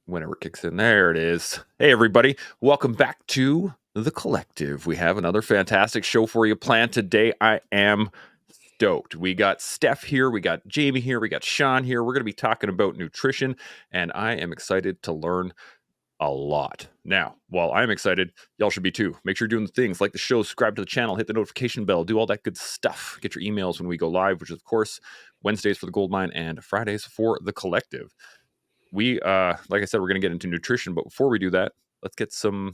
whenever it kicks in. There it is. Hey, everybody. Welcome back to The Collective. We have another fantastic show for you planned today. I am stoked. We got Steph here. We got Jamie here. We got Shaun here. We're going to be talking about nutrition, and I am excited to learn a lot. Now, while I'm excited, y'all should be too. Make sure you're doing the things like the show, subscribe to the channel, hit the notification bell, do all that good stuff. Get your emails when we go live, which is, of course, Wednesdays for the Gold Mine and Fridays for the Collective. We, like I said, we're going to get into nutrition, but before we do that, let's get some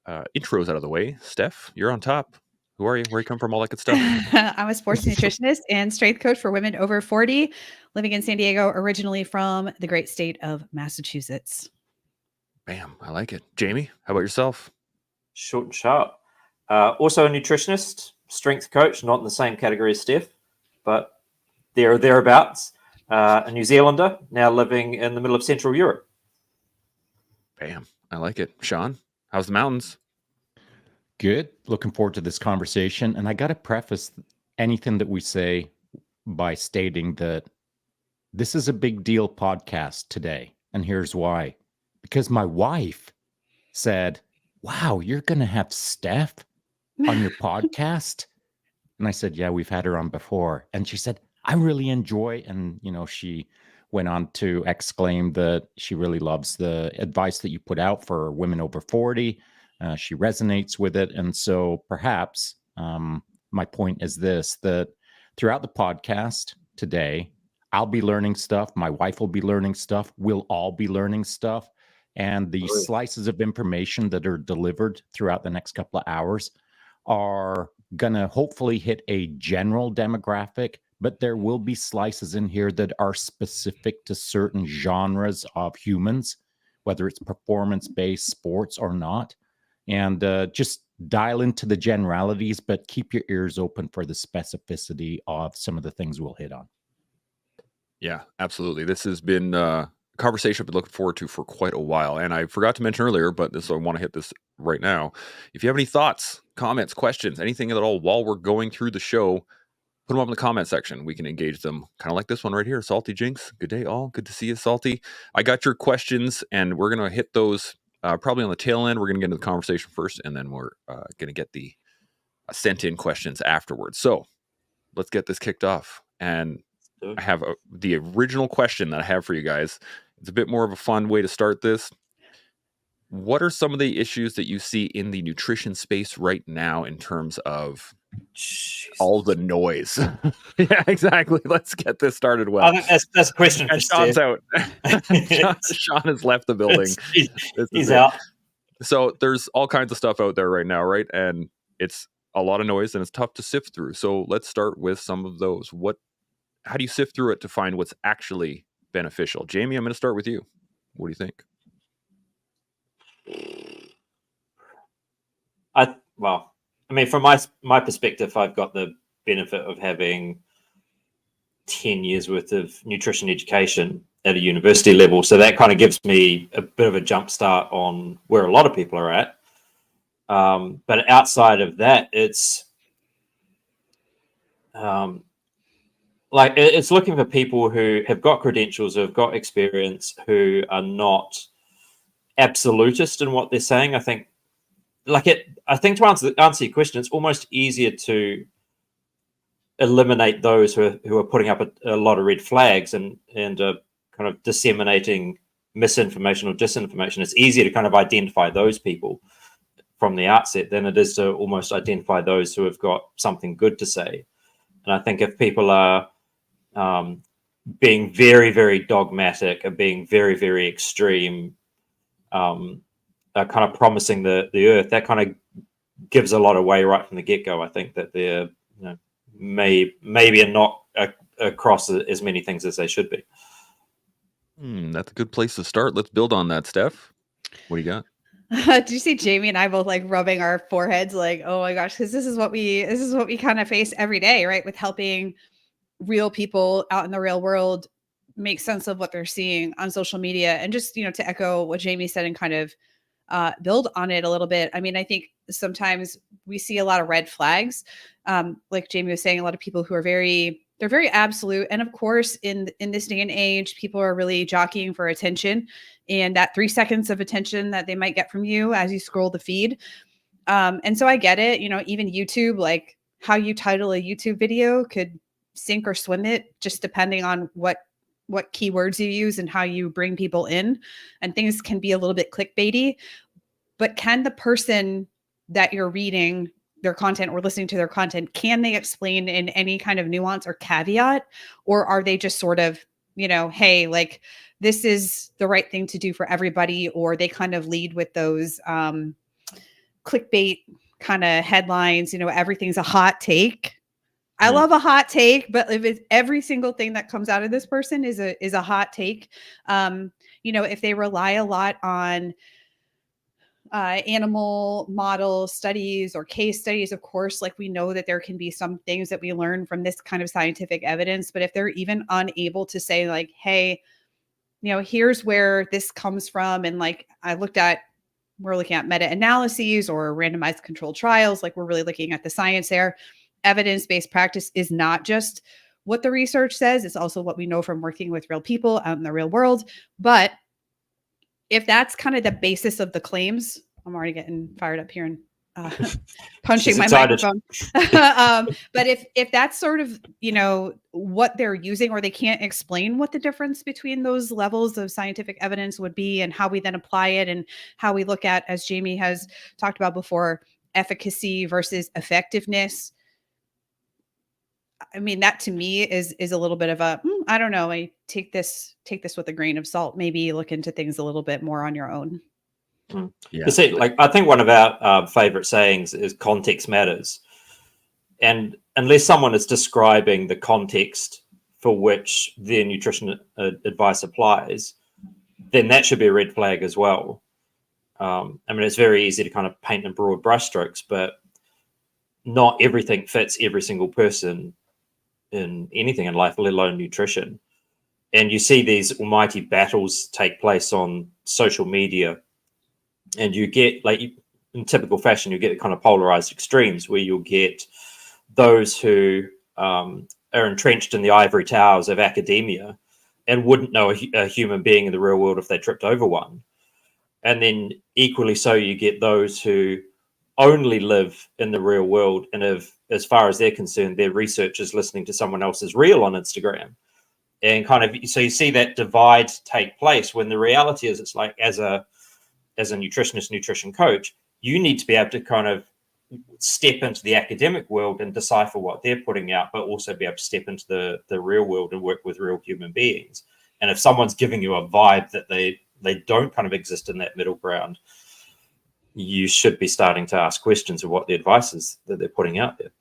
intros out of the way. Steph, you're on top. Who are you? Where you come from? All that good stuff. I'm a sports nutritionist and strength coach for women over 40, living in San Diego, originally from the great state of Massachusetts. Bam, I like it. Jamie, how about yourself? Short and sharp. Also a nutritionist, strength coach, not in the same category as Steph, but there or thereabouts. A New Zealander, now living in the middle of Central Europe. Bam, I like it. Shaun, how's the mountains? Good. Looking forward to this conversation. And I got to preface anything that we say by stating that this is a big deal podcast today. And here's why. Because my wife said, wow, you're going to have Steph on your podcast? And I said, yeah, we've had her on before. And she said, I really enjoy. And, you know, she went on to exclaim that she really loves the advice that you put out for women over 40. She resonates with it. And so perhaps my point is this, that throughout the podcast today, I'll be learning stuff. My wife will be learning stuff. We'll all be learning stuff. And the slices of information that are delivered throughout the next couple of hours are going to hopefully hit a general demographic, but there will be slices in here that are specific to certain genres of humans, whether it's performance-based sports or not. And just dial into the generalities, but keep your ears open for the specificity of some of the things we'll hit on. Yeah, absolutely. This has been a conversation I've been looking forward to for quite a while. And I forgot to mention earlier, but I want to hit this right now. If you have any thoughts, comments, questions, anything at all while we're going through the show, put them up in the comment section. We can engage them, kind of like this one right here. Salty Jinx, good day all. Good to see you, Salty. I got your questions, and we're going to hit those probably on the tail end. We're going to get into the conversation first, and then we're going to get the sent in questions afterwards. So let's get this kicked off. And I have the original question that I have for you guys. It's a bit more of a fun way to start this. What are some of the issues that you see in the nutrition space right now in terms of all the noise? Yeah, exactly. Let's get this started well. I think that's a question for Shaun's Steph. out. Shaun has left the building. He's out. So there's all kinds of stuff out there right now, right? And it's a lot of noise and it's tough to sift through. So let's start with some of those. How do you sift through it to find what's actually beneficial? Jamie, I'm going to start with you. What do you think? From my perspective, I've got the benefit of having 10 years worth of nutrition education at a university level. So that kind of gives me a bit of a jump start on where a lot of people are at. But outside of that, it's it's looking for people who have got credentials, who have got experience, who are not absolutist in what they're saying. I think to answer your question, it's almost easier to eliminate those who are putting up a lot of red flags and kind of disseminating misinformation or disinformation. It's easier to kind of identify those people from the outset than it is to almost identify those who have got something good to say. And I think if people are being very, very dogmatic, or being very, very extreme, are kind of promising the earth, that kind of gives a lot away right from the get-go. I think that they're maybe are not across as many things as they should be. That's a good place to start. Let's build on that, Steph. What do you got? Did you see Jamie and I both like rubbing our foreheads like, oh my gosh, because this is what we kind of face every day, right? With helping real people out in the real world make sense of what they're seeing on social media. And just, to echo what Jamie said and kind of build on it a little bit. I mean, I think sometimes we see a lot of red flags. Like Jamie was saying, a lot of people who are they're very absolute. And of course, in this day and age, people are really jockeying for attention. and that 3 seconds of attention that they might get from you as you scroll the feed. And so I get it, even YouTube, like how you title a YouTube video could sink or swim it, just depending on what keywords you use and how you bring people in, and things can be a little bit clickbaity. But can the person that you're reading their content or listening to their content, can they explain in any kind of nuance or caveat, or are they just sort of, hey, like this is the right thing to do for everybody, or they kind of lead with those clickbait kind of headlines, everything's a hot take. I love a hot take, but if it's every single thing that comes out of this person is a hot take, if they rely a lot on animal model studies or case studies, of course, like we know that there can be some things that we learn from this kind of scientific evidence, but if they're even unable to say like, hey, here's where this comes from. And like, we're looking at meta-analyses or randomized controlled trials. Like we're really looking at the science there. Evidence-based practice is not just what the research says. It's also what we know from working with real people out in the real world. But if that's kind of the basis of the claims, I'm already getting fired up here and punching my microphone. But if that's sort of, what they're using, or they can't explain what the difference between those levels of scientific evidence would be and how we then apply it and how we look at, as Jamie has talked about before, efficacy versus effectiveness. I mean, that to me is a little bit of a, I don't know. I take this with a grain of salt, maybe look into things a little bit more on your own. Yeah. You see, like I think one of our favorite sayings is context matters. And unless someone is describing the context for which their nutrition advice applies, then that should be a red flag as well. I mean, it's very easy to kind of paint in broad brushstrokes, but not everything fits every single person in anything in life, let alone nutrition. And you see these almighty battles take place on social media, and you get, like, in typical fashion, you get kind of polarized extremes where you'll get those who are entrenched in the ivory towers of academia and wouldn't know a human being in the real world if they tripped over one. And then equally so, you get those who only live in the real world, and as far as they're concerned, their research is listening to someone else's reel on Instagram. And kind of, so you see that divide take place, when the reality is, it's like, as a nutritionist, nutrition coach, you need to be able to kind of step into the academic world and decipher what they're putting out, but also be able to step into the real world and work with real human beings. And if someone's giving you a vibe that they don't kind of exist in that middle ground, you should be starting to ask questions of what the advice is that they're putting out there.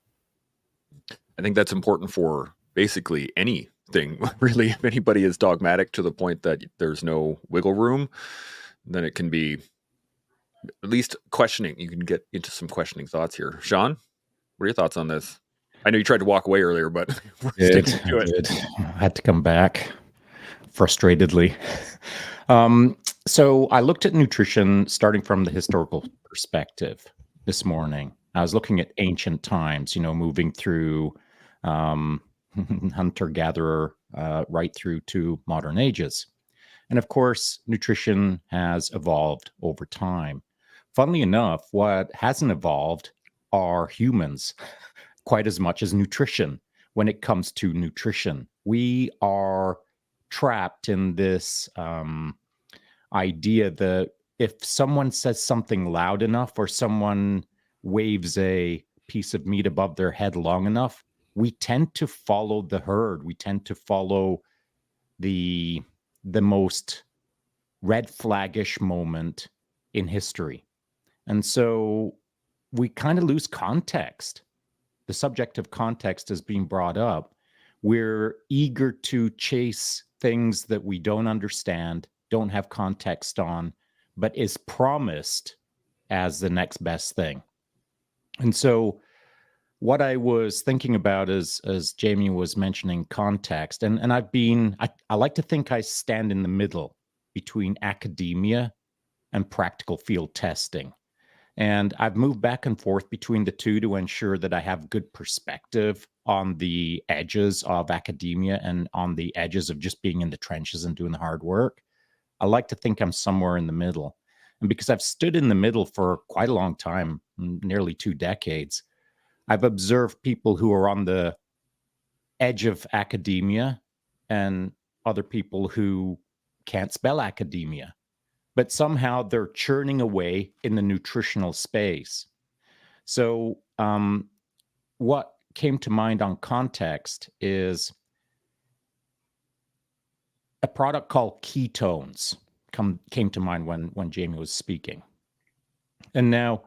I think that's important for basically anything, really. If anybody is dogmatic to the point that there's no wiggle room, then it can be at least questioning. You can get into some questioning thoughts here. Shaun, what are your thoughts on this? I know you tried to walk away earlier, but we're sticking to it. I had to come back frustratedly. So I looked at nutrition starting from the historical perspective this morning. I was looking at ancient times, moving through hunter-gatherer right through to modern ages. And of course, nutrition has evolved over time. Funnily enough, what hasn't evolved are humans quite as much as nutrition. When it comes to nutrition, we are trapped in this idea that if someone says something loud enough, or someone waves a piece of meat above their head long enough, we tend to follow the herd. We tend to follow the most red flaggish moment in history. And so we kind of lose context. The subject of context is being brought up. We're eager to chase things that we don't understand, don't have context on, but is promised as the next best thing. And so what I was thinking about is, as Jamie was mentioning, context. And I like to think I stand in the middle between academia and practical field testing. And I've moved back and forth between the two to ensure that I have good perspective on the edges of academia and on the edges of just being in the trenches and doing the hard work. I like to think I'm somewhere in the middle. And because I've stood in the middle for quite a long time, nearly 2 decades, I've observed people who are on the edge of academia and other people who can't spell academia, but somehow they're churning away in the nutritional space. So what came to mind on context is a product called ketones came to mind when Jamie was speaking. And now,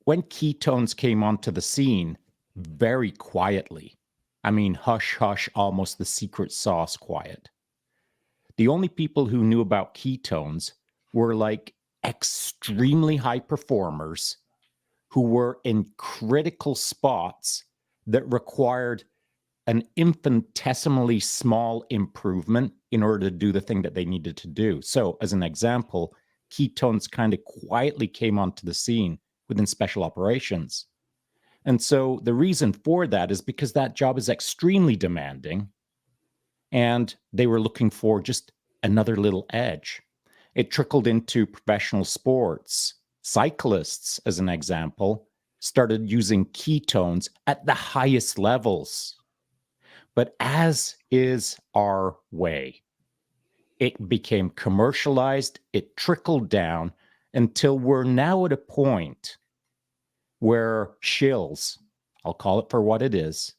when ketones came onto the scene, very quietly, I mean, hush, hush, almost the secret sauce quiet. The only people who knew about ketones were like extremely high performers who were in critical spots that required an infinitesimally small improvement in order to do the thing that they needed to do. So, as an example, ketones kind of quietly came onto the scene within special operations. And so the reason for that is because that job is extremely demanding, and they were looking for just another little edge. It trickled into professional sports. Cyclists, as an example, started using ketones at the highest levels. But as is our way, it became commercialized, it trickled down until we're now at a point where shills, I'll call it for what it is,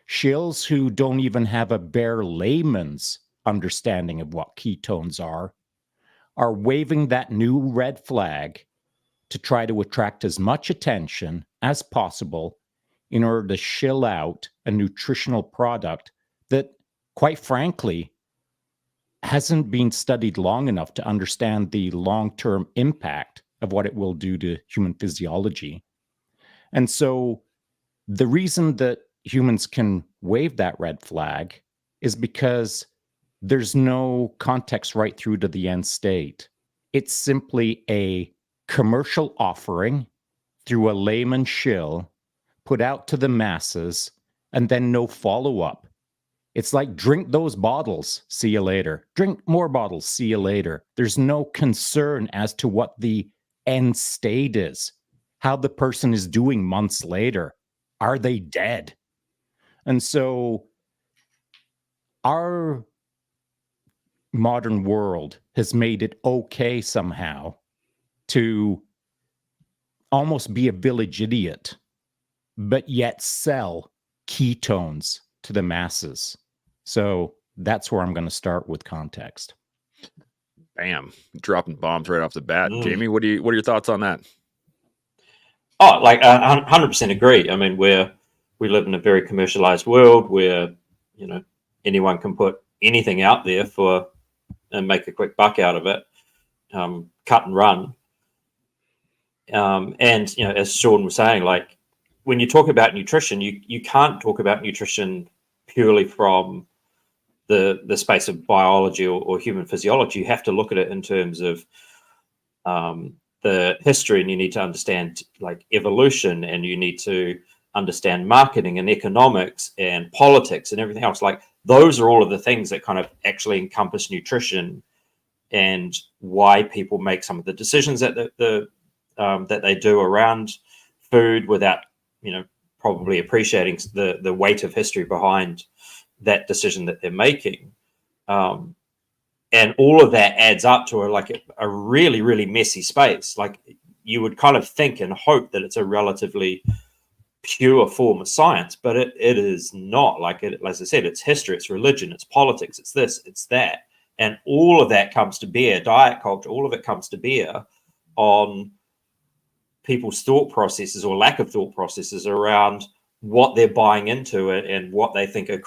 shills who don't even have a bare layman's understanding of what ketones are waving that new red flag to try to attract as much attention as possible in order to shill out a nutritional product that, quite frankly, hasn't been studied long enough to understand the long-term impact of what it will do to human physiology. And so the reason that humans can wave that red flag is because there's no context right through to the end state. It's simply a commercial offering through a layman shill put out to the masses, and then no follow-up. It's like, drink those bottles, see you later. Drink more bottles, see you later. There's no concern as to what the end state is, how the person is doing months later. Are they dead? And so our modern world has made it okay somehow to almost be a village idiot, but yet sell ketones to the masses. So that's where I'm going to start with context. Bam, dropping bombs right off the bat. Jamie, what are your thoughts on that? Oh, like 100% agree. I mean, we live in a very commercialized world where, you know, anyone can put anything out there and make a quick buck out of it, cut and run. And, you know, as Shaun was saying, like, when you talk about nutrition, you can't talk about nutrition purely from the space of biology or human physiology. You have to look at it in terms of the history, and you need to understand like evolution, and you need to understand marketing and economics and politics and everything else. Like, those are all of the things that kind of actually encompass nutrition and why people make some of the decisions that that they do around food without, you know, probably appreciating the weight of history behind that decision that they're making. And all of that adds up to a really, really messy space. Like, you would kind of think and hope that it's a relatively pure form of science, but it is not. Like, as I said, it's history, it's religion, it's politics, it's this, it's that. And all of that comes to bear, diet culture, all of it comes to bear on people's thought processes or lack of thought processes around what they're buying into it and what they think are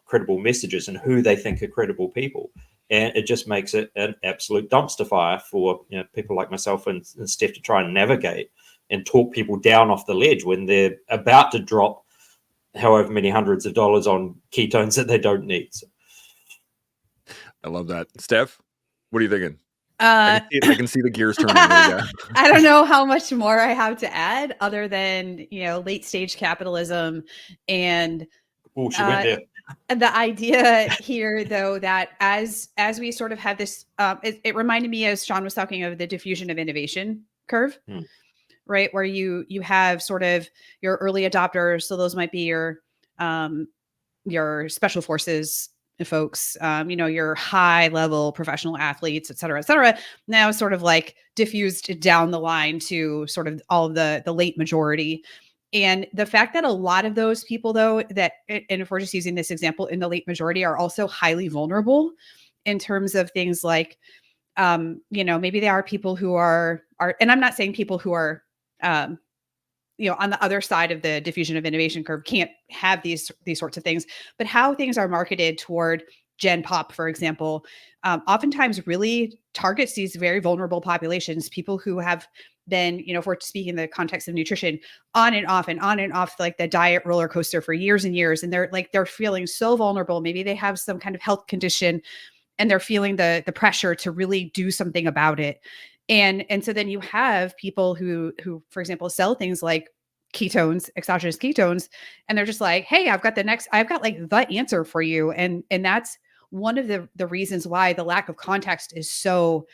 credible messages and who they think are credible people. And it just makes it an absolute dumpster fire for, you know, people like myself and Steph to try and navigate and talk people down off the ledge when they're about to drop however many hundreds of dollars on ketones that they don't need. So. I love that. Steph, what are you thinking? I can see the gears turning. I don't know how much more I have to add other than, you know, late stage capitalism and she went there. the idea here, though, that as we sort of have this, it reminded me, as Shaun was talking, of the diffusion of innovation curve, right? Where you have sort of your early adopters. So those might be your special forces folks, your high level professional athletes, et cetera, now sort of like diffused down the line to sort of all of the late majority. And the fact that a lot of those people, though, and if we're just using this example, in the late majority, are also highly vulnerable in terms of things like, maybe they are people who are, and I'm not saying people who are, on the other side of the diffusion of innovation curve can't have these sorts of things, but how things are marketed toward Gen Pop, for example, oftentimes really targets these very vulnerable populations, people who have been, if we're speaking in the context of nutrition, on and off like the diet roller coaster for years and years. And they're feeling so vulnerable. Maybe they have some kind of health condition and they're feeling the pressure to really do something about it. And so then you have people who, for example, sell things like ketones, exogenous ketones, and they're just like, hey, I've got like the answer for you. And that's one of the reasons why the lack of context is so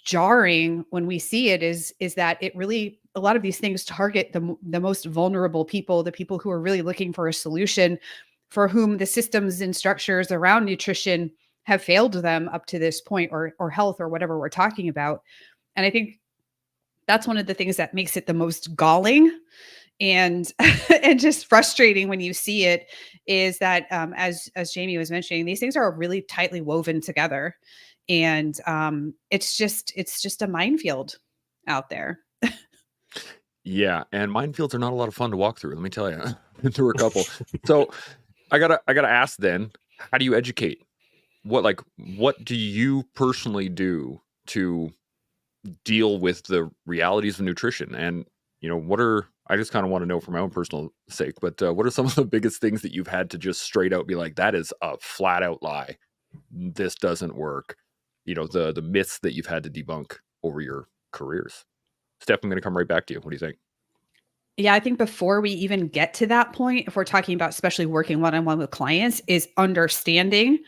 jarring when we see it, is that it really, a lot of these things target the most vulnerable people, the people who are really looking for a solution, for whom the systems and structures around nutrition have failed them up to this point, or health, or whatever we're talking about. And I think that's one of the things that makes it the most galling and and just frustrating when you see it, is that as Jamie was mentioning, these things are really tightly woven together, and it's just a minefield out there. Yeah, and minefields are not a lot of fun to walk through. Let me tell you, been through a couple. So I gotta ask then, how do you educate? What do you personally do to deal with the realities of nutrition? And I just kind of want to know for my own personal sake, but what are some of the biggest things that you've had to just straight out be like, that is a flat out lie, this doesn't work? The myths that you've had to debunk over your careers. Steph, I'm going to come right back to you. What do you think? Yeah, I think before we even get to that point, if we're talking about especially working one-on-one with clients, is understanding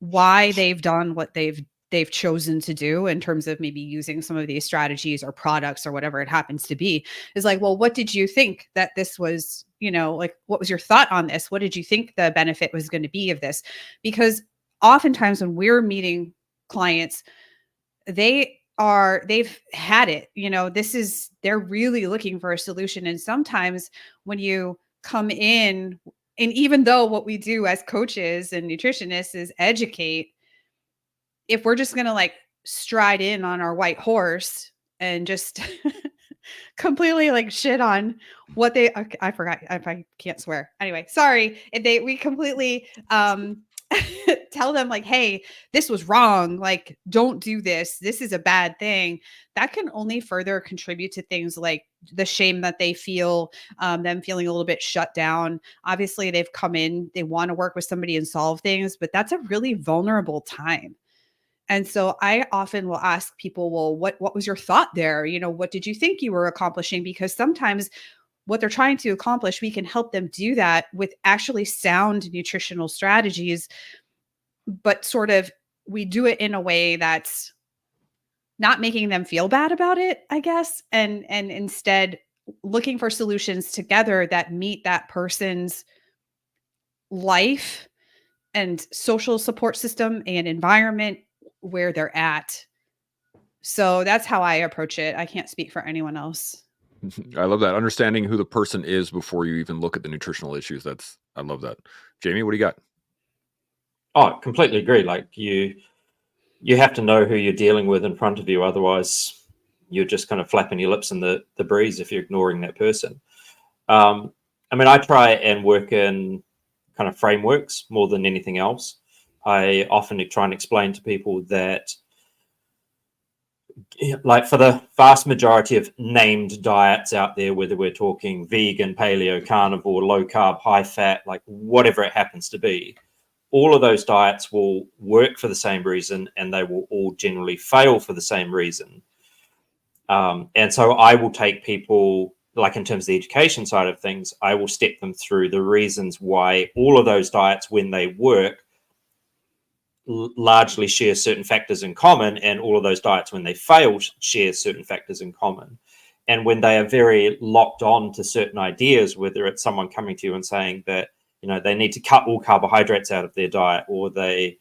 why they've done what they've chosen to do, in terms of maybe using some of these strategies or products or whatever it happens to be. Is like, well, what did you think that this was, like, what was your thought on this? What did you think the benefit was going to be of this? Because oftentimes when we're meeting clients, they've had it, they're really looking for a solution. And sometimes when you come in, and even though what we do as coaches and nutritionists is educate, if we're just going to like stride in on our white horse and just completely like shit on what I forgot if I can't swear. Anyway, sorry. If we completely tell them like, hey, this was wrong. Like, don't do this. This is a bad thing. That can only further contribute to things like the shame that they feel, them feeling a little bit shut down. Obviously, they've come in, they want to work with somebody and solve things, but that's a really vulnerable time. And so I often will ask people, well, what was your thought there? What did you think you were accomplishing? Because sometimes what they're trying to accomplish, we can help them do that with actually sound nutritional strategies, but sort of we do it in a way that's not making them feel bad about it, I guess, and instead looking for solutions together that meet that person's life and social support system and environment where they're at. So that's how I approach it. I can't speak for anyone else. I love that. Understanding who the person is before you even look at the nutritional issues. I love that. Jamie, what do you got? Oh, completely agree. Like you have to know who you're dealing with in front of you. Otherwise, you're just kind of flapping your lips in the breeze if you're ignoring that person. I try and work in kind of frameworks more than anything else. I often try and explain to people that, like, for the vast majority of named diets out there, whether we're talking vegan, paleo, carnivore, low carb, high fat, like whatever it happens to be, all of those diets will work for the same reason, and they will all generally fail for the same reason. And so I will take people, like in terms of the education side of things, I will step them through the reasons why all of those diets, when they work, largely share certain factors in common, and all of those diets, when they fail, share certain factors in common. And when they are very locked on to certain ideas, whether it's someone coming to you and saying that, you know, they need to cut all carbohydrates out of their diet, or they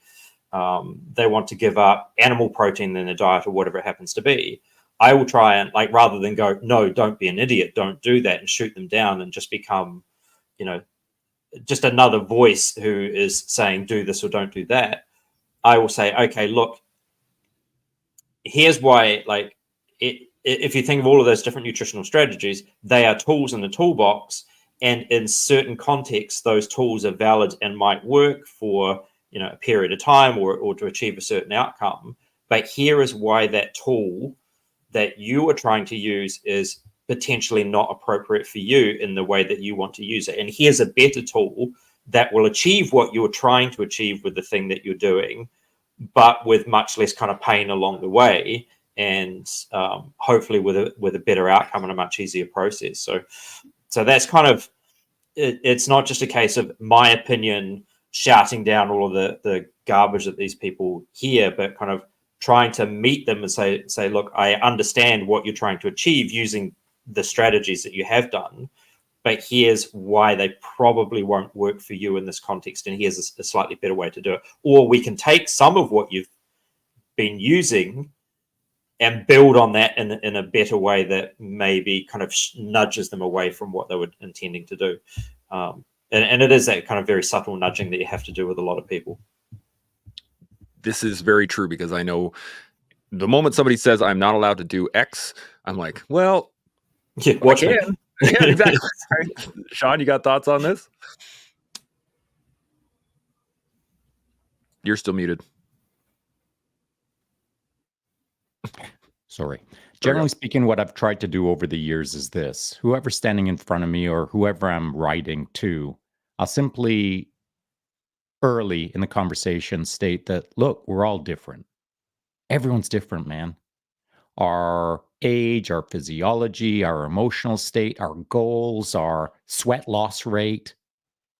want to give up animal protein in their diet, or whatever it happens to be, I will try and, like, rather than go, no, don't be an idiot, don't do that, and shoot them down and just become, you know, just another voice who is saying do this or don't do that, I will say, okay, look, here's why, like, if you think of all of those different nutritional strategies, they are tools in the toolbox, and in certain contexts, those tools are valid and might work for, you know, a period of time, or to achieve a certain outcome. But here is why that tool that you are trying to use is potentially not appropriate for you in the way that you want to use it. And here's a better tool that will achieve what you're trying to achieve with the thing that you're doing, but with much less kind of pain along the way, and hopefully with a better outcome and a much easier process. So that's kind of, it's not just a case of my opinion shouting down all of the garbage that these people hear, but kind of trying to meet them and say, look, I understand what you're trying to achieve using the strategies that you have done, but here's why they probably won't work for you in this context, and here's a slightly better way to do it. Or we can take some of what you've been using and build on that in a better way that maybe kind of nudges them away from what they were intending to do. And it is that kind of very subtle nudging that you have to do with a lot of people. This is very true, because I know the moment somebody says I'm not allowed to do X, I'm like, well, yeah, watch me. Yeah, exactly. Shaun, you got thoughts on this? You're still muted. Sorry. Generally speaking, what I've tried to do over the years is this. Whoever's standing in front of me or whoever I'm writing to, I'll simply early in the conversation state that, look, we're all different. Everyone's different, man. Our age, our physiology, our emotional state, our goals, our sweat loss rate.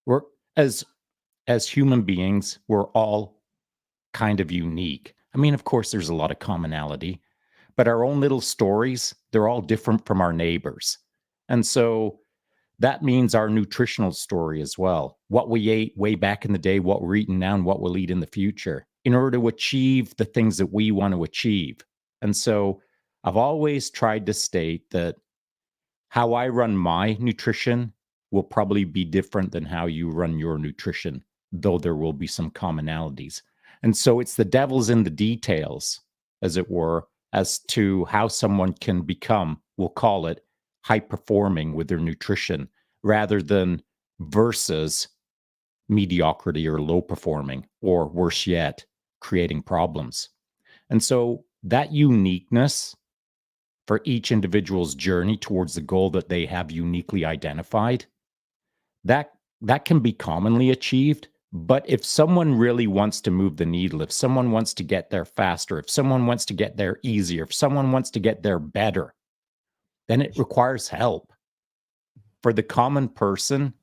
We're as human beings, we're all kind of unique. I mean, of course, there's a lot of commonality, but our own little stories, they're all different from our neighbors. And so that means our nutritional story as well. What we ate way back in the day, what we're eating now, and what we'll eat in the future in order to achieve the things that we want to achieve. And so I've always tried to state that how I run my nutrition will probably be different than how you run your nutrition, though there will be some commonalities. And so it's the devil's in the details, as it were, as to how someone can become, we'll call it, high performing with their nutrition, rather than versus mediocrity or low performing, or worse yet, creating problems. And so that uniqueness for each individual's journey towards the goal that they have uniquely identified, that can be commonly achieved. But if someone really wants to move the needle, if someone wants to get there faster, if someone wants to get there easier, if someone wants to get there better, then it requires help. For the common person,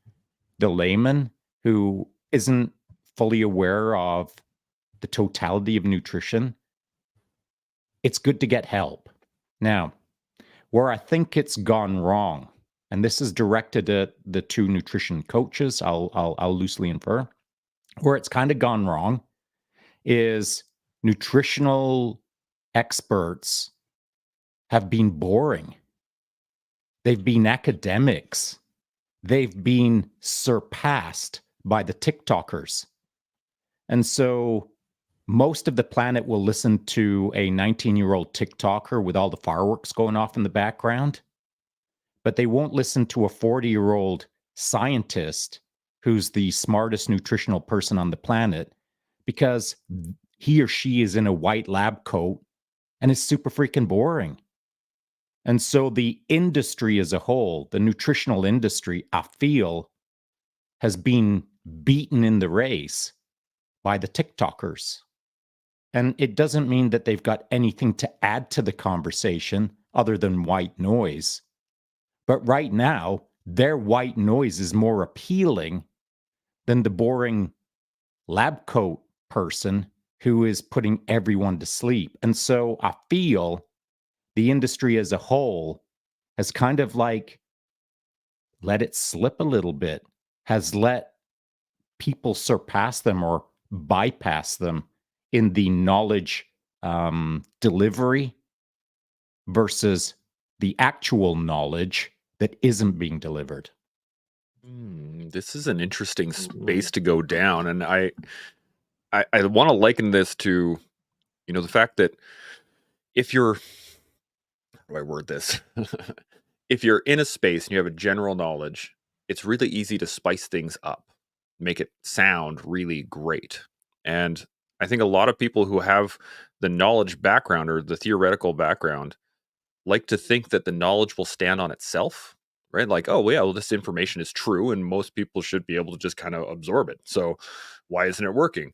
the layman who isn't fully aware of the totality of nutrition, it's good to get help. Now, where I think it's gone wrong, and this is directed at the two nutrition coaches, I'll loosely infer, where it's kind of gone wrong is nutritional experts have been boring. They've been academics. They've been surpassed by the TikTokers. And so most of the planet will listen to a 19-year-old TikToker with all the fireworks going off in the background, but they won't listen to a 40-year-old scientist who's the smartest nutritional person on the planet, because he or she is in a white lab coat and is super freaking boring. And so the industry as a whole, the nutritional industry, I feel, has been beaten in the race by the TikTokers. And it doesn't mean that they've got anything to add to the conversation other than white noise. But right now, their white noise is more appealing than the boring lab coat person who is putting everyone to sleep. And so I feel the industry as a whole has kind of like let it slip a little bit, has let people surpass them or bypass them in the knowledge delivery versus the actual knowledge that isn't being delivered. This is an interesting space to go down, and I want to liken this to, the fact that if you're, how do I word this? If you're in a space and you have a general knowledge, it's really easy to spice things up, make it sound really great. And I think a lot of people who have the knowledge background or the theoretical background like to think that the knowledge will stand on itself, right? Like, oh, yeah, well, this information is true and most people should be able to just kind of absorb it. So why isn't it working?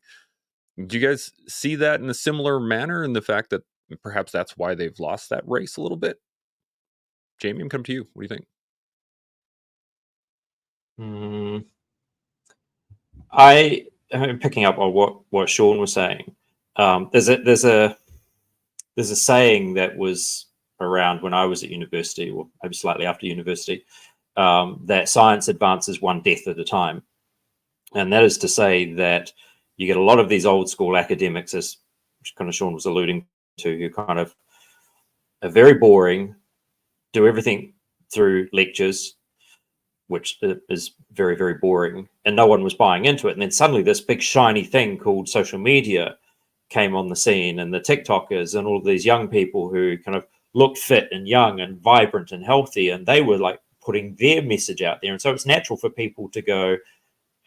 Do you guys see that in a similar manner, in the fact that perhaps that's why they've lost that race a little bit? Jamie, I'm coming to you. What do you think? I'm picking up on what Shaun was saying. There's a saying that was around when I was at university, or maybe slightly after university, that science advances one death at a time, and that is to say that you get a lot of these old school academics, as kind of Shaun was alluding to, who kind of are very boring, do everything through lectures, which is very, very boring, and no one was buying into it. And then suddenly this big shiny thing called social media came on the scene, and the TikTokers and all of these young people who kind of looked fit and young and vibrant and healthy, and they were like putting their message out there. And so it's natural for people to go,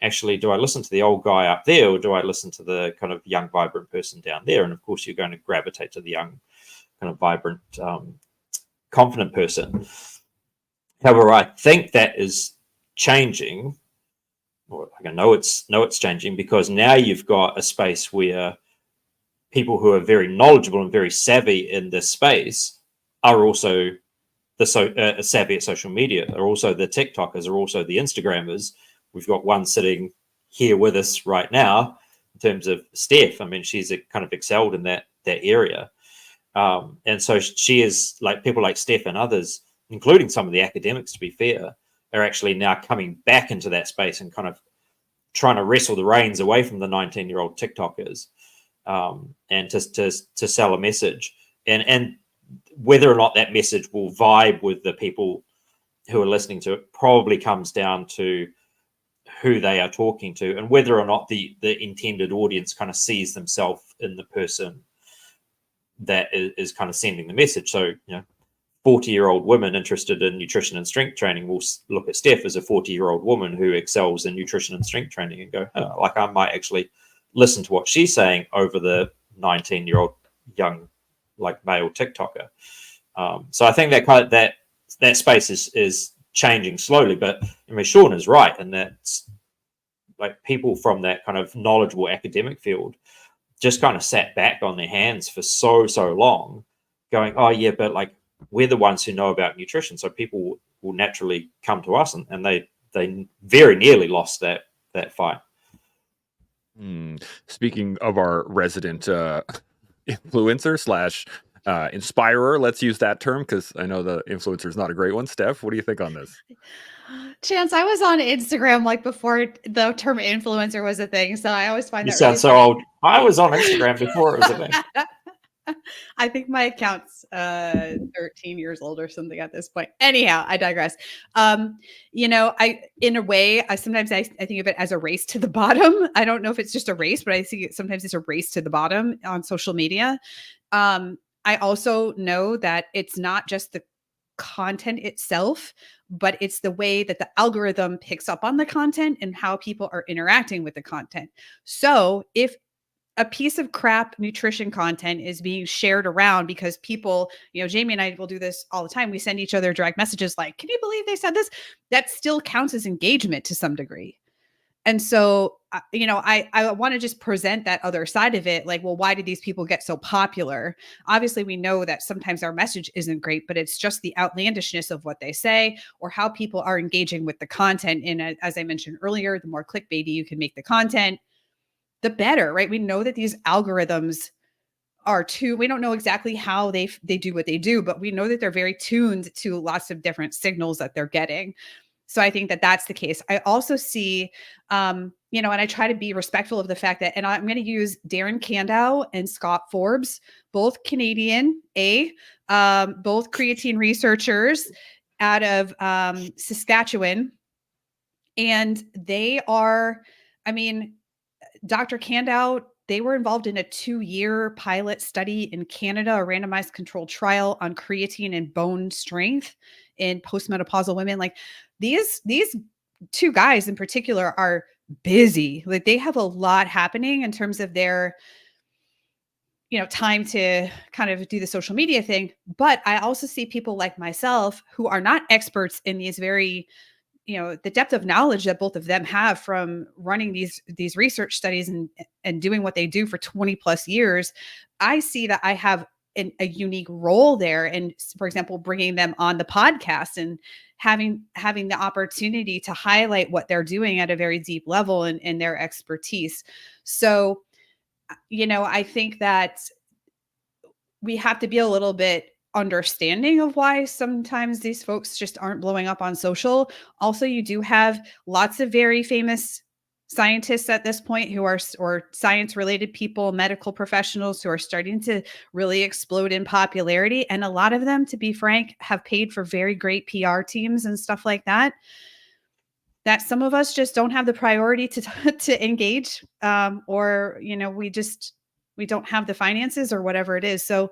actually, do I listen to the old guy up there, or do I listen to the kind of young, vibrant person down there? And of course, you're going to gravitate to the young, kind of vibrant, confident person. However, I think that is changing, or I know it's changing, because now you've got a space where people who are very knowledgeable and very savvy in this space are also savvy at social media, are also the TikTokers, are also the Instagrammers. We've got one sitting here with us right now in terms of Steph. I mean, she's kind of excelled in that area. And so she is, like, people like Steph and others, including some of the academics, to be fair, are actually now coming back into that space and kind of trying to wrestle the reins away from the 19-year-old TikTokers, and to sell a message. And whether or not that message will vibe with the people who are listening to it probably comes down to who they are talking to, and whether or not the intended audience kind of sees themselves in the person that is kind of sending the message. So, 40-year-old women interested in nutrition and strength training will look at Steph as a 40-year-old woman who excels in nutrition and strength training and go, oh, like, I might actually listen to what she's saying over the 19-year-old young, like, male TikToker. So I think that space is changing slowly. But I mean, Shaun is right, and that's like people from that kind of knowledgeable academic field just kind of sat back on their hands for so long, going, oh yeah, but like, we're the ones who know about nutrition, so people will naturally come to us, and they very nearly lost that fight. Speaking of our resident influencer / inspirer, let's use that term, because I know the influencer is not a great one. Steph, what do you think on this? Chance, I was on Instagram like before the term influencer was a thing, so I always find You that sound really so old. I was on Instagram before it was a thing. I think my account's 13 years old or something at this point. Anyhow, I digress. In a way, sometimes I think of it as a race to the bottom. I don't know if it's just a race, but I see sometimes it's a race to the bottom on social media. I also know that it's not just the content itself, but it's the way that the algorithm picks up on the content and how people are interacting with the content. So if a piece of crap nutrition content is being shared around because people, Jamie and I will do this all the time. We send each other direct messages like, can you believe they said this? That still counts as engagement to some degree. And so, I want to just present that other side of it. Like, well, why did these people get so popular? Obviously, we know that sometimes our message isn't great, but it's just the outlandishness of what they say or how people are engaging with the content. And as I mentioned earlier, the more clickbaity you can make the content, the better, right? We know that these algorithms we don't know exactly how they do what they do, but we know that they're very tuned to lots of different signals that they're getting. So I think that that's the case. I also see, and I try to be respectful of the fact that, and I'm going to use Darren Candow and Scott Forbes, both Canadian, both creatine researchers out of Saskatchewan. And they are, Dr. Candow, they were involved in a 2-year pilot study in Canada, a randomized controlled trial on creatine and bone strength in postmenopausal women. Like these two guys in particular are busy. Like they have a lot happening in terms of their, time to kind of do the social media thing. But I also see people like myself who are not experts in these very, the depth of knowledge that both of them have from running these research studies and doing what they do for 20 plus years. I see that I have a unique role there. And for example, bringing them on the podcast and having the opportunity to highlight what they're doing at a very deep level and their expertise. So, I think that we have to be a little bit understanding of why sometimes these folks just aren't blowing up on social. Also, you do have lots of very famous scientists at this point who are, or science related people, medical professionals who are starting to really explode in popularity. And a lot of them, to be frank, have paid for very great PR teams and stuff like that some of us just don't have the priority to engage, or, we don't have the finances or whatever it is. So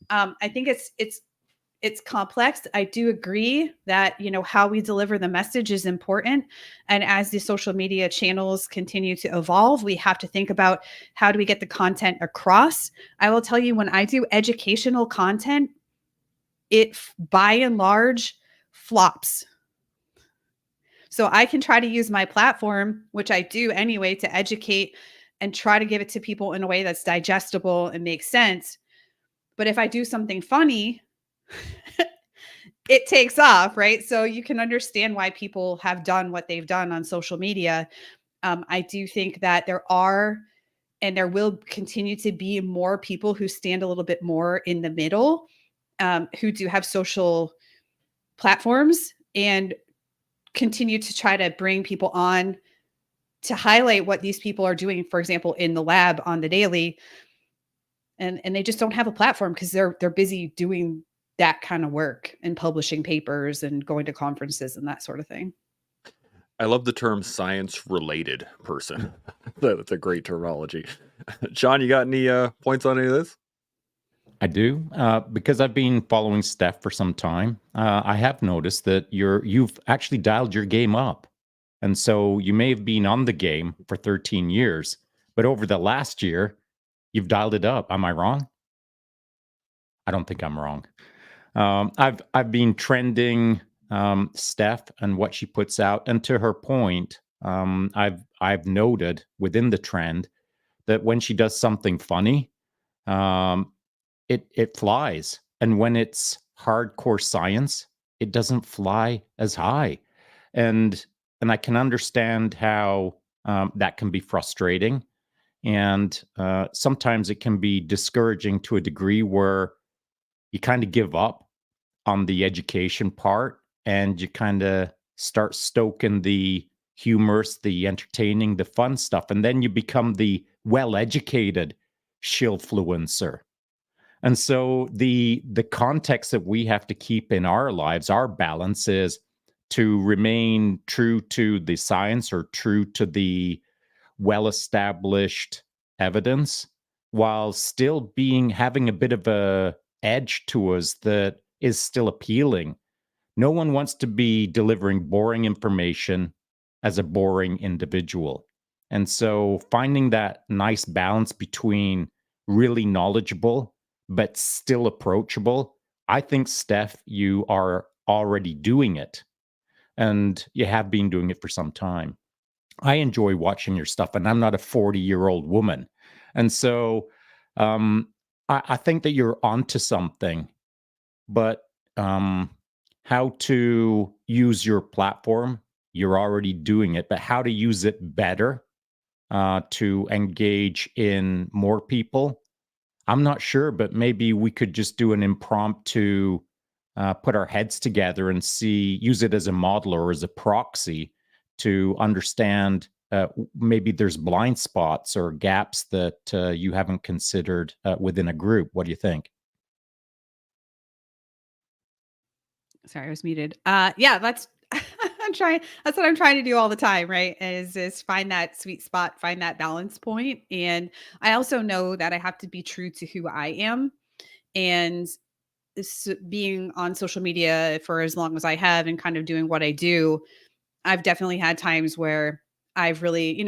I think it's complex. I do agree that, how we deliver the message is important. And as the social media channels continue to evolve, we have to think about how do we get the content across. I will tell you, when I do educational content, it by and large flops. So I can try to use my platform, which I do anyway, to educate and try to give it to people in a way that's digestible and makes sense. But if I do something funny, it takes off, right? So you can understand why people have done what they've done on social media. I do think that there are, and there will continue to be, more people who stand a little bit more in the middle, who do have social platforms and continue to try to bring people on to highlight what these people are doing, for example, in the lab on the daily. And they just don't have a platform because they're busy doing that kind of work and publishing papers and going to conferences and that sort of thing. I love the term science related person. That's a great terminology. Shaun, you got any points on any of this? I do, because I've been following Steph for some time. I have noticed that you've actually dialed your game up. And so you may have been on the game for 13 years, but over the last year, you've dialed it up. Am I wrong? I don't think I'm wrong. I've been trending Steph and what she puts out, and to her point, I've noted within the trend that when she does something funny, it flies, and when it's hardcore science, it doesn't fly as high, and I can understand how that can be frustrating. And sometimes it can be discouraging to a degree where you kind of give up on the education part and you kind of start stoking the humorous, the entertaining, the fun stuff. And then you become the well-educated shillfluencer. And so the context that we have to keep in our lives, our balance, is to remain true to the science or true to the well-established evidence, while still having a bit of a edge to us that is still appealing. No one wants to be delivering boring information as a boring individual. And so finding that nice balance between really knowledgeable but still approachable, I think, Steph, you are already doing it. And you have been doing it for some time. I enjoy watching your stuff, and I'm not a 40-year-old woman. And so I think that you're onto something, but how to use your platform, you're already doing it, but how to use it better to engage in more people, I'm not sure, but maybe we could just do an impromptu, put our heads together and use it as a model or as a proxy to understand maybe there's blind spots or gaps that you haven't considered within a group. What do you think? Sorry, I was muted. Yeah, that's I'm trying. That's what I'm trying to do all the time, right? Is find that sweet spot, find that balance point. And I also know that I have to be true to who I am. And being on social media for as long as I have and kind of doing what I do, I've definitely had times where I've really,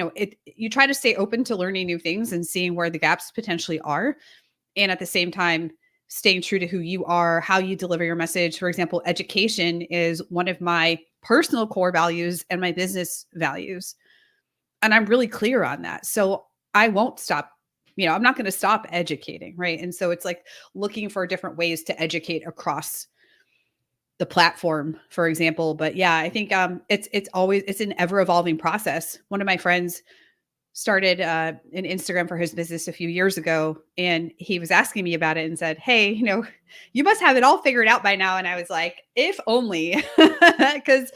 you try to stay open to learning new things and seeing where the gaps potentially are. And at the same time, staying true to who you are, how you deliver your message. For example, education is one of my personal core values and my business values. And I'm really clear on that. So I won't stop, I'm not going to stop educating. Right. And so it's like looking for different ways to educate across the platform, for example. But yeah, I think it's an ever evolving process. One of my friends started an Instagram for his business a few years ago, and he was asking me about it and said, "Hey, you must have it all figured out by now." And I was like, "If only," because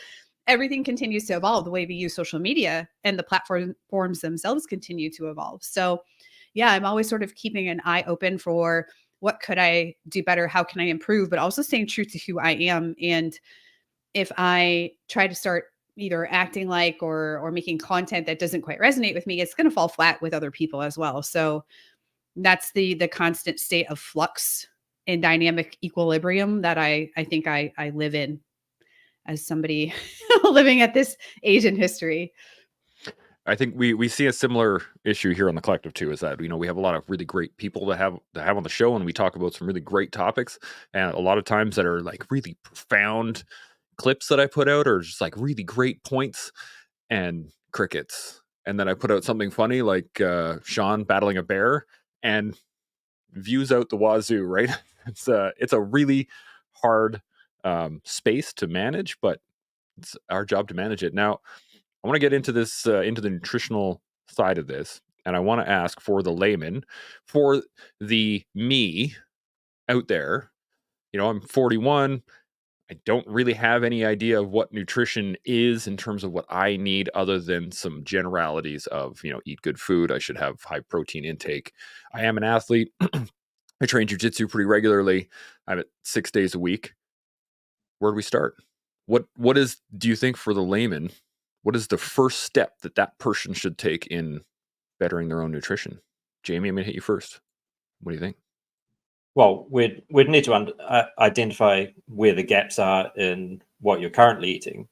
everything continues to evolve. The way we use social media and the platforms themselves continue to evolve. So, yeah, I'm always sort of keeping an eye open for what could I do better, how can I improve, but also staying true to who I am. And if I try to start either acting like or making content that doesn't quite resonate with me, it's going to fall flat with other people as well. So that's the constant state of flux and dynamic equilibrium that I think I live in as somebody living at this age in history. I think we see a similar issue here on the collective too, is that, we have a lot of really great people to have on the show, and we talk about some really great topics, and a lot of times that are like really profound clips that I put out are just like really great points and crickets. And then I put out something funny like Shaun battling a bear and views out the wazoo, right? It's a really hard space to manage, but it's our job to manage it. Now, I want to get into this, into the nutritional side of this. And I want to ask for the layman, for the me out there, I'm 41. I don't really have any idea of what nutrition is in terms of what I need, other than some generalities of, eat good food. I should have high protein intake. I am an athlete. I train jiu-jitsu pretty regularly. I'm at 6 days a week. Where do we start? What is, do you think, for the layman, what is the first step that person should take in bettering their own nutrition? Jamie, I'm going to hit you first. What do you think? Well, we'd need to identify where the gaps are in what you're currently eating,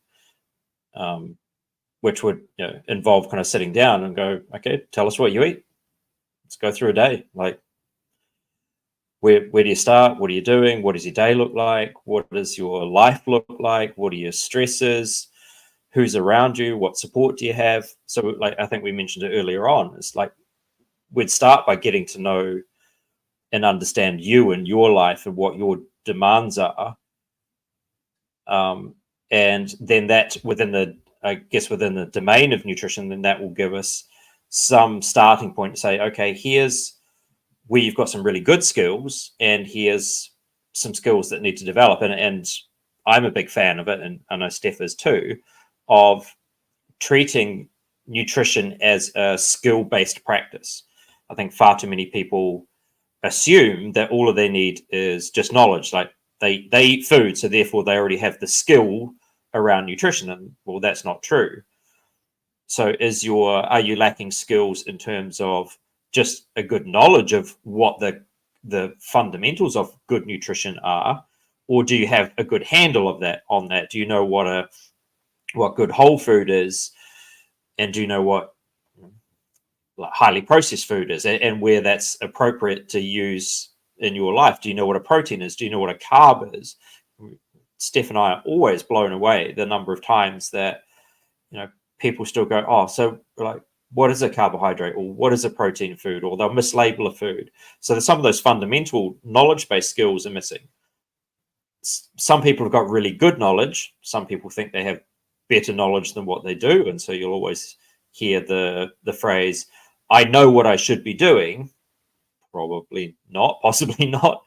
which would involve kind of sitting down and go, okay, tell us what you eat. Let's go through a day. Like, where do you start? What are you doing? What does your day look like? What does your life look like? What are your stresses? Who's around you? What support do you have? So, like, I think we mentioned it earlier on. It's like we'd start by getting to know and understand you and your life and what your demands are. And then that within the domain of nutrition, then that will give us some starting point to say, okay, here's where you've got some really good skills, and here's some skills that need to develop. And I'm a big fan of it, and I know Steph is too, of treating nutrition as a skill-based practice. I think far too many people assume that all of they need is just knowledge. Like they eat food, so therefore they already have the skill around nutrition. And well, that's not true. So are you lacking skills in terms of just a good knowledge of what the fundamentals of good nutrition are, or do you have a good handle of that on that? Do you know what good whole food is, and do you know what highly processed food is, and where that's appropriate to use in your life? Do you know what a protein is? Do you know what a carb is? Steph and I are always blown away the number of times that people still go, oh, so like, what is a carbohydrate, or what is a protein food, or they'll mislabel a food. So some of those fundamental knowledge-based skills are missing. Some people have got really good knowledge. Some people think they have better knowledge than what they do. And so you'll always hear the phrase, I know what I should be doing. Probably not, possibly not.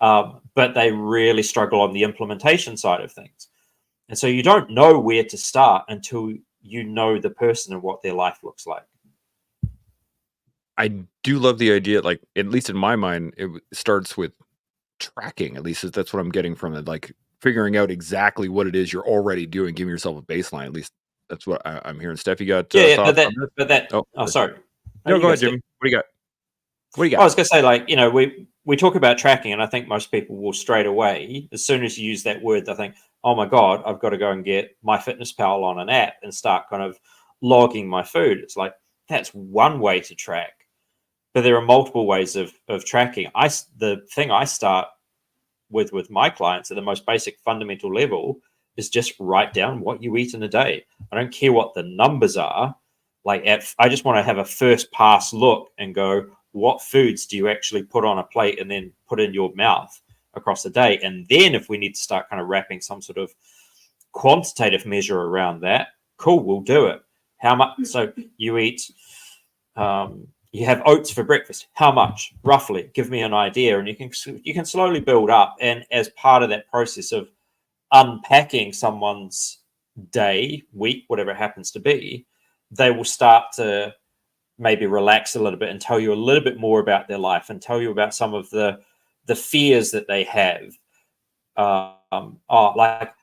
But they really struggle on the implementation side of things. And so you don't know where to start until you know the person and what their life looks like. I do love the idea, like, at least in my mind, it starts with tracking. At least that's what I'm getting from it. Like figuring out exactly what it is you're already doing, giving yourself a baseline. At least that's what I'm hearing. Steph, you got thoughts on this? Sorry. No, go ahead, Jimmy. What do you got? What do you got? I was going to say, like, we talk about tracking, and I think most people will straight away, as soon as you use that word, they think, oh my God, I've got to go and get MyFitnessPal on an app and start kind of logging my food. It's like, that's one way to track, but there are multiple ways of tracking. The thing I start with my clients at the most basic fundamental level is just write down what you eat in a day. I don't care what the numbers are. I just want to have a first pass look and go, what foods do you actually put on a plate and then put in your mouth across the day? And then if we need to start kind of wrapping some sort of quantitative measure around that, cool, we'll do it. How much? So you eat, you have oats for breakfast. How much? Roughly, give me an idea. And you can slowly build up. And as part of that process of unpacking someone's day, week, whatever it happens to be, they will start to maybe relax a little bit and tell you a little bit more about their life and tell you about some of the fears that they have. Like,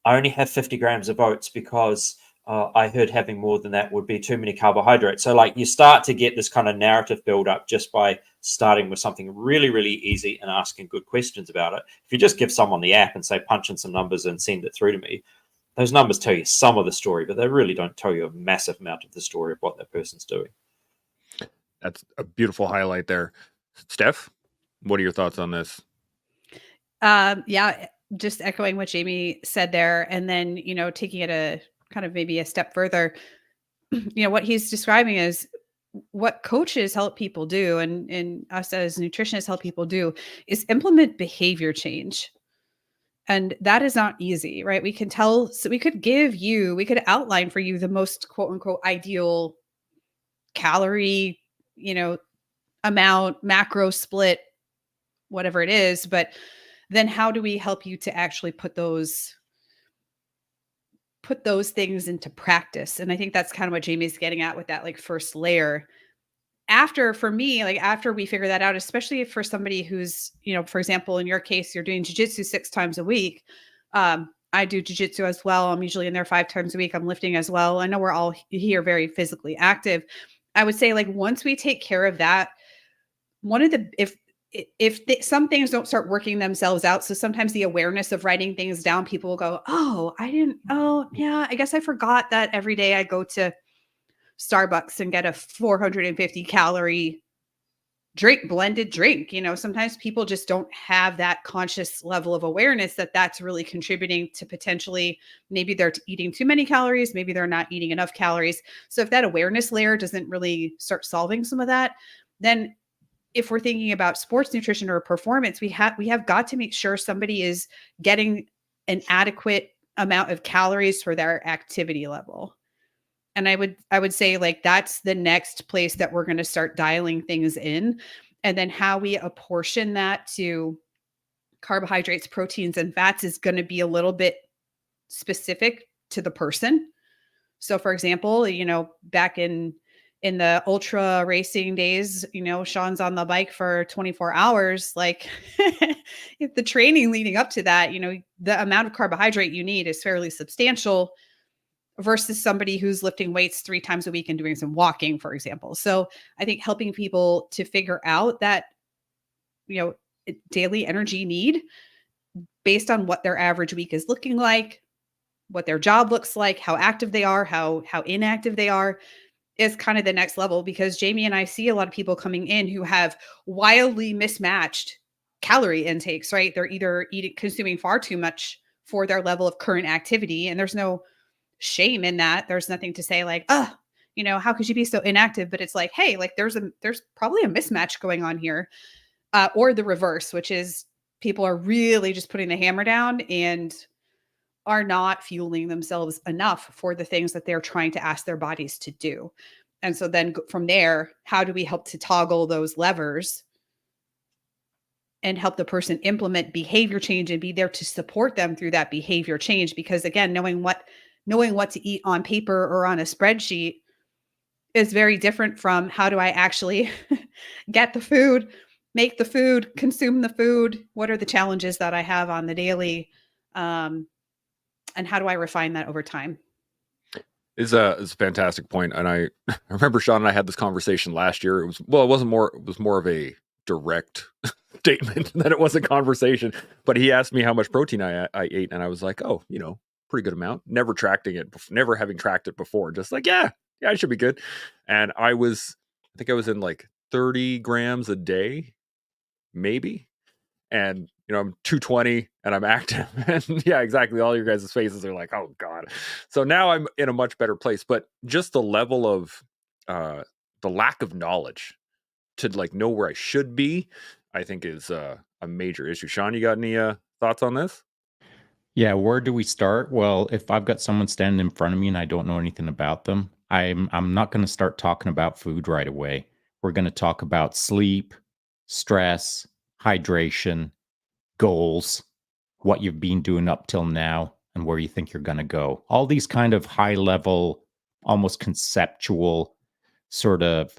I only have 50 grams of oats because I heard having more than that would be too many carbohydrates. So like you start to get this kind of narrative build up just by starting with something really, really easy and asking good questions about it. If you just give someone the app and say, punch in some numbers and send it through to me, those numbers tell you some of the story, but they really don't tell you a massive amount of the story of what that person's doing. That's a beautiful highlight there. Steph, what are your thoughts on this? Yeah, just echoing what Jamie said there. And then, taking it a kind of maybe a step further, what he's describing is what coaches help people do, and us as nutritionists help people do, is implement behavior change. And that is not easy, right? We could outline for you the most quote unquote ideal calorie, amount, macro split, whatever it is. But then how do we help you to actually put those things into practice? And I think that's kind of what Jamie's getting at with that, like, first layer. After we figure that out, especially for somebody who's, for example, in your case, you're doing jiu-jitsu 6 times a week. I do jiu-jitsu as well. I'm usually in there 5 times a week. I'm lifting as well. I know we're all here very physically active. I would say, like, once we take care of that, some things don't start working themselves out. So sometimes the awareness of writing things down, people will go, oh yeah, I guess I forgot that every day I go to Starbucks and get a 450 calorie blended drink. Sometimes people just don't have that conscious level of awareness that that's really contributing to potentially, maybe they're eating too many calories, maybe they're not eating enough calories. So if that awareness layer doesn't really start solving some of that, then if we're thinking about sports nutrition or performance, we have got to make sure somebody is getting an adequate amount of calories for their activity level. And I would say, like, that's the next place that we're going to start dialing things in. And then how we apportion that to carbohydrates, proteins, and fats is going to be a little bit specific to the person. So for example, back in the ultra racing days, Shaun's on the bike for 24 hours. Like, if the training leading up to that, the amount of carbohydrate you need is fairly substantial versus somebody who's lifting weights 3 times a week and doing some walking, for example. So I think helping people to figure out that, daily energy need based on what their average week is looking like, what their job looks like, how active they are, how inactive they are, is kind of the next level. Because Jamie and I see a lot of people coming in who have wildly mismatched calorie intakes, right? They're either consuming far too much for their level of current activity, and there's no shame in that. There's nothing to say like, oh, how could you be so inactive? But it's like, hey, like there's probably a mismatch going on here. Or the reverse, which is people are really just putting the hammer down and are not fueling themselves enough for the things that they're trying to ask their bodies to do. And so then from there, how do we help to toggle those levers and help the person implement behavior change and be there to support them through that behavior change? Because again, knowing what to eat on paper or on a spreadsheet is very different from how do I actually get the food, make the food, consume the food? What are the challenges that I have on the daily? And how do I refine that over time? It's a fantastic point. And I remember Shaun and I had this conversation last year. It was more of a direct statement than it was a conversation. But he asked me how much protein I ate, and I was like, oh, pretty good amount. Never having tracked it before. Just like, yeah, I should be good. And I think I was in like 30 grams a day, maybe. And I'm 220 and I'm active. And yeah, exactly. All your guys' faces are like, oh God. So now I'm in a much better place. But just the level of the lack of knowledge to like know where I should be, I think is a major issue. Shaun, you got any thoughts on this? Yeah, where do we start? Well, if I've got someone standing in front of me and I don't know anything about them, I'm not going to start talking about food right away. We're going to talk about sleep, stress, hydration, goals, what you've been doing up till now, and where you think you're going to go. All these kind of high level, almost conceptual sort of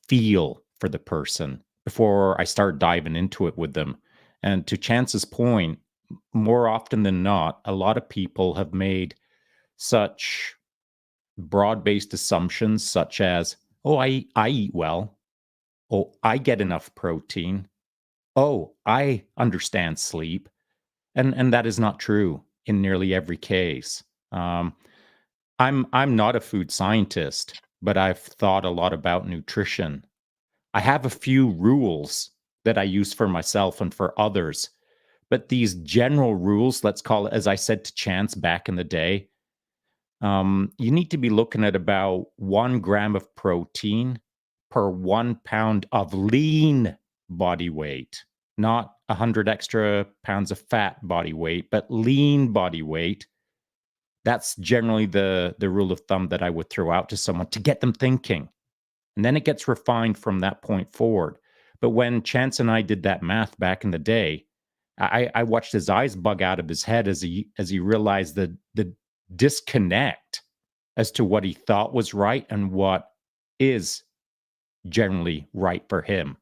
feel for the person before I start diving into it with them. And to Chance's point, more often than not, a lot of people have made such broad-based assumptions such as, oh, I eat well. Oh, I get enough protein. Oh, I understand sleep. And that is not true in nearly every case. I'm not a food scientist, but I've thought a lot about nutrition. I have a few rules that I use for myself and for others, but these general rules, let's call it, as I said to Chance back in the day, you need to be looking at about 1 gram of protein per 1 pound of lean body weight, not 100 extra pounds of fat body weight, but lean body weight. That's generally the rule of thumb that I would throw out to someone to get them thinking. And then it gets refined from that point forward. But when Chance and I did that math back in the day, I watched his eyes bug out of his head as he realized the disconnect as to what he thought was right and what is generally right for him.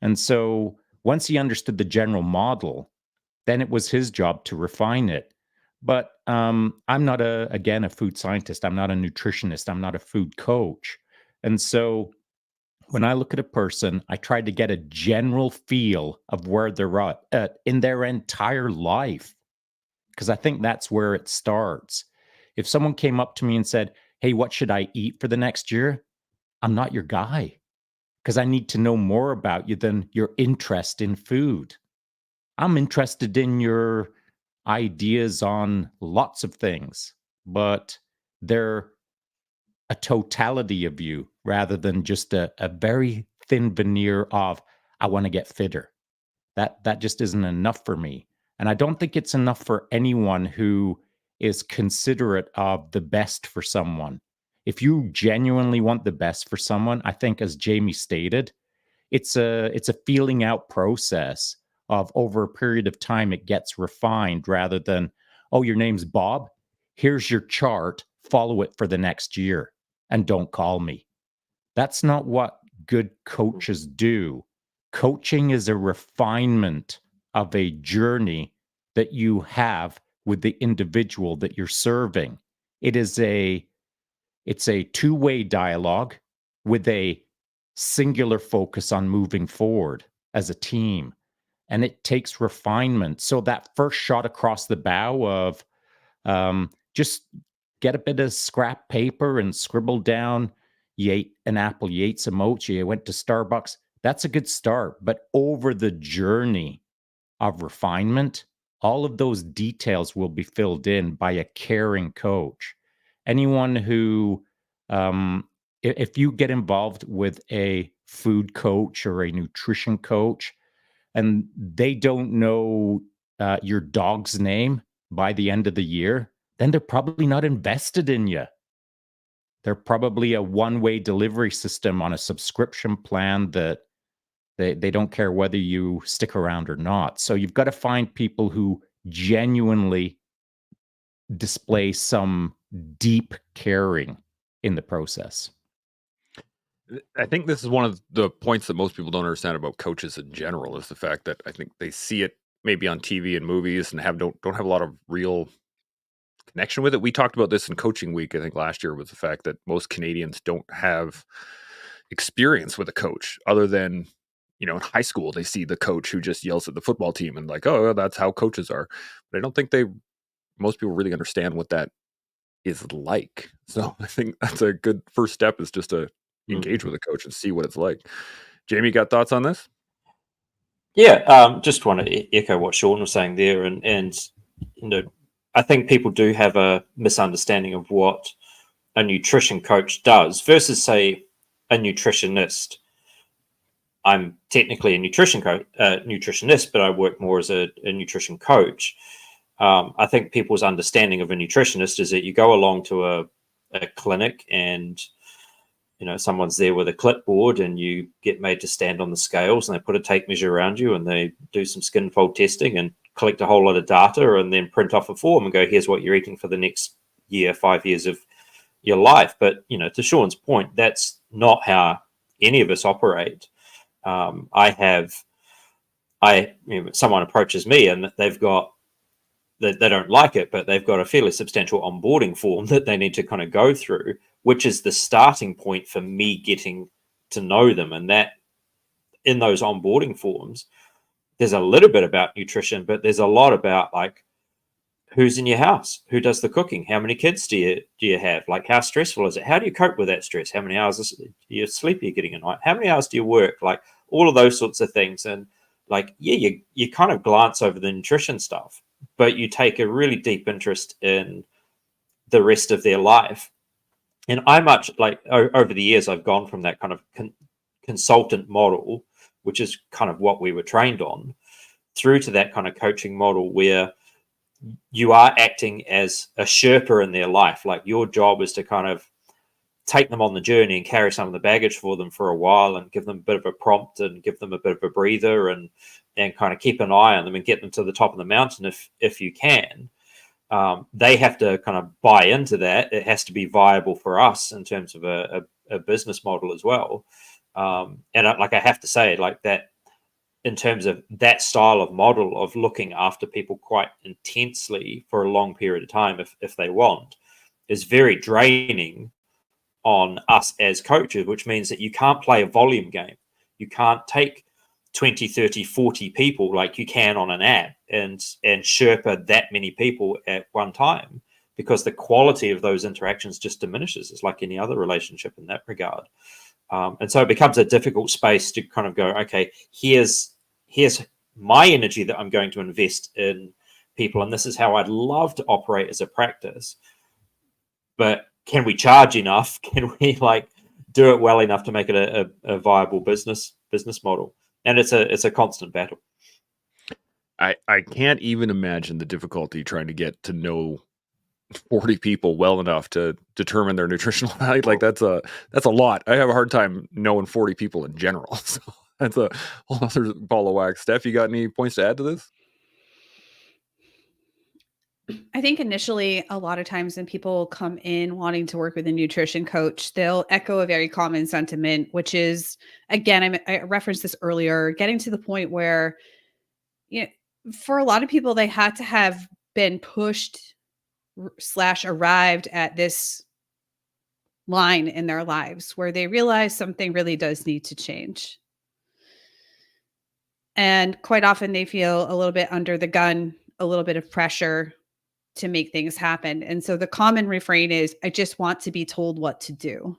And so once he understood the general model, then it was his job to refine it. But I'm not a food scientist. I'm not a nutritionist. I'm not a food coach. And so when I look at a person, I try to get a general feel of where they're at in their entire life, because I think that's where it starts. If someone came up to me and said, hey, what should I eat for the next year? I'm not your guy, because I need to know more about you than your interest in food. I'm interested in your ideas on lots of things, but they're a totality of you rather than just a very thin veneer of, I want to get fitter. That just isn't enough for me. And I don't think it's enough for anyone who is considerate of the best for someone. If you genuinely want the best for someone, I think, as Jamie stated, it's a feeling out process of over a period of time it gets refined rather than, oh, your name's Bob, here's your chart, follow it for the next year and don't call me. That's not what good coaches do. Coaching is a refinement of a journey that you have with the individual that you're serving. It's a two-way dialogue with a singular focus on moving forward as a team. And it takes refinement. So that first shot across the bow of just get a bit of scrap paper and scribble down, you ate an apple, you ate some oats, you went to Starbucks. That's a good start. But over the journey of refinement, all of those details will be filled in by a caring coach. anyone who, if you get involved with a food coach or a nutrition coach and they don't know your dog's name by the end of the year, then they're probably not invested in you. They're probably a one-way delivery system on a subscription plan that they don't care whether you stick around or not. So you've got to find people who genuinely display some deep caring in the process. I think this is one of the points that most people don't understand about coaches in general, is the fact that I think they see it maybe on TV and movies and don't have a lot of real connection with it. We talked about this in coaching week, I think last year, was the fact that most Canadians don't have experience with a coach other than, in high school, they see the coach who just yells at the football team and like, oh, that's how coaches are. But I don't think most people really understand what that is like. So I think that's a good first step, is just to engage with a coach and see what it's like. Jamie, got thoughts on this? Yeah, just want to echo what Shaun was saying there, and I think people do have a misunderstanding of what a nutrition coach does versus, say, a nutritionist. I'm technically a nutritionist, but I work more as a nutrition coach. I think people's understanding of a nutritionist is that you go along to a clinic and someone's there with a clipboard and you get made to stand on the scales and they put a tape measure around you and they do some skin fold testing and collect a whole lot of data and then print off a form and go, here's what you're eating for the next year, 5 years of your life. But, to Shaun's point, that's not how any of us operate. Someone approaches me and they don't like it, but they've got a fairly substantial onboarding form that they need to kind of go through, which is the starting point for me getting to know them. And that in those onboarding forms, there's a little bit about nutrition, but there's a lot about like, who's in your house, who does the cooking, how many kids do you have, like how stressful is it, how do you cope with that stress, how many hours do you sleep you're getting a night, how many hours do you work, like all of those sorts of things. And like, yeah, you kind of glance over the nutrition stuff, but you take a really deep interest in the rest of their life. And I much like over the years, I've gone from that kind of consultant model, which is kind of what we were trained on, through to that kind of coaching model where you are acting as a Sherpa in their life. Like your job is to kind of take them on the journey and carry some of the baggage for them for a while and give them a bit of a prompt and give them a bit of a breather and kind of keep an eye on them and get them to the top of the mountain if you can. They have to kind of buy into that. It has to be viable for us in terms of a business model as well. And I have to say, like that, in terms of that style of model of looking after people quite intensely for a long period of time, if they want, is very draining on us as coaches, which means that you can't play a volume game. You can't take 20, 30, 40 people like you can on an app and Sherpa that many people at one time, because the quality of those interactions just diminishes. It's like any other relationship in that regard. And so it becomes a difficult space to kind of go, okay, here's my energy that I'm going to invest in people, and this is how I'd love to operate as a practice. But can we charge enough? Can we like do it well enough to make it a viable business model? And it's a constant battle. I can't even imagine the difficulty trying to get to know 40 people well enough to determine their nutritional value. Like that's a lot. I have a hard time knowing 40 people in general. So that's a whole other ball of wax. Steph, you got any points to add to this? I think initially, a lot of times when people come in wanting to work with a nutrition coach, they'll echo a very common sentiment, which is, again, I referenced this earlier, getting to the point where, for a lot of people, they had to have been pushed / arrived at this line in their lives where they realize something really does need to change. And quite often they feel a little bit under the gun, a little bit of pressure to make things happen. And so the common refrain is, I just want to be told what to do.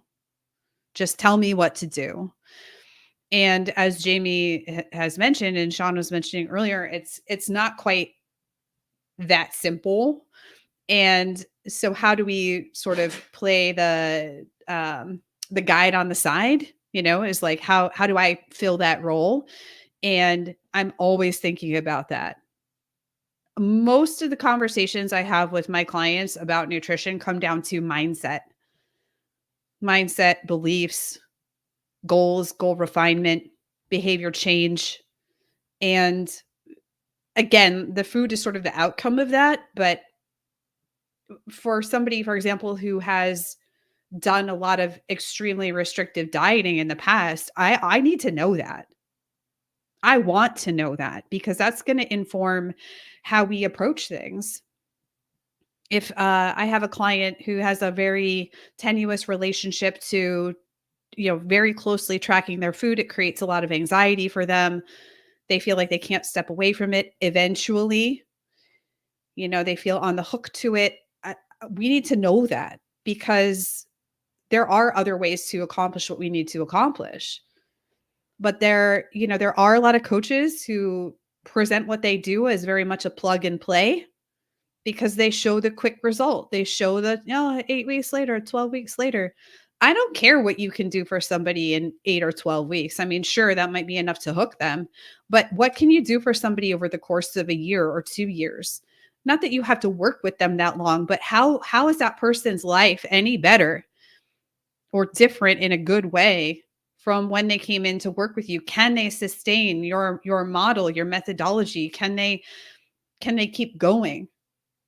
Just tell me what to do. And as Jamie has mentioned, and Shaun was mentioning earlier, it's not quite that simple. And so how do we sort of play the guide on the side, is like, how do I fill that role? And I'm always thinking about that. Most of the conversations I have with my clients about nutrition come down to mindset, beliefs, goals, goal refinement, behavior change. And again, the food is sort of the outcome of that. But for somebody, for example, who has done a lot of extremely restrictive dieting in the past, I need to know that. I want to know that because that's going to inform how we approach things. If I have a client who has a very tenuous relationship to, very closely tracking their food, it creates a lot of anxiety for them. They feel like they can't step away from it. Eventually, they feel on the hook to it. We need to know that because there are other ways to accomplish what we need to accomplish. But there are a lot of coaches who present what they do as very much a plug and play because they show the quick result. They show that, 8 weeks later, 12 weeks later. I don't care what you can do for somebody in 8 or 12 weeks. I mean, sure, that might be enough to hook them, but what can you do for somebody over the course of a year or 2 years? Not that you have to work with them that long, but how is that person's life any better or different in a good way from when they came in to work with you? Can they sustain your model, your methodology? Can they keep going?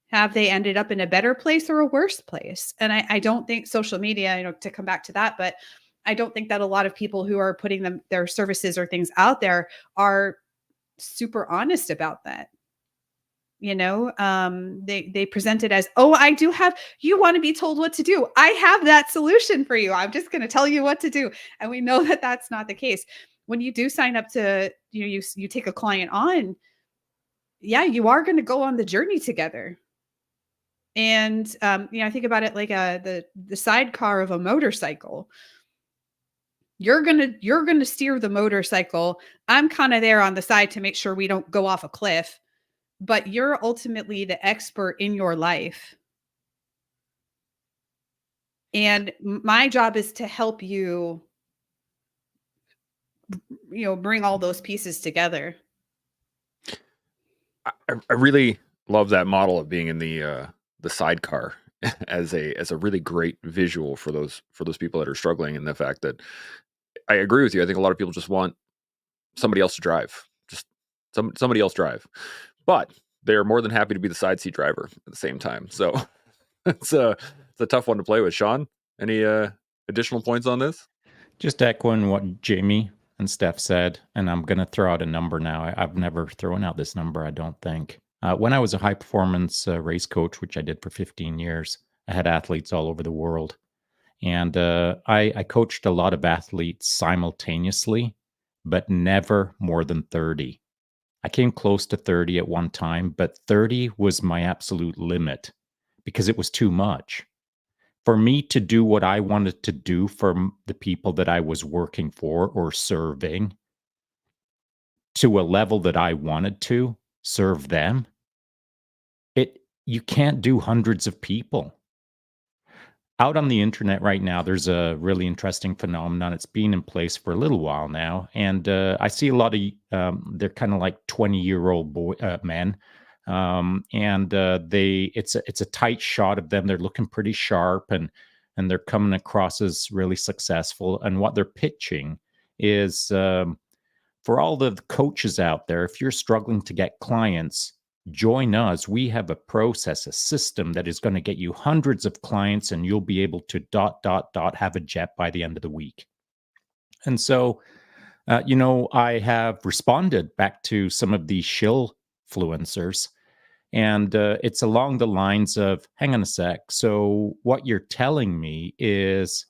Have they ended up in a better place or a worse place? And I don't think social media, to come back to that, but I don't think that a lot of people who are putting their services or things out there are super honest about that. They present it as, oh, I do have, you want to be told what to do. I have that solution for you. I'm just going to tell you what to do. And we know that that's not the case. When you do sign up to, you take a client on, yeah, you are going to go on the journey together. And, I think about it like the sidecar of a motorcycle. You're going to steer the motorcycle. I'm kind of there on the side to make sure we don't go off a cliff, but you're ultimately the expert in your life. And my job is to help you, bring all those pieces together. I really love that model of being in the sidecar as a really great visual for those people that are struggling, and the fact that I agree with you. I think a lot of people just want somebody else to drive, just somebody else drive, but they're more than happy to be the side seat driver at the same time. So it's a tough one to play with. Shaun, any additional points on this? Just echoing what Jamie and Steph said, and I'm going to throw out a number now. I've never thrown out this number, I don't think. When I was a high performance race coach, which I did for 15 years, I had athletes all over the world. And I coached a lot of athletes simultaneously, but never more than 30. I came close to 30 at one time, but 30 was my absolute limit because it was too much. For me to do what I wanted to do for the people that I was working for or serving to a level that I wanted to serve them, you can't do hundreds of people. Out on the internet right now, there's a really interesting phenomenon. It's been in place for a little while now, and I see a lot of they're kind of like 20-year-old men, and it's a tight shot of them. They're looking pretty sharp, and they're coming across as really successful. And what they're pitching is for all the coaches out there, if you're struggling to get clients, join us. We have a process, a system that is going to get you hundreds of clients, and you'll be able to ... have a jet by the end of the week. And so, I have responded back to some of these shillfluencers, and it's along the lines of, hang on a sec. So what you're telling me is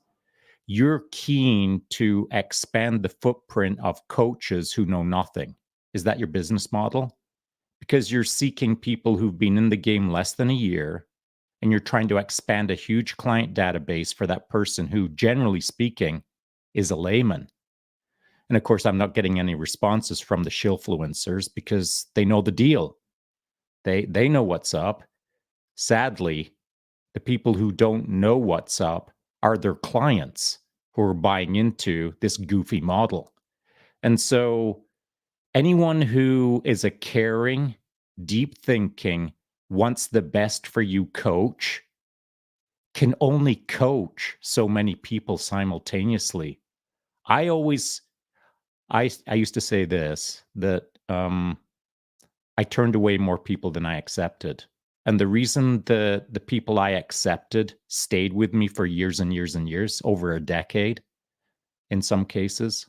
you're keen to expand the footprint of coaches who know nothing. Is that your business model? Because you're seeking people who've been in the game less than a year, and you're trying to expand a huge client database for that person who, generally speaking, is a layman. And of course, I'm not getting any responses from the shillfluencers because they know the deal. They know what's up. Sadly, the people who don't know what's up are their clients who are buying into this goofy model. And so anyone who is a caring, deep thinking, wants the best for you coach can only coach so many people simultaneously. I always I used to say this, that I turned away more people than I accepted. And the reason the people I accepted stayed with me for years and years and years, over a decade in some cases,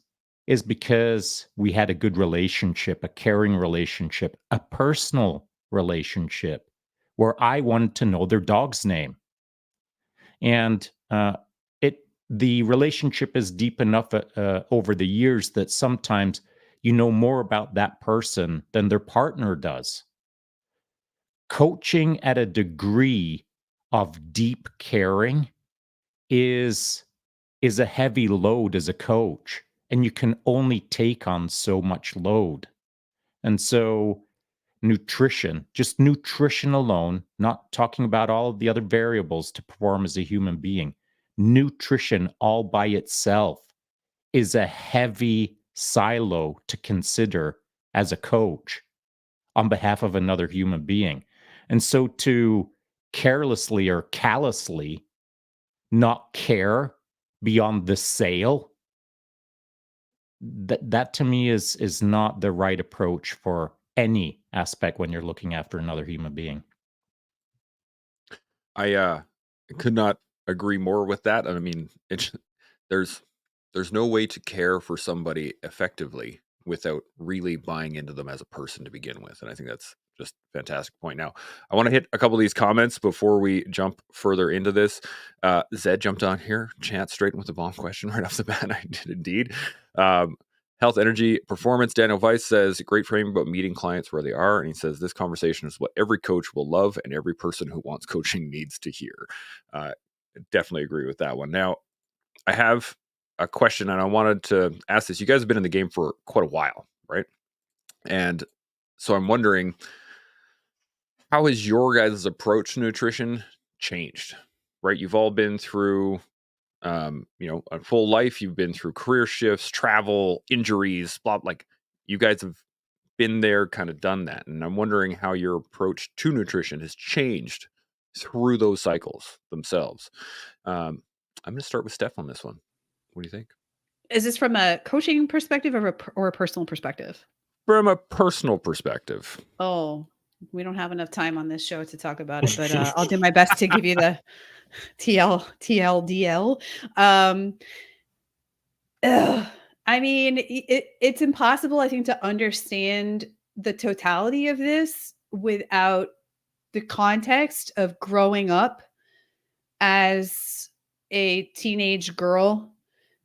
is because we had a good relationship, a caring relationship, a personal relationship where I wanted to know their dog's name. And the relationship is deep enough over the years that sometimes you know more about that person than their partner does. Coaching at a degree of deep caring is a heavy load as a coach, and you can only take on so much load. And so nutrition, just nutrition alone, not talking about all of the other variables to perform as a human being, nutrition all by itself is a heavy silo to consider as a coach on behalf of another human being. And so to carelessly or callously not care beyond the sale, that to me is not the right approach for any aspect when you're looking after another human being. I could not agree more with that. I mean, it's there's there's no way to care for somebody effectively without really buying into them as a person to begin with. And I think that's just a fantastic point. Now, I want to hit a couple of these comments before we jump further into this. Zed jumped on here, chant straight with the bomb question right off the bat. I did indeed. Health, energy, performance. Daniel Weiss says, great framing about meeting clients where they are. And he says, this conversation is what every coach will love and every person who wants coaching needs to hear. Definitely agree with that one. Now, I have a question, and I wanted to ask this. You guys have been in the game for quite a while, right? And so I'm wondering, how has your guys' approach to nutrition changed, right? You've all been through a full life. You've been through career shifts, travel, injuries, blah, like you guys have been there, kind of done that. And I'm wondering how your approach to nutrition has changed through those cycles themselves. I'm going to start with Steph on this one. What do you think? Is this from a coaching perspective or a personal perspective? From a personal perspective. Oh, we don't have enough time on this show to talk about it, but I'll do my best to give you the TLDL. I mean, it's impossible, I think, to understand the totality of this without the context of growing up as a teenage girl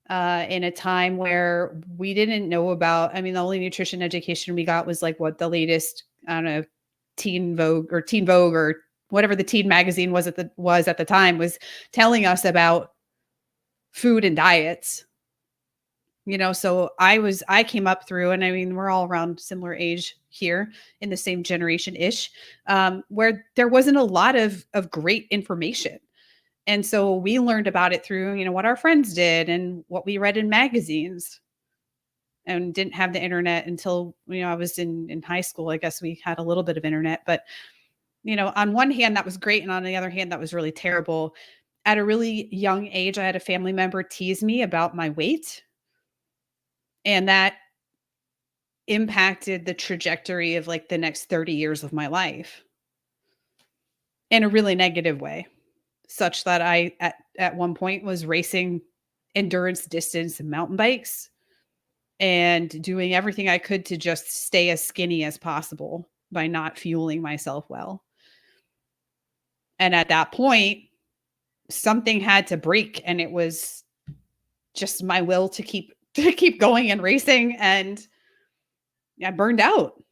in a time where we didn't know about, I mean, the only nutrition education we got was like what the latest, I don't know, Teen Vogue or whatever the teen magazine was at the time was telling us about food and diets. So I came up through, and I mean, we're all around similar age here in the same generation ish, where there wasn't a lot of great information. And so we learned about it through, what our friends did and what we read in magazines, and didn't have the internet until, I was in high school. I guess we had a little bit of internet, but, on one hand that was great. And on the other hand, that was really terrible. At a really young age, I had a family member tease me about my weight, and that impacted the trajectory of like the next 30 years of my life in a really negative way, such that I at one point was racing endurance distance mountain bikes and doing everything I could to just stay as skinny as possible by not fueling myself well. And at that point, something had to break, and it was just my will to keep going and racing, and I burned out.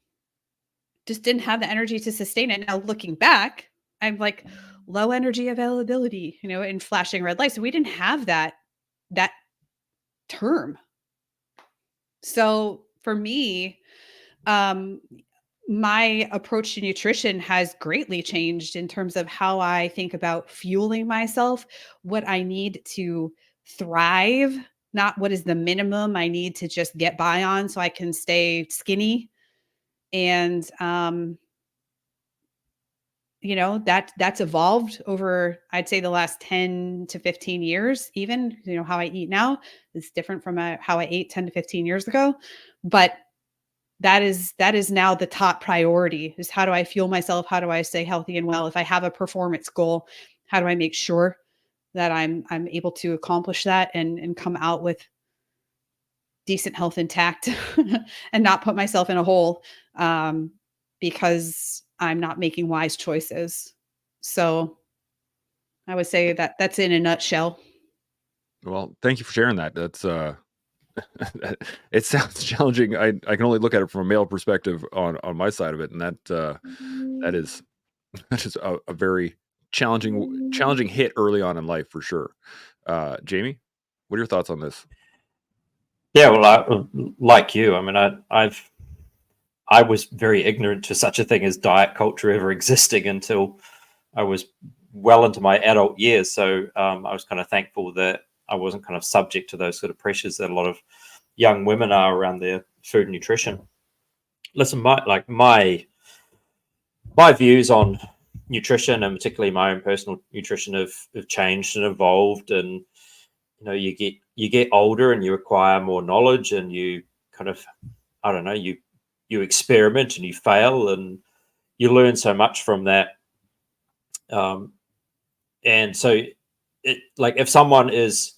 Just didn't have the energy to sustain it. Now looking back, I'm like low energy availability, and flashing red lights. We didn't have that term. So for me, my approach to nutrition has greatly changed in terms of how I think about fueling myself, what I need to thrive, not what is the minimum I need to just get by on so I can stay skinny. And that's evolved over, I'd say, the last 10 to 15 years. Even, how I eat now is different from how I ate 10 to 15 years ago. But that is now the top priority, is how do I fuel myself? How do I stay healthy and well? If I have a performance goal, how do I make sure that I'm able to accomplish that and come out with decent health intact and not put myself in a hole because I'm not making wise choices. So I would say that that's in a nutshell. Well, thank you for sharing that. That's it sounds challenging. I can only look at it from a male perspective on my side of it, and that is that is a very challenging hit early on in life for sure. Jamie, what are your thoughts on this? Yeah, well, like you, I mean, I was very ignorant to such a thing as diet culture ever existing until I was well into my adult years. So I was kind of thankful that I wasn't kind of subject to those sort of pressures that a lot of young women are around their food and nutrition. Listen, my views on nutrition, and particularly my own personal nutrition, have changed and evolved. And you get older and you acquire more knowledge, and you kind of, I don't know, you experiment and you fail and you learn so much from that. And so if someone is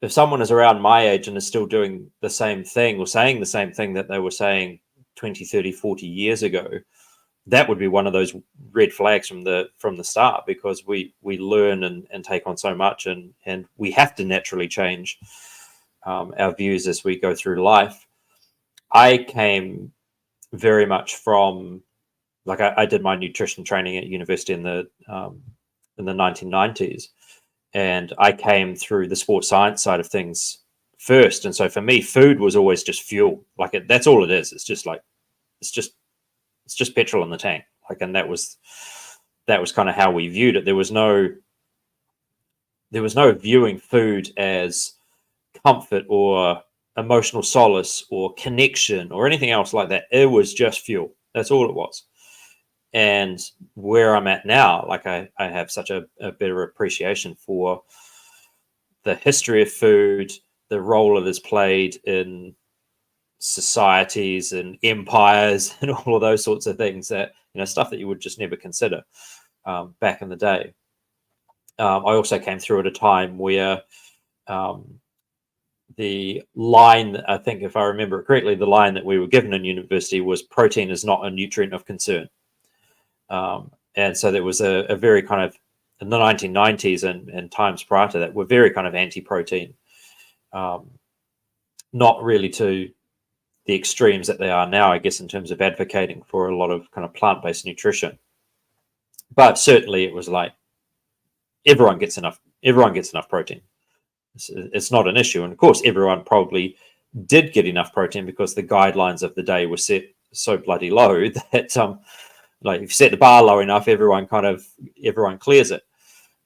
around my age and is still doing the same thing or saying the same thing that they were saying 20, 30, 40 years ago, that would be one of those red flags from the start, because we learn and take on so much, and we have to naturally change our views as we go through life. I came very much from, I did my nutrition training at university in the 1990s, and I came through the sports science side of things first. And so for me, food was always just fuel. That's all it is. It's just petrol in the tank. And that was kind of how we viewed it. There was no viewing food as comfort or emotional solace or connection or anything else like that. It was just fuel. That's all it was. And where I'm at now, I have such a better appreciation for the history of food, the role it has played in societies and empires and all of those sorts of things, that, stuff that you would just never consider back in the day. I also came through at a time where the line, I think if I remember it correctly, the line that we were given in university was protein is not a nutrient of concern. And so there was a very kind of, in the 1990s and times prior to that, were very kind of anti-protein, not really to the extremes that they are now, I guess, in terms of advocating for a lot of kind of plant-based nutrition. But certainly it was like everyone gets enough protein. It's not an issue. And of course, everyone probably did get enough protein, because the guidelines of the day were set so bloody low that if you set the bar low enough, everyone clears it.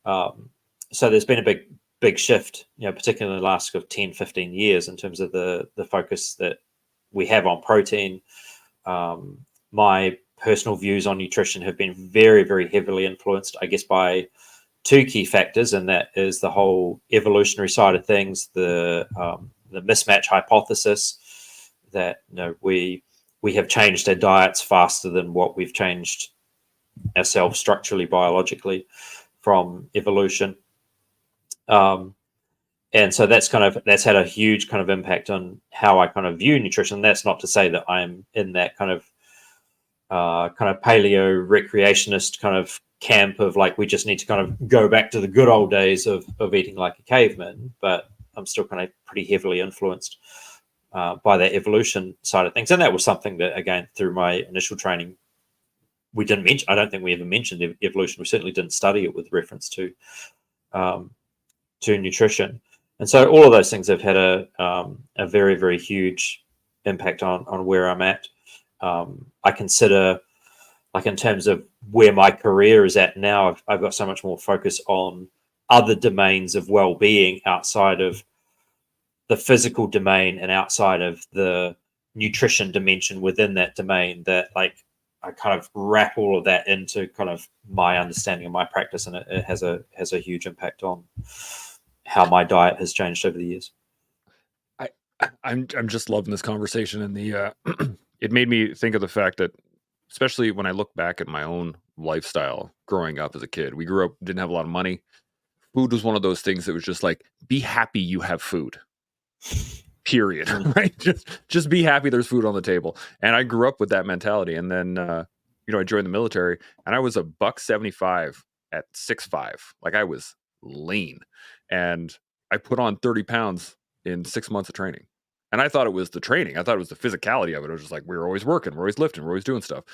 So there's been a big shift, particularly in the last 10, 15 years, in terms of the focus that we have on protein. My personal views on nutrition have been very, very heavily influenced, I guess, by two key factors, and that is the whole evolutionary side of things, the mismatch hypothesis, that we have changed our diets faster than what we've changed ourselves structurally, biologically, from evolution. And so that's had a huge kind of impact on how I kind of view nutrition. That's not to say that I'm in that kind of paleo recreationist kind of camp of we just need to kind of go back to the good old days of eating like a caveman, but I'm still kind of pretty heavily influenced by that evolution side of things. And that was something that, again, through my initial training, we didn't mention. I don't think we ever mentioned evolution. We certainly didn't study it with reference to nutrition. And so all of those things have had a very, very huge impact on where I'm at. I consider, like in terms of where my career is at now, I've got so much more focus on other domains of well-being outside of the physical domain and outside of the nutrition dimension within that domain, that like I kind of wrap all of that into kind of my understanding of my practice, and it has a huge impact on how my diet has changed over the years. I'm just loving this conversation, and the it made me think of the fact that, especially when I look back at my own lifestyle growing up as a kid, we grew up, didn't have a lot of money. Food was one of those things that was just like, be happy you have food. Period. Right? Just be happy there's food on the table. And I grew up with that mentality. And then I joined the military, and I was $175 at 6'5". Like, I was lean. And I put on 30 pounds in 6 months of training. And I thought it was the training. I thought it was the physicality of it. It was just like, we were always working, we're always lifting, we're always doing stuff.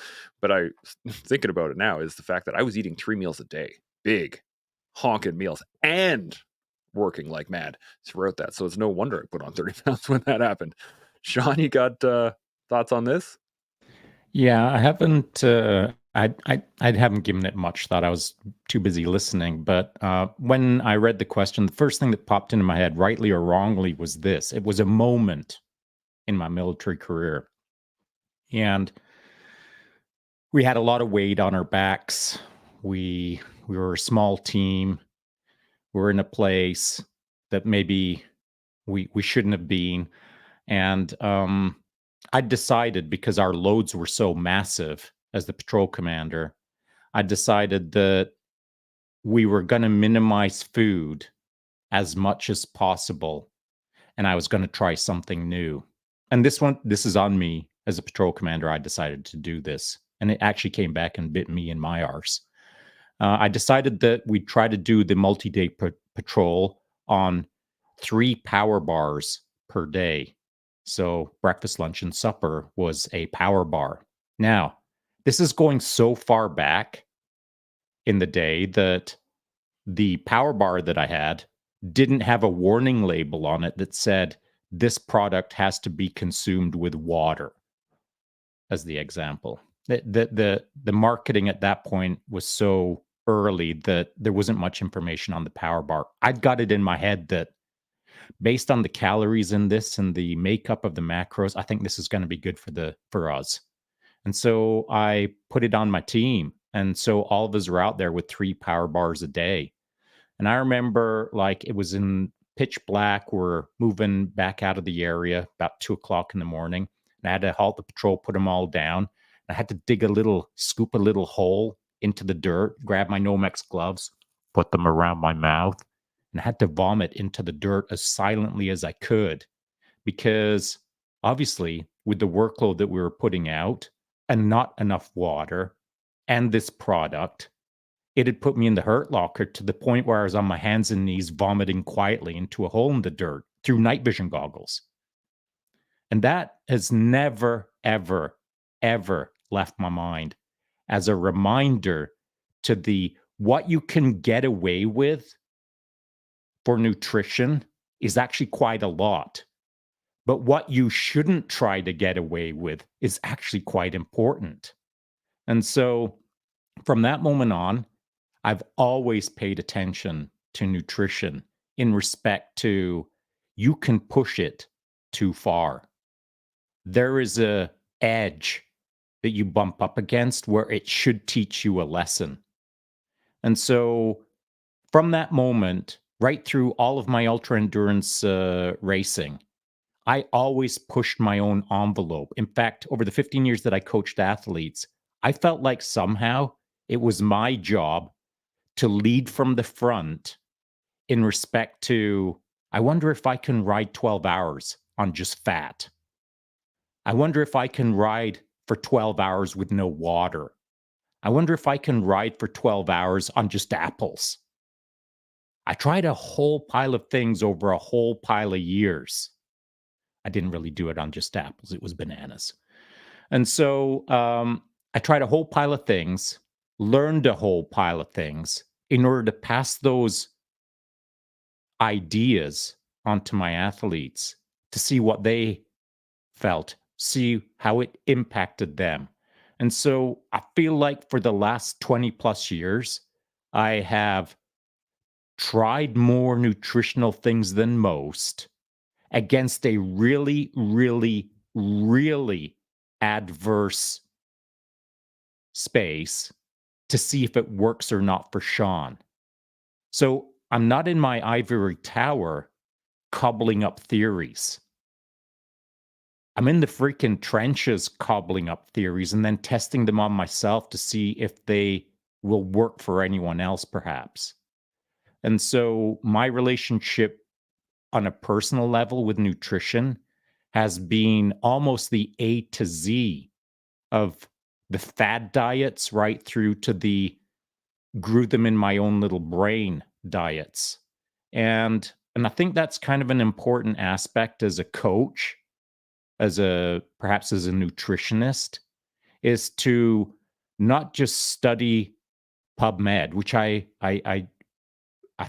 But I thinking about it now is the fact that I was eating 3 meals a day, big honking meals, and working like mad throughout that. So it's no wonder I put on 30 pounds when that happened. Shaun, you got thoughts on this? Yeah, I haven't. I haven't given it much thought. I was too busy listening. But when I read the question, the first thing that popped into my head, rightly or wrongly, was this. It was a moment in my military career, and we had a lot of weight on our backs. We were a small team. We were in a place that maybe we shouldn't have been, and I decided, because our loads were so massive as the patrol commander, I decided that we were going to minimize food as much as possible, and I was going to try something new. And this is on me as a patrol commander. I decided to do this, and it actually came back and bit me in my arse. I decided that we'd try to do the multi-day patrol on 3 power bars per day. So breakfast, lunch, and supper was a power bar. Now, this is going so far back in the day that the power bar that I had didn't have a warning label on it that said, this product has to be consumed with water, as the example. The marketing at that point was so early that there wasn't much information on the power bar. I'd got it in my head that based on the calories in this and the makeup of the macros, I think this is going to be good for us. And so I put it on my team. And so all of us are out there with 3 power bars a day. And I remember, like, it was in pitch black. We're moving back out of the area about 2:00 in the morning. And I had to halt the patrol, put them all down. I had to scoop a little hole into the dirt, grab my Nomex gloves, put them around my mouth, and I had to vomit into the dirt as silently as I could, because obviously with the workload that we were putting out and not enough water and this product, it had put me in the hurt locker to the point where I was on my hands and knees vomiting quietly into a hole in the dirt through night vision goggles. And that has never, ever, ever left my mind as a reminder to what you can get away with for nutrition is actually quite a lot. But what you shouldn't try to get away with is actually quite important. And so from that moment on, I've always paid attention to nutrition in respect to, you can push it too far. There is a edge that you bump up against where it should teach you a lesson. And so from that moment, right through all of my ultra endurance racing, I always pushed my own envelope. In fact, over the 15 years that I coached athletes, I felt like somehow it was my job to lead from the front in respect to, I wonder if I can ride 12 hours on just fat. I wonder if I can ride for 12 hours with no water. I wonder if I can ride for 12 hours on just apples. I tried a whole pile of things over a whole pile of years. I didn't really do it on just apples. It was bananas. And so I tried a whole pile of things, learned a whole pile of things in order to pass those ideas onto my athletes to see what they felt see how it impacted them. And so I feel like for the last 20 plus years, I have tried more nutritional things than most against a really, really, really adverse space to see if it works or not for Shaun. So I'm not in my ivory tower cobbling up theories. I'm in the freaking trenches cobbling up theories and then testing them on myself to see if they will work for anyone else, perhaps. And so my relationship on a personal level with nutrition has been almost the A to Z of the fad diets right through to the grew them in my own little brain diets. And I think that's kind of an important aspect as a coach, as a perhaps as a nutritionist, is to not just study PubMed, which I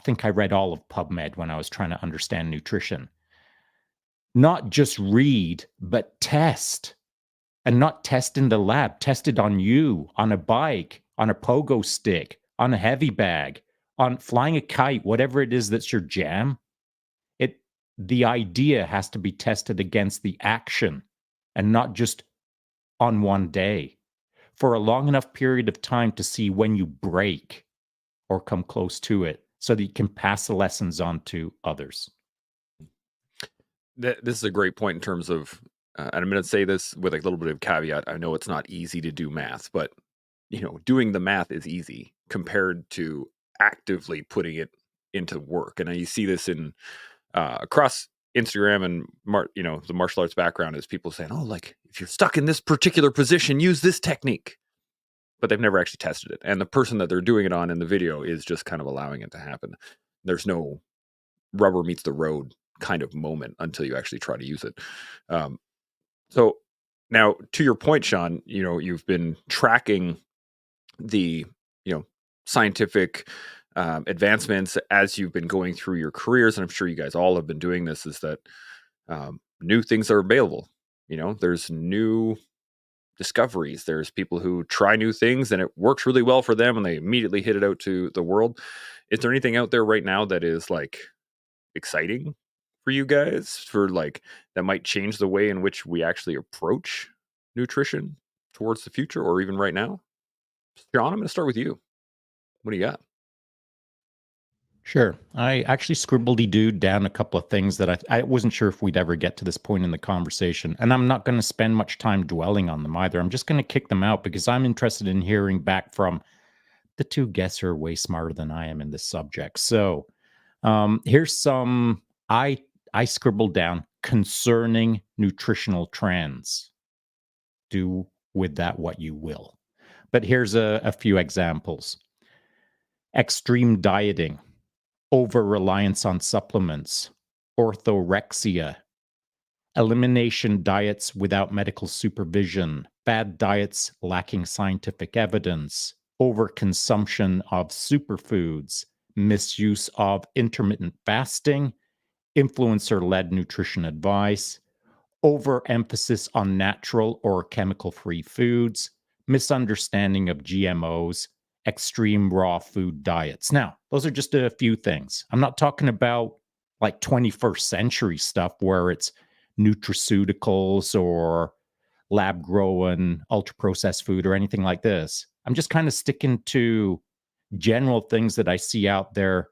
think I read all of PubMed when I was trying to understand nutrition. Not just read, but test. And not test in the lab, test it on you, on a bike, on a pogo stick, on a heavy bag, on flying a kite, whatever it is that's your jam. The idea has to be tested against the action and not just on one day for a long enough period of time to see when you break or come close to it so that you can pass the lessons on to others. This is a great point in terms of, and I'm going to say this with a little bit of caveat. I know it's not easy to do math, but doing the math is easy compared to actively putting it into work. And you see this in across Instagram and the martial arts background is people saying, "Oh, like if you're stuck in this particular position, use this technique," but they've never actually tested it. And the person that they're doing it on in the video is just kind of allowing it to happen. There's no rubber meets the road kind of moment until you actually try to use it. So now to your point, Shaun, you've been tracking the, scientific advancements as you've been going through your careers. And I'm sure you guys all have been doing this, is that new things are available. There's new discoveries. There's people who try new things and it works really well for them and they immediately hit it out to the world. Is there anything out there right now that is like exciting for you guys, for like that might change the way in which we actually approach nutrition towards the future or even right now? Shaun, I'm going to start with you. What do you got? Sure. I actually scribbled down a couple of things that I wasn't sure if we'd ever get to this point in the conversation. And I'm not going to spend much time dwelling on them either. I'm just going to kick them out because I'm interested in hearing back from the two guests who are way smarter than I am in this subject. So here's some I scribbled down concerning nutritional trends. Do with that what you will. But here's a few examples. Extreme dieting, over-reliance on supplements, orthorexia, elimination diets without medical supervision, bad diets lacking scientific evidence, overconsumption of superfoods, misuse of intermittent fasting, influencer-led nutrition advice, overemphasis on natural or chemical-free foods, misunderstanding of GMOs, extreme raw food diets. Now, those are just a few things. I'm not talking about like 21st century stuff where it's nutraceuticals or lab grown ultra processed food or anything like this. I'm just kind of sticking to general things that I see out there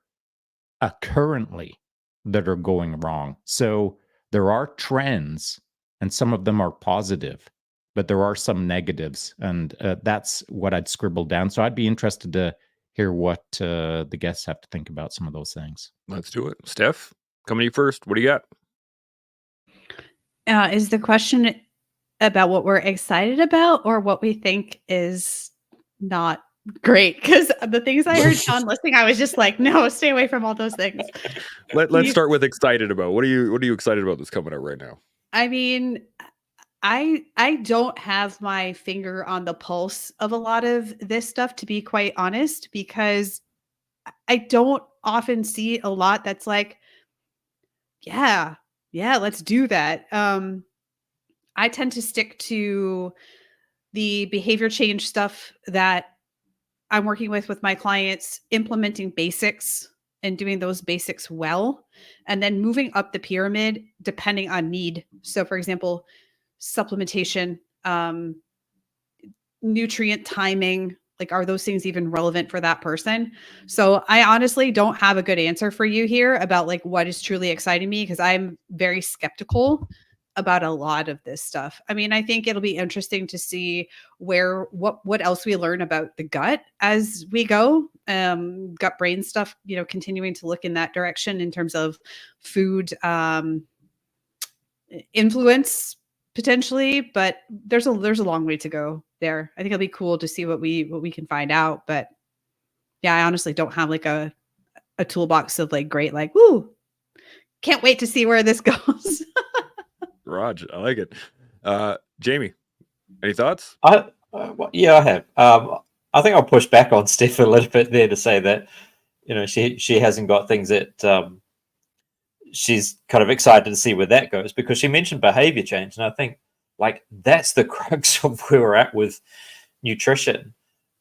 currently that are going wrong. So there are trends, and some of them are positive, but there are some negatives, and that's what I'd scribbled down. So I'd be interested to hear what the guests have to think about some of those things. Let's do it. Steph, coming to you first. What do you got? Is the question about what we're excited about or what we think is not great? Because the things I heard Shaun listing, I was just like, no, stay away from all those things. Let's start with excited about. What are you excited about that's coming out right now? I mean, I don't have my finger on the pulse of a lot of this stuff, to be quite honest, because I don't often see a lot that's like, yeah, let's do that. I tend to stick to the behavior change stuff that I'm working with my clients, implementing basics and doing those basics well, and then moving up the pyramid depending on need. So, for example, supplementation, nutrient timing, like, are those things even relevant for that person? So I honestly don't have a good answer for you here about like what is truly exciting me, because I'm very skeptical about a lot of this stuff. I mean, I think it'll be interesting to see what else we learn about the gut as we go. Gut brain stuff, continuing to look in that direction in terms of food influence potentially, but there's a long way to go there. I think it'll be cool to see what we can find out. But yeah, I honestly don't have like a toolbox of like great, like, woo, can't wait to see where this goes. Raj, I like it. Jamie, any thoughts? Yeah, I have. I think I'll push back on Steph a little bit there to say that, she hasn't got things that she's kind of excited to see where that goes, because she mentioned behavior change. And I think like that's the crux of where we're at with nutrition.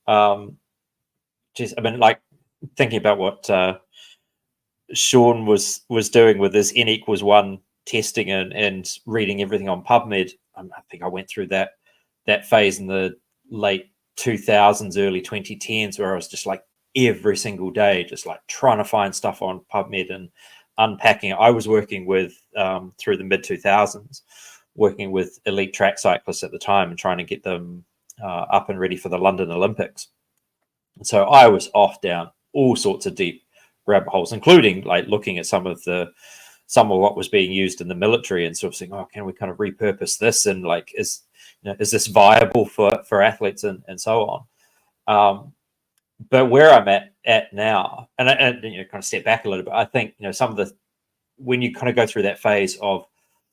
Just, I mean, like thinking about what Shaun was doing with his N=1 testing and reading everything on PubMed. I think I went through that phase in the late 2000s, early 2010s, where I was just like every single day, just like trying to find stuff on PubMed and unpacking it. I was working with through the mid 2000s, working with elite track cyclists at the time and trying to get them up and ready for the London Olympics. And so I was off down all sorts of deep rabbit holes, including like looking at some of what was being used in the military and sort of saying, oh, can we kind of repurpose this? And like, is this viable for athletes and so on? But where I'm at now, and kind of step back a little bit, I think, some of when you kind of go through that phase of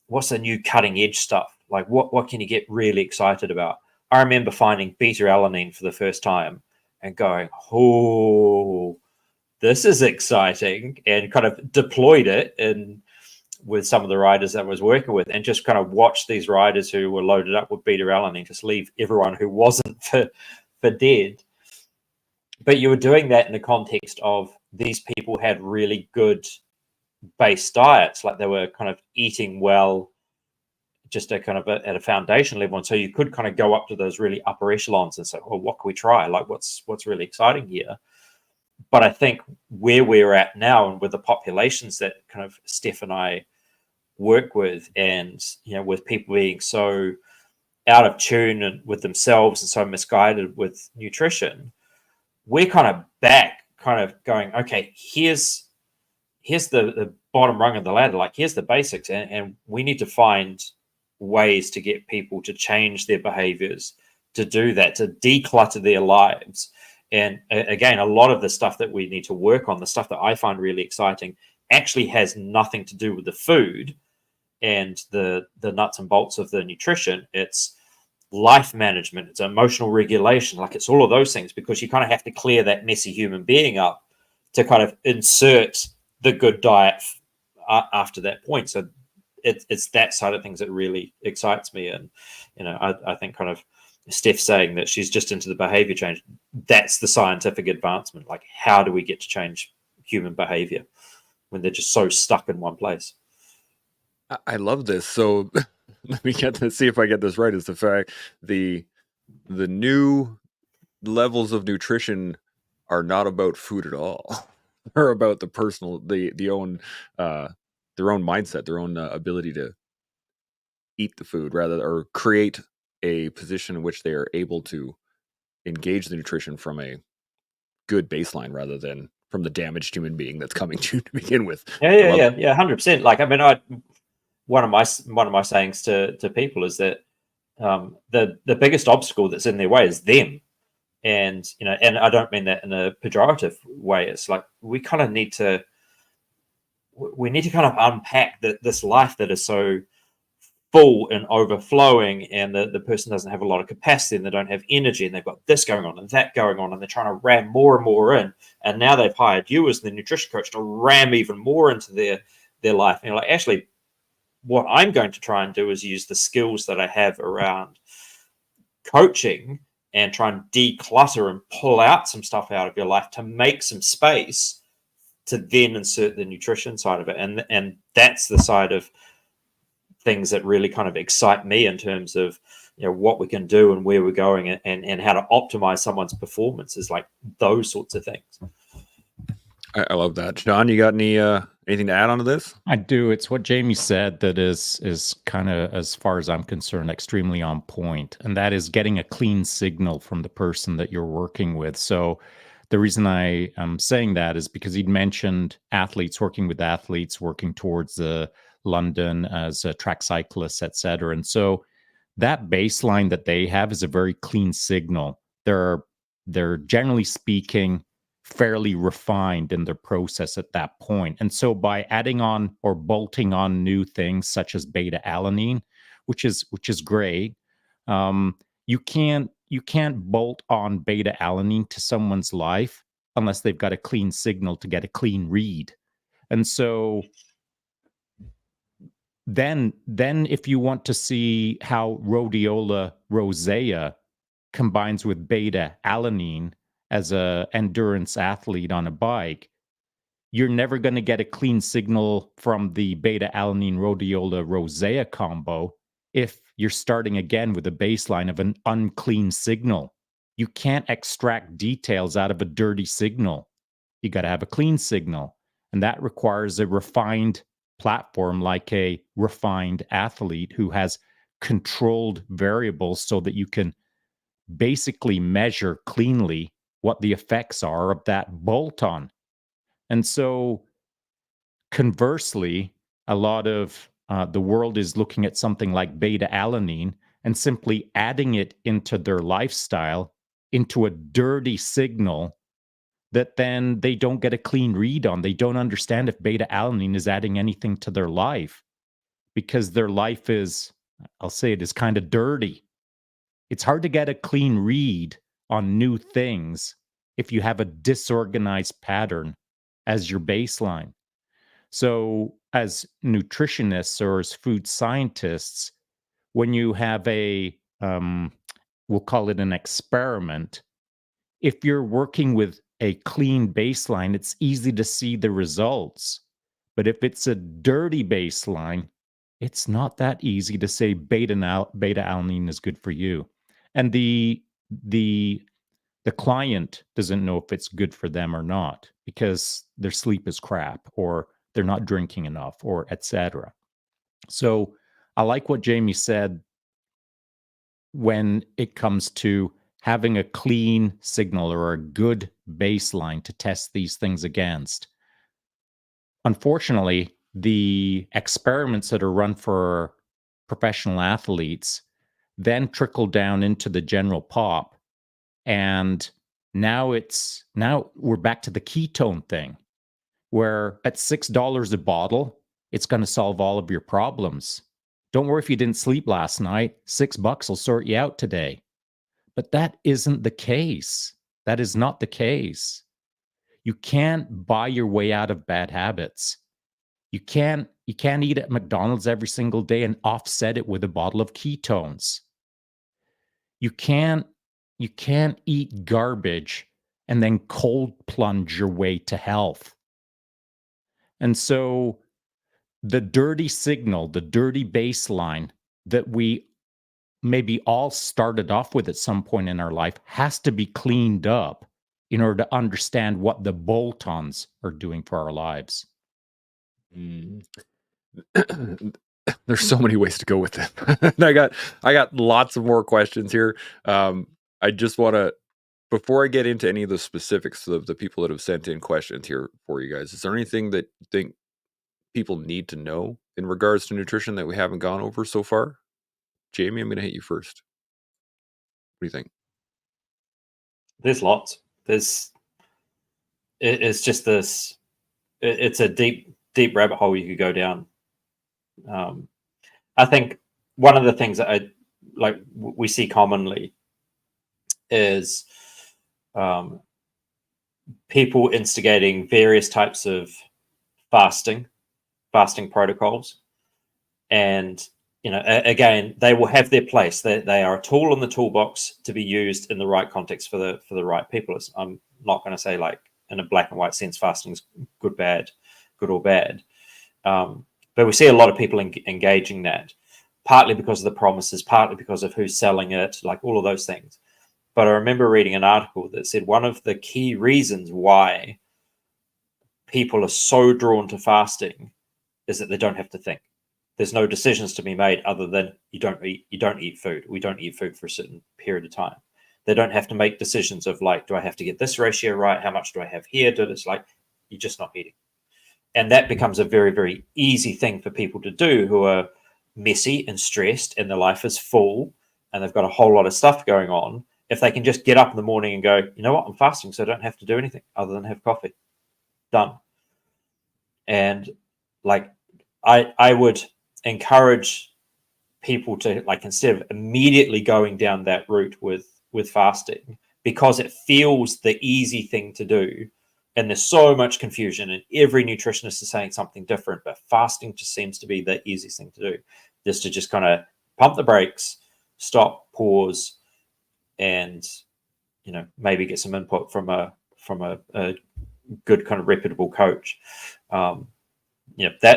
what's the new cutting edge stuff, like what can you get really excited about? I remember finding beta-alanine for the first time and going, oh, this is exciting, and kind of deployed it with some of the riders that I was working with, and just kind of watched these riders who were loaded up with beta-alanine just leave everyone who wasn't for dead. But you were doing that in the context of these people had really good base diets, like they were kind of eating well, just at a foundation level. And so you could kind of go up to those really upper echelons and say, well, what can we try? Like what's really exciting here? But I think where we're at now, and with the populations that kind of Steph and I work with, and with people being so out of tune and with themselves and so misguided with nutrition, we're kind of back, kind of going, okay, here's the bottom rung of the ladder. Like, here's the basics, and we need to find ways to get people to change their behaviors, to do that, to declutter their lives. And again, a lot of the stuff that we need to work on, the stuff that I find really exciting, actually has nothing to do with the food and the nuts and bolts of the nutrition. It's life management, it's emotional regulation, like it's all of those things, because you kind of have to clear that messy human being up to kind of insert the good diet after that point. So it's that side of things that really excites me. And I think kind of Steph saying that she's just into the behavior change, that's the scientific advancement. Like, how do we get to change human behavior when they're just so stuck in one place? I love this. So let me see if I get this right. Is the fact the new levels of nutrition are not about food at all. They're about the personal, their own mindset, their own ability to eat the food, or create a position in which they are able to engage the nutrition from a good baseline rather than from the damaged human being that's coming to begin with. Yeah, 100%. Like, I mean, one of my sayings to people is that the biggest obstacle that's in their way is them. And and I don't mean that in a pejorative way. It's like we kind of need to kind of unpack this life that is so full and overflowing, and the person doesn't have a lot of capacity, and they don't have energy, and they've got this going on and that going on, and they're trying to ram more and more in. And now they've hired you as the nutrition coach to ram even more into their life. Like, actually, what I'm going to try and do is use the skills that I have around coaching and try and declutter and pull out some stuff out of your life to make some space to then insert the nutrition side of it. And that's the side of things that really kind of excite me in terms of, you know, what we can do and where we're going, and how to optimize someone's performance, is like those sorts of things. I love that. Shaun, you got anything to add onto this? I do. It's what Jamie said that is kind of, as far as I'm concerned, extremely on point. And that is getting a clean signal from the person that you're working with. So the reason I am saying that is because he'd mentioned athletes, working with athletes, working towards the London as track cyclists, etc. And so that baseline that they have is a very clean signal. They're generally speaking fairly refined in their process at that point. And so by adding on or bolting on new things such as beta alanine, which is great, you can't bolt on beta alanine to someone's life unless they've got a clean signal to get a clean read. And so then if you want to see how rhodiola rosea combines with beta alanine as a endurance athlete on a bike, you're never going to get a clean signal from the beta alanine rhodiola rosea combo if you're starting again with a baseline of an unclean signal. You can't extract details out of a dirty signal. You got to have a clean signal, and that requires a refined platform, like a refined athlete who has controlled variables so that you can basically measure cleanly what the effects are of that bolt on. And so conversely, a lot of the world is looking at something like beta alanine and simply adding it into their lifestyle, into a dirty signal that then they don't get a clean read on. They don't understand if beta alanine is adding anything to their life, because their life is, I'll say it, is kind of dirty. It's hard to get a clean read on new things if you have a disorganized pattern as your baseline. So as nutritionists or as food scientists, when you have a, we'll call it an experiment, if you're working with a clean baseline, it's easy to see the results. But if it's a dirty baseline, it's not that easy to say beta alanine is good for you. And the client doesn't know if it's good for them or not, because their sleep is crap, or they're not drinking enough, or etc. So I like what Jamie said when it comes to having a clean signal or a good baseline to test these things against. Unfortunately, the experiments that are run for professional athletes then trickle down into the general pop. And now we're back to the ketone thing, where at $6 a bottle, it's going to solve all of your problems. Don't worry if you didn't sleep last night. $6 will sort you out today. But that isn't the case. That is not the case. You can't buy your way out of bad habits. You can't eat at McDonald's every single day and offset it with a bottle of ketones. You can't eat garbage and then cold plunge your way to health. And so the dirty signal, the dirty baseline that we maybe all started off with at some point in our life has to be cleaned up in order to understand what the bolt-ons are doing for our lives. There's so many ways to go with it. I got lots of more questions here. I just want to, before I get into any of the specifics of the people that have sent in questions here for you guys, is there anything that you think people need to know in regards to nutrition that we haven't gone over so far? Jamie, I'm going to hit you first. What do you think? There's lots. It's just this. It's a deep rabbit hole you could go down. I think one of the things that we see commonly is people instigating various types of fasting protocols, And again, they will have their place. They are a tool in the toolbox to be used in the right context for the right people. I'm not going to say, like, in a black and white sense, fasting's good or bad. But we see a lot of people engaging that, partly because of the promises, partly because of who's selling it, like all of those things. But I remember reading an article that said one of the key reasons why people are so drawn to fasting is that they don't have to think. There's no decisions to be made other than you don't eat food. We don't eat food for a certain period of time. They don't have to make decisions of, like, do I have to get this ratio right? How much do I have here? It's like, you're just not eating. And that becomes a very, very easy thing for people to do who are messy and stressed and their life is full and they've got a whole lot of stuff going on. If they can just get up in the morning and go, you know what, I'm fasting, so I don't have to do anything other than have coffee. Done. And, like, I would encourage people to, like, instead of immediately going down that route with fasting, because it feels the easy thing to do, and there's so much confusion and every nutritionist is saying something different, but fasting just seems to be the easiest thing to do, just to just kind of pump the brakes, stop, pause, and maybe get some input from a good kind of reputable coach. That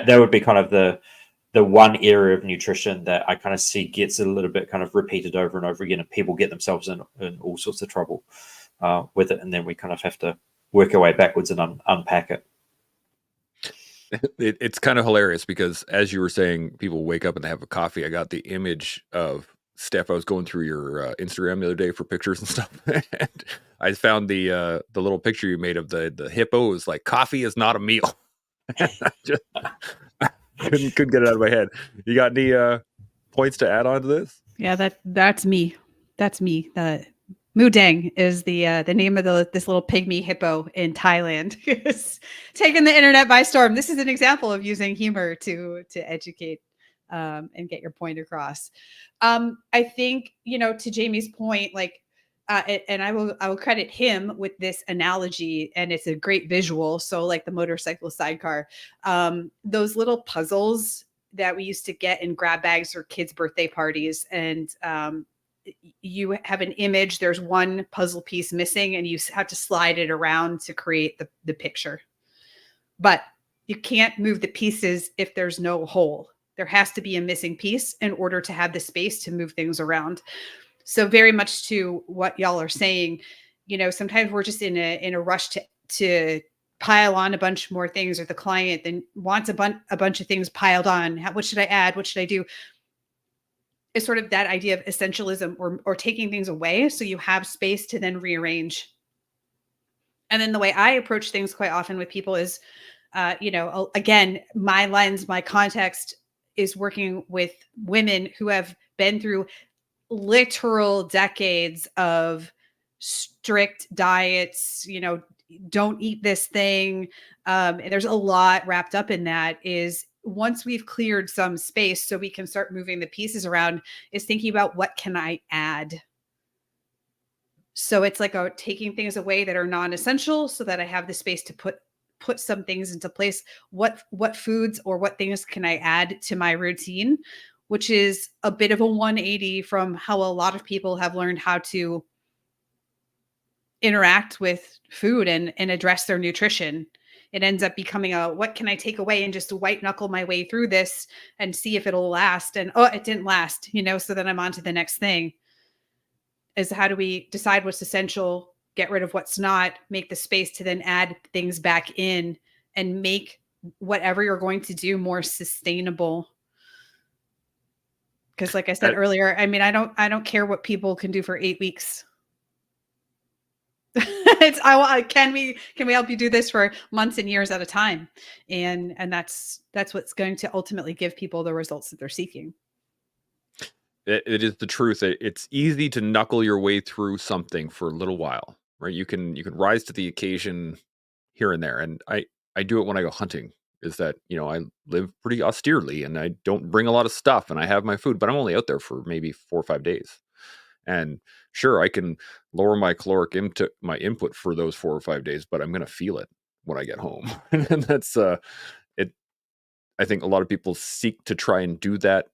would be kind of the one area of nutrition that I kind of see gets a little bit kind of repeated over and over again, and people get themselves in all sorts of trouble with it, and then we kind of have to work our way backwards and unpack it. It's kind of hilarious because, as you were saying, people wake up and they have a coffee. I got the image of Steph. I was going through your Instagram the other day for pictures and stuff, and I found the little picture you made of the hippo. It was like, coffee is not a meal. I just couldn't get it out of my head. You got any points to add on to this? Yeah, that's me. That's me. The Mudang is the name of this little pygmy hippo in Thailand. It's taken the internet by storm. This is an example of using humor to educate and get your point across. I think, to Jamie's point, like, and I will credit him with this analogy, and it's a great visual. So, like the motorcycle sidecar, those little puzzles that we used to get in grab bags for kids' birthday parties, and you have an image, there's one puzzle piece missing, and you have to slide it around to create the picture. But you can't move the pieces if there's no hole. There has to be a missing piece in order to have the space to move things around. So very much to what y'all are saying, sometimes we're just in a rush to pile on a bunch more things, or the client then wants a bunch of things piled on. What should I add? What should I do? Is sort of that idea of essentialism, or taking things away so you have space to then rearrange. And then the way I approach things quite often with people is, again, my lens, my context is working with women who have been through literal decades of strict diets, don't eat this thing. And there's a lot wrapped up in that. Is once we've cleared some space so we can start moving the pieces around, is thinking about, what can I add? So it's like taking things away that are non-essential so that I have the space to put some things into place. What foods or what things can I add to my routine, which is a bit of a 180 from how a lot of people have learned how to interact with food and address their nutrition. It ends up becoming what can I take away and just white knuckle my way through this and see if it'll last. And, it didn't last, so then I'm on to the next thing. Is how do we decide what's essential, get rid of what's not, make the space to then add things back in, and make whatever you're going to do more sustainable. Because, like I said earlier, I mean, I don't care what people can do for 8 weeks. Can we help you do this for months and years at a time? And that's what's going to ultimately give people the results that they're seeking. It is the truth. It's easy to knuckle your way through something for a little while, right? You can rise to the occasion here and there. And I do it when I go hunting. Is that, I live pretty austerely and I don't bring a lot of stuff, and I have my food, but I'm only out there for maybe 4 or 5 days. And sure, I can lower my caloric my input for those 4 or 5 days, but I'm going to feel it when I get home. And that's it. I think a lot of people seek to try and do that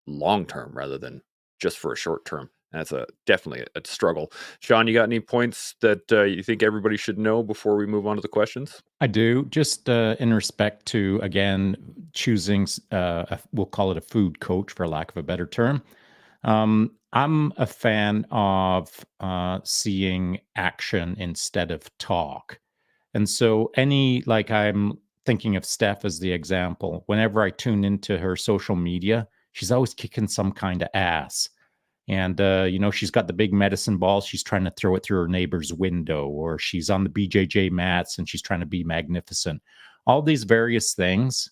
long term rather than just for a short term. And that's definitely a struggle. Shaun, you got any points that you think everybody should know before we move on to the questions? I do. Just in respect to, again, choosing, we'll call it a food coach for lack of a better term. I'm a fan of seeing action instead of talk. And so I'm thinking of Steph as the example. Whenever I tune into her social media, she's always kicking some kind of ass. And, she's got the big medicine ball. She's trying to throw it through her neighbor's window, or she's on the BJJ mats and she's trying to be magnificent. All these various things,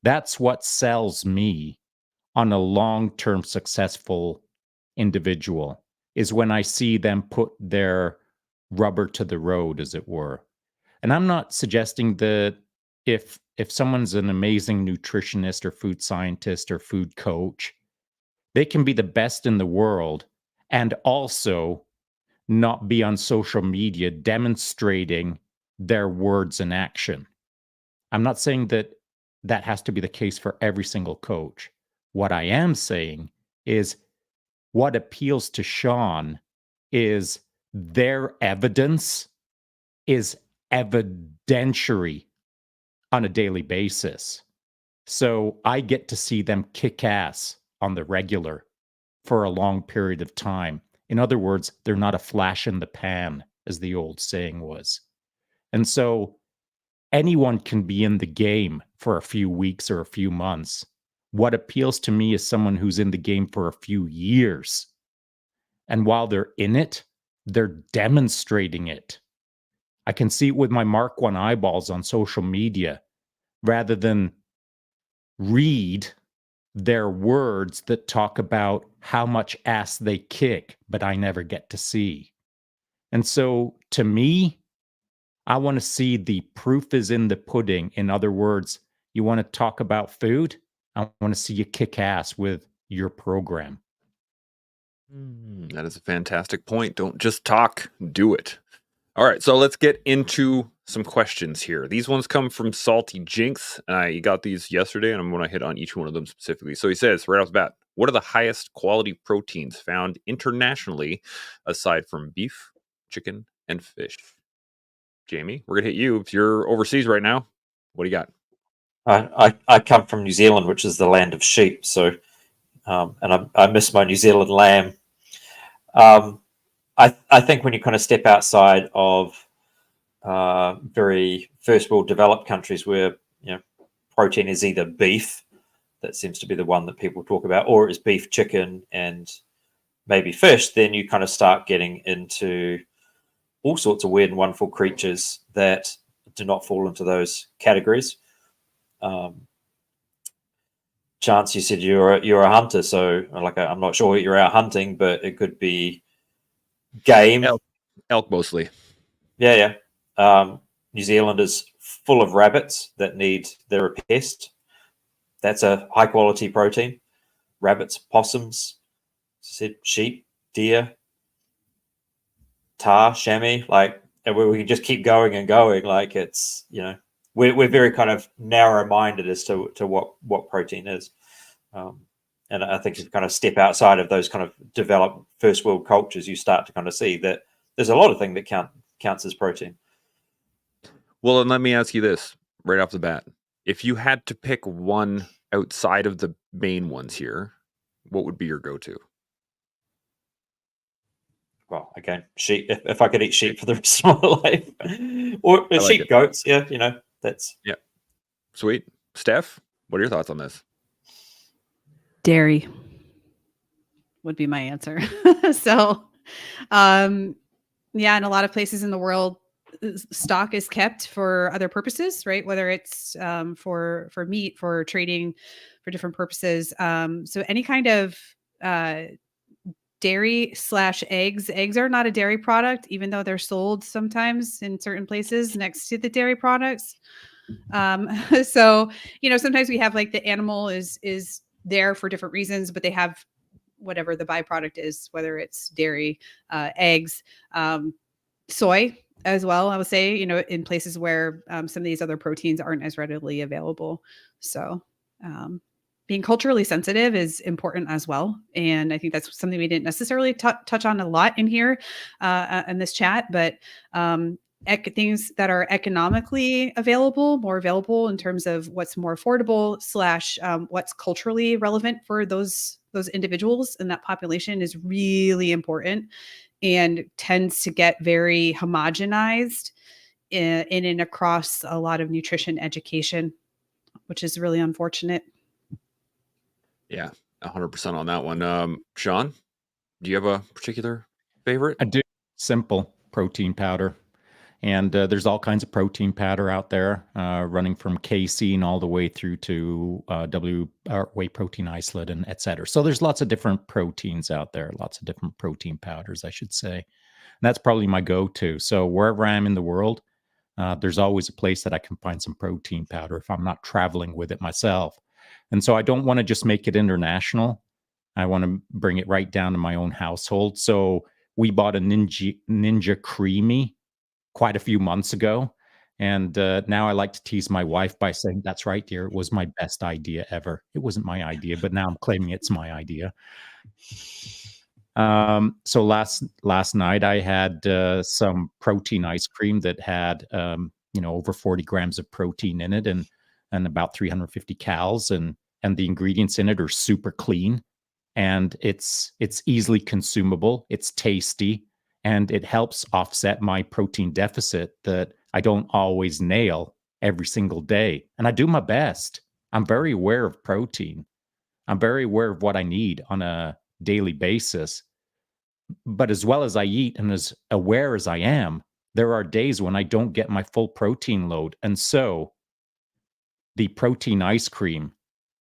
that's what sells me on a long-term successful individual, is when I see them put their rubber to the road, as it were. And I'm not suggesting that if someone's an amazing nutritionist or food scientist or food coach, they can be the best in the world and also not be on social media demonstrating their words in action. I'm not saying that that has to be the case for every single coach. What I am saying is what appeals to Shaun is their evidence is evidentiary on a daily basis. So I get to see them kick ass on the regular for a long period of time. In other words, they're not a flash in the pan, as the old saying was. And so anyone can be in the game for a few weeks or a few months. What appeals to me is someone who's in the game for a few years. And while they're in it, they're demonstrating it. I can see it with my Mark 1 eyeballs on social media rather than read their words that talk about how much ass they kick, but I never get to see. And so to me, I want to see the proof is in the pudding. In other words, you want to talk about food? I want to see you kick ass with your program. That is a fantastic point. Don't just talk, do it. All right, so let's get into some questions here. These ones come from Salty Jinx. I got these yesterday, and I'm going to hit on each one of them specifically. So he says, right off the bat, what are the highest quality proteins found internationally aside from beef, chicken, and fish? Jamie, we're going to hit you. If you're overseas right now, what do you got? I come from New Zealand, which is the land of sheep. So, and I miss my New Zealand lamb. I think when you kind of step outside of very first world developed countries where protein is either beef, that seems to be the one that people talk about, or it's beef, chicken, and maybe fish, then you kind of start getting into all sorts of weird and wonderful creatures that do not fall into those categories. Chance, you said you're a hunter, so I'm not sure what you're out hunting, but it could be game. Elk mostly. Yeah. New Zealand is full of rabbits that they're a pest. That's a high quality protein. Rabbits, possums, sheep, deer, chamois, and we can just keep going and going. It's we're very kind of narrow minded as to what protein is. And I think if you kind of step outside of those kind of developed first world cultures, you start to kind of see that there's a lot of things that counts as protein. Well, and let me ask you this right off the bat. If you had to pick one outside of the main ones here, what would be your go-to? Well, again, sheep. If I could eat sheep for the rest of my life, or sheep, goats, that's sweet. Steph, what are your thoughts on this? Dairy would be my answer. So, in a lot of places in the world, stock is kept for other purposes, right? Whether it's for meat, for trading, for different purposes. So any kind of dairy / eggs. Eggs are not a dairy product, even though they're sold sometimes in certain places next to the dairy products. So, sometimes we have the animal is there for different reasons, but they have whatever the byproduct is, whether it's dairy, eggs, soy as well. I would say, in places where some of these other proteins aren't as readily available. So being culturally sensitive is important as well. And I think that's something we didn't necessarily touch on a lot in here in this chat, but things that are economically available, more available in terms of what's more affordable / what's culturally relevant for those individuals in that population is really important, and tends to get very homogenized in and across a lot of nutrition education, which is really unfortunate. Yeah, 100% on that one. Shaun, do you have a particular favorite? I do. Simple protein powder. And there's all kinds of protein powder out there, running from casein all the way through to whey protein isolate and et cetera. So there's lots of different proteins out there, lots of different protein powders, I should say. And that's probably my go-to. So wherever I am in the world, there's always a place that I can find some protein powder if I'm not traveling with it myself. And so I don't want to just make it international. I want to bring it right down to my own household. So we bought a Ninja Creamy quite a few months ago. And now I like to tease my wife by saying, "That's right, dear. It was my best idea ever." It wasn't my idea, but now I'm claiming it's my idea. So last night I had some protein ice cream that had over 40 grams of protein in it, and about 350 calories, and the ingredients in it are super clean, and it's easily consumable, it's tasty, and it helps offset my protein deficit that I don't always nail every single day. And I do my best. I'm very aware of protein. I'm very aware of what I need on a daily basis. But as well as I eat and as aware as I am, there are days when I don't get my full protein load. And so the protein ice cream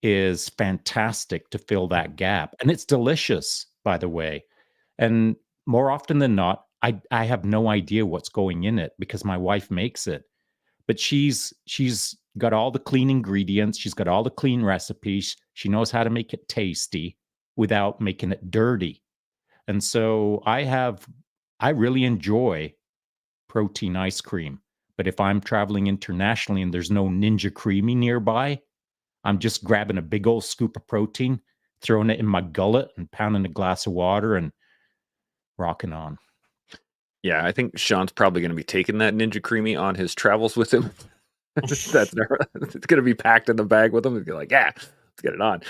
is fantastic to fill that gap. And it's delicious, by the way. And more often than not, I have no idea what's going in it because my wife makes it. But she's got all the clean ingredients, she's got all the clean recipes. She knows how to make it tasty without making it dirty. And so I really enjoy protein ice cream. But if I'm traveling internationally and there's no Ninja Creamy nearby, I'm just grabbing a big old scoop of protein, throwing it in my gullet and pounding a glass of water and rocking on. Yeah, I think Shaun's probably going to be taking that Ninja Creamy on his travels with him. It's going to be packed in the bag with him. He'll be like, yeah, let's get it on.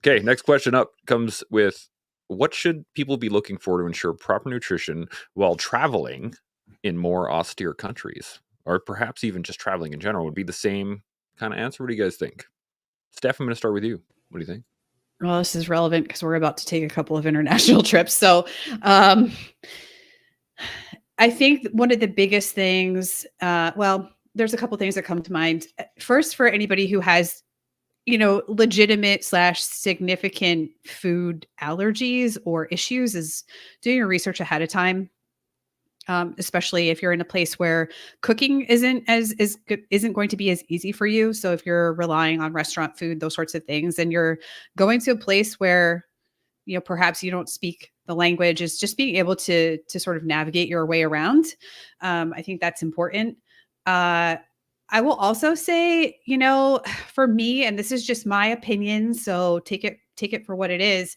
Okay, next question up comes with, what should people be looking for to ensure proper nutrition while traveling in more austere countries? Or perhaps even just traveling in general would be the same kind of answer. What do you guys think? Steph, I'm going to start with you. What do you think? Well, this is relevant because we're about to take a couple of international trips. So I think one of the biggest things, there's a couple things that come to mind. First, for anybody who has, legitimate / significant food allergies or issues, is doing your research ahead of time. Especially if you're in a place where cooking isn't going to be as easy for you. So if you're relying on restaurant food, those sorts of things, and you're going to a place where, perhaps you don't speak the language, is just being able to sort of navigate your way around. I think that's important. I will also say, for me, and this is just my opinion, so take it for what it is.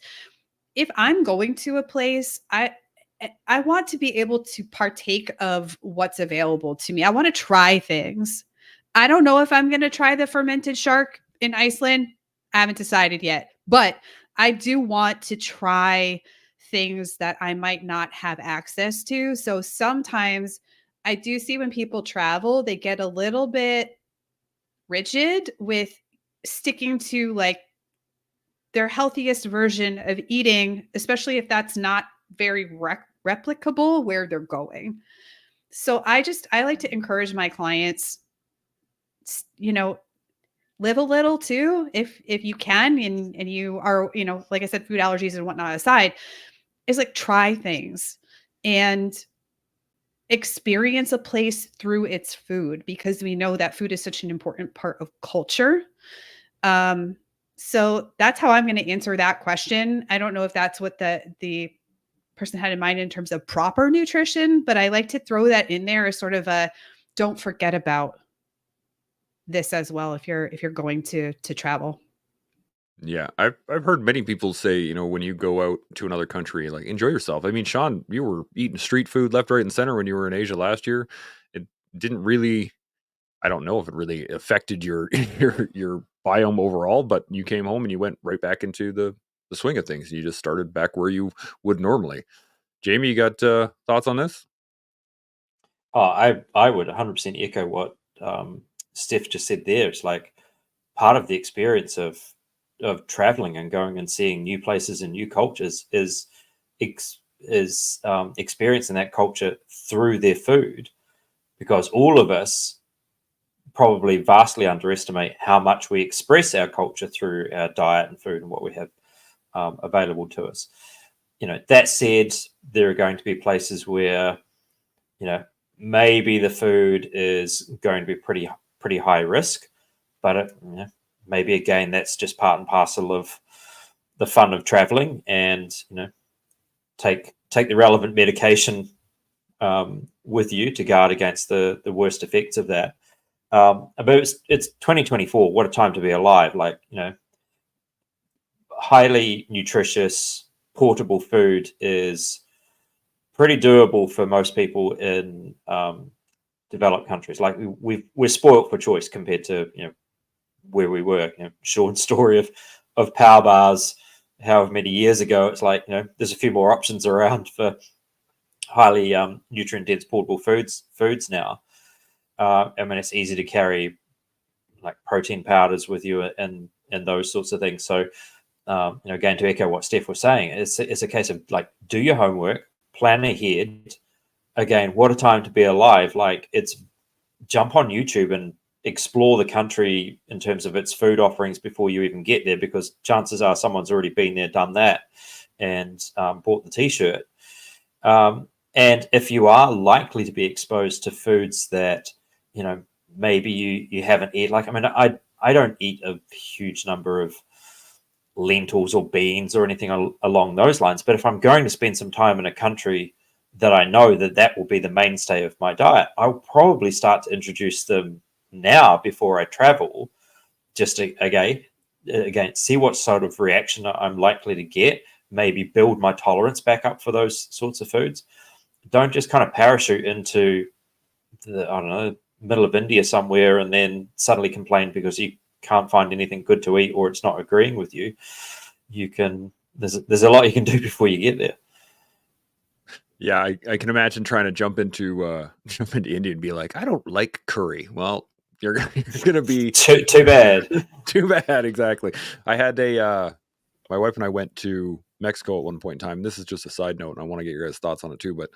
If I'm going to a place, I want to be able to partake of what's available to me. I want to try things. I don't know if I'm going to try the fermented shark in Iceland. I haven't decided yet, but I do want to try things that I might not have access to. So sometimes I do see when people travel, they get a little bit rigid with sticking to like their healthiest version of eating, especially if that's not very replicable where they're going. So I like to encourage my clients, live a little too, if you can, and you are, like I said, food allergies and whatnot aside, is like try things and experience a place through its food, because we know that food is such an important part of culture. So that's how I'm going to answer that question. I don't know if that's what the person had in mind in terms of proper nutrition, but I like to throw that in there as sort of a, don't forget about this as well if you're going to travel. Yeah, I've heard many people say, you know, when you go out to another country, like enjoy yourself. I mean, Shaun, you were eating street food left, right, and center when you were in Asia last year. It didn't really, I don't know if it really affected your your biome overall, but you came home and you went right back into the swing of things. You just started back where you would normally. Jamie, you got thoughts on this? Oh, I would 100% echo what Steph just said there. It's like part of the experience of traveling and going and seeing new places and new cultures is experiencing that culture through their food, because all of us probably vastly underestimate how much we express our culture through our diet and food and what we have available to us. You know, that said, there are going to be places where, you know, maybe the food is going to be pretty high risk, but you know, maybe again that's just part and parcel of the fun of traveling, and you know, take the relevant medication with you to guard against the worst effects of that. But it's 2024. What a time to be alive! Like, you know, highly nutritious portable food is pretty doable for most people in developed countries. Like we're spoiled for choice compared to, you know, where we were. You know, Shaun's story of power bars, however many years ago. It's like, you know, there's a few more options around for highly nutrient dense portable foods now. I mean, it's easy to carry like protein powders with you and those sorts of things. So, you know, again, to echo what Steph was saying, it's a case of like, do your homework, plan ahead. Again, what a time to be alive. Like, it's jump on YouTube and explore the country in terms of its food offerings before you even get there, because chances are someone's already been there, done that, and bought the t-shirt. And if you are likely to be exposed to foods that, you know, maybe you haven't eaten, like, I mean, I don't eat a huge number of lentils or beans or anything along those lines, but if I'm going to spend some time in a country that I know that will be the mainstay of my diet, I'll probably start to introduce them now before I travel, just to again see what sort of reaction I'm likely to get, maybe build my tolerance back up for those sorts of foods. Don't just kind of parachute into the, I don't know, middle of India somewhere and then suddenly complain because you can't find anything good to eat or it's not agreeing with you. You can, there's a lot you can do before you get there. Yeah, I can imagine trying to jump into India and be like, I don't like curry. Well, you're gonna be too bad. Too bad, exactly. I had my wife and I went to Mexico at one point in time. This is just a side note, and I want to get your guys' thoughts on it too. But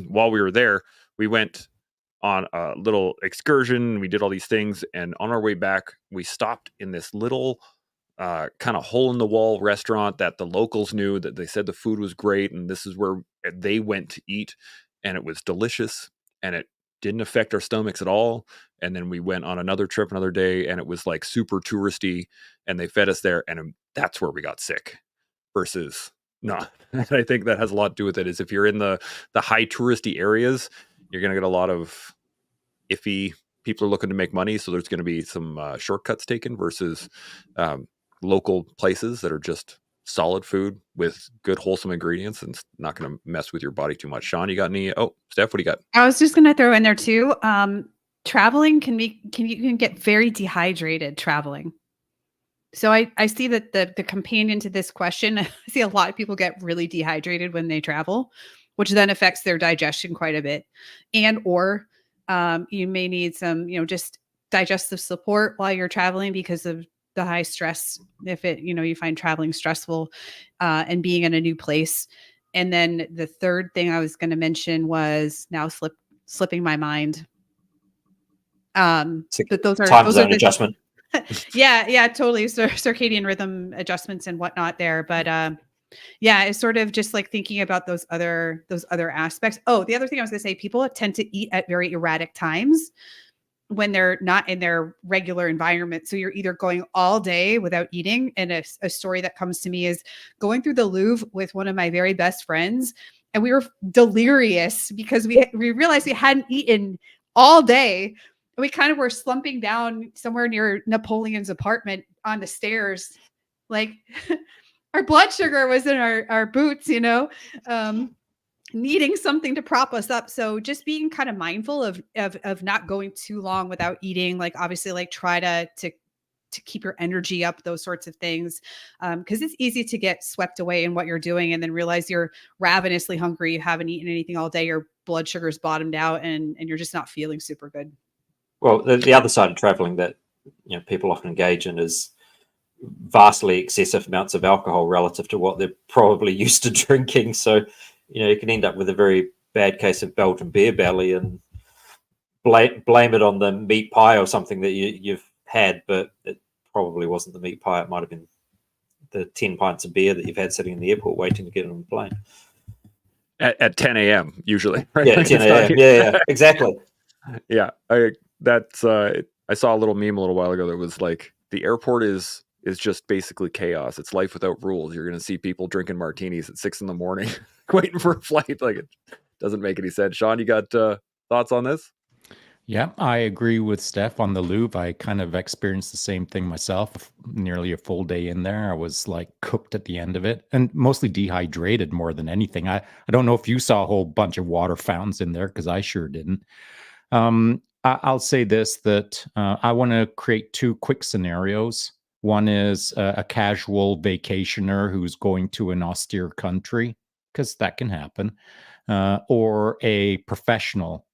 while we were there, we went on a little excursion. We did all these things, and on our way back, we stopped in this little kind of hole in the wall restaurant that the locals knew, that they said the food was great, and this is where they went to eat, and it was delicious, and it didn't affect our stomachs at all. And then we went on another trip another day, and it was like super touristy, and they fed us there, and that's where we got sick versus not. And I think that has a lot to do with it, is if you're in the high touristy areas, you're going to get a lot of iffy people are looking to make money, so there's going to be some shortcuts taken versus local places that are just solid food with good wholesome ingredients and it's not going to mess with your body too much. Shaun, you got any? Oh, Steph, what do you got? I was just going to throw in there too. Traveling you can get very dehydrated traveling. So I see that the companion to this question, I see a lot of people get really dehydrated when they travel, which then affects their digestion quite a bit. And, or you may need some, you know, just digestive support while you're traveling because of the high stress. If it, you know, you find traveling stressful and being in a new place. And then the third thing I was going to mention was now slipping my mind. But those are time zone adjustment. yeah, totally. Circadian rhythm adjustments and whatnot there. But yeah, it's sort of just like thinking about those other aspects. Oh, the other thing I was going to say, people tend to eat at very erratic times. when they're not in their regular environment. So you're either going all day without eating. And a story that comes to me is going through the Louvre with one of my very best friends. And we were delirious because we realized we hadn't eaten all day. And we kind of were slumping down somewhere near Napoleon's apartment on the stairs. Like our blood sugar was in our boots, needing something to prop us up. So just being kind of mindful of not going too long without eating, like obviously like try to keep your energy up, those sorts of things. Because it's easy to get swept away in what you're doing and then realize you're ravenously hungry, you haven't eaten anything all day, your blood sugar's bottomed out, and you're just not feeling super good. Well, the other side of traveling that people often engage in is vastly excessive amounts of alcohol relative to what they're probably used to drinking. So, you can end up with a very bad case of Belgian beer belly and blame it on the meat pie or something that you've had, but it probably wasn't the meat pie. It might have been the 10 pints of beer that you've had sitting in the airport waiting to get on the plane. At 10 a.m. usually, right? Yeah, 10 a.m. Yeah, exactly. Yeah, I saw a little meme a little while ago that was like, the airport is just basically chaos. It's life without rules. You're going to see people drinking martinis at 6 a.m, waiting for a flight. Like, it doesn't make any sense. Shaun, you got thoughts on this? Yeah, I agree with Steph on the Louvre. I kind of experienced the same thing myself. Nearly a full day in there, I was like cooked at the end of it, and mostly dehydrated more than anything. I don't know if you saw a whole bunch of water fountains in there, because I sure didn't. I'll say this, that I want to create two quick scenarios. One is a casual vacationer who's going to an austere country, because that can happen, or a professional.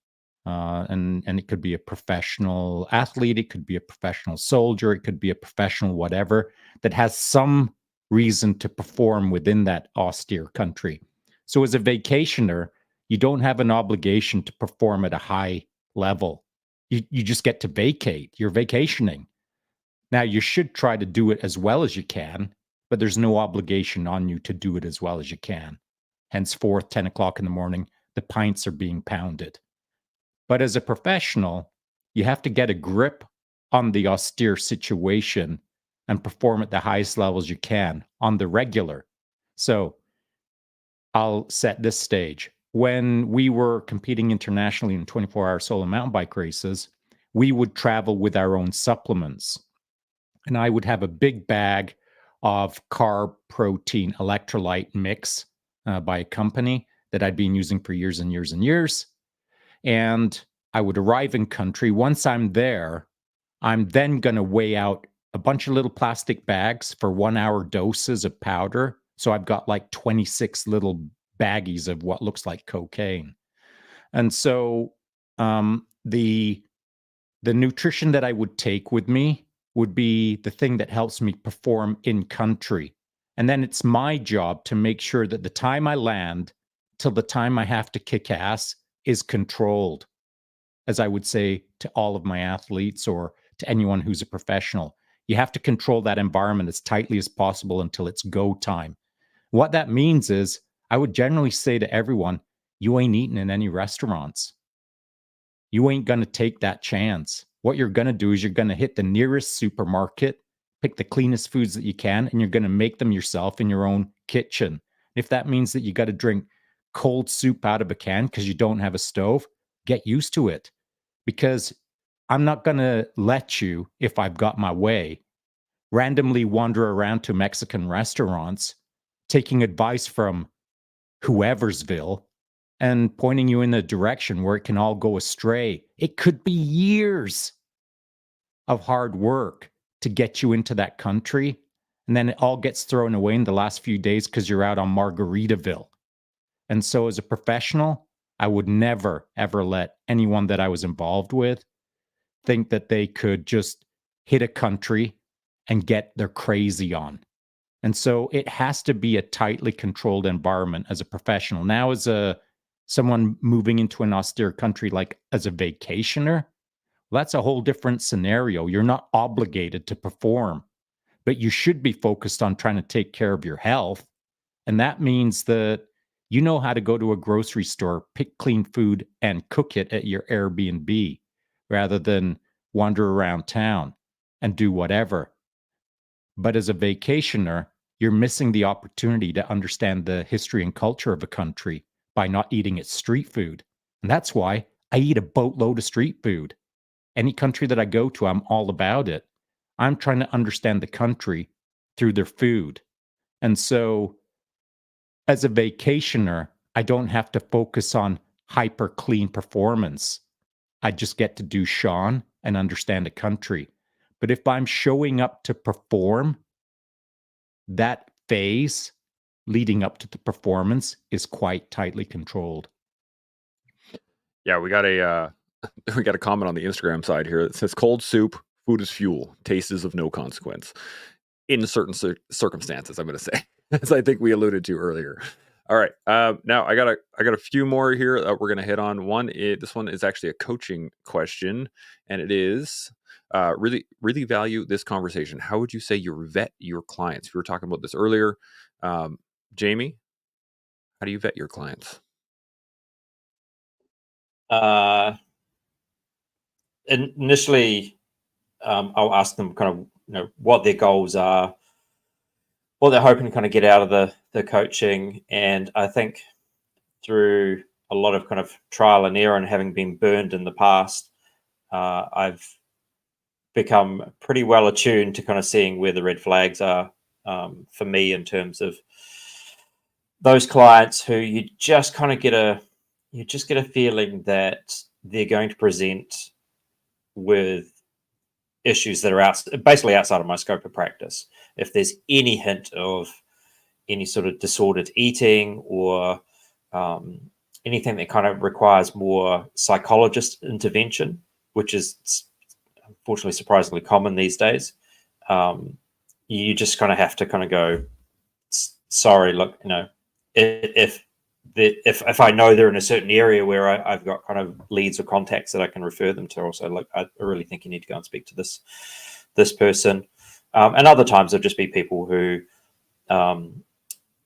And it could be a professional athlete, it could be a professional soldier, it could be a professional whatever, that has some reason to perform within that austere country. So as a vacationer, you don't have an obligation to perform at a high level. You just get to vacate. You're vacationing. Now, you should try to do it as well as you can, but there's no obligation on you to do it as well as you can. Henceforth, 10 o'clock in the morning, the pints are being pounded. But as a professional, you have to get a grip on the austere situation and perform at the highest levels you can on the regular. So I'll set this stage. When we were competing internationally in 24-hour solo mountain bike races, we would travel with our own supplements. And I would have a big bag of carb, protein, electrolyte mix by a company that I'd been using for years and years and years. And I would arrive in country. Once I'm there, I'm then going to weigh out a bunch of little plastic bags for 1 hour doses of powder. So I've got like 26 little baggies of what looks like cocaine. And so the nutrition that I would take with me would be the thing that helps me perform in country. And then it's my job to make sure that the time I land till the time I have to kick ass is controlled, as I would say to all of my athletes or to anyone who's a professional. You have to control that environment as tightly as possible until it's go time. What that means is, I would generally say to everyone, you ain't eating in any restaurants. You ain't going to take that chance. What you're going to do is you're going to hit the nearest supermarket, pick the cleanest foods that you can, and you're going to make them yourself in your own kitchen. If that means that you got to drink cold soup out of a can because you don't have a stove, get used to it. Because I'm not going to let you, if I've got my way, randomly wander around to Mexican restaurants, taking advice from whoeversville and pointing you in a direction where it can all go astray. It could be years of hard work to get you into that country, and then it all gets thrown away in the last few days because you're out on Margaritaville. And so as a professional, I would never, ever let anyone that I was involved with think that they could just hit a country and get their crazy on. And so it has to be a tightly controlled environment as a professional. Now, as someone moving into an austere country, like as a vacationer, that's a whole different scenario. You're not obligated to perform, but you should be focused on trying to take care of your health. And that means that you know how to go to a grocery store, pick clean food, and cook it at your Airbnb, rather than wander around town, and do whatever. But as a vacationer, you're missing the opportunity to understand the history and culture of a country by not eating its street food. And that's why I eat a boatload of street food. Any country that I go to, I'm all about it. I'm trying to understand the country through their food. And so, as a vacationer, I don't have to focus on hyper clean performance. I just get to do Shaun and understand a country. But if I'm showing up to perform, that phase leading up to the performance is quite tightly controlled. Yeah, we got a we got a comment on the Instagram side here that says cold soup, food is fuel, taste is of no consequence. In certain circumstances, I'm going to say, as I think we alluded to earlier. All right, now I got a few more here that we're going to hit on. This one is actually a coaching question, and it is really value this conversation. How would you say you vet your clients? We were talking about this earlier. Jamie, how do you vet your clients? Initially, I'll ask them kind of what their goals are, what they're hoping to kind of get out of the coaching. And I think through a lot of kind of trial and error and having been burned in the past, I've become pretty well attuned to kind of seeing where the red flags are for me in terms of those clients who you just get a feeling that they're going to present with issues that are basically outside of my scope of practice. If there's any hint of any sort of disordered eating or anything that kind of requires more psychologist intervention, which is unfortunately surprisingly common these days, you just kind of have to kind of go, sorry, look, if I know they're in a certain area where I've got kind of leads or contacts that I can refer them to, also, like, I really think you need to go and speak to this person. And other times there'll just be people who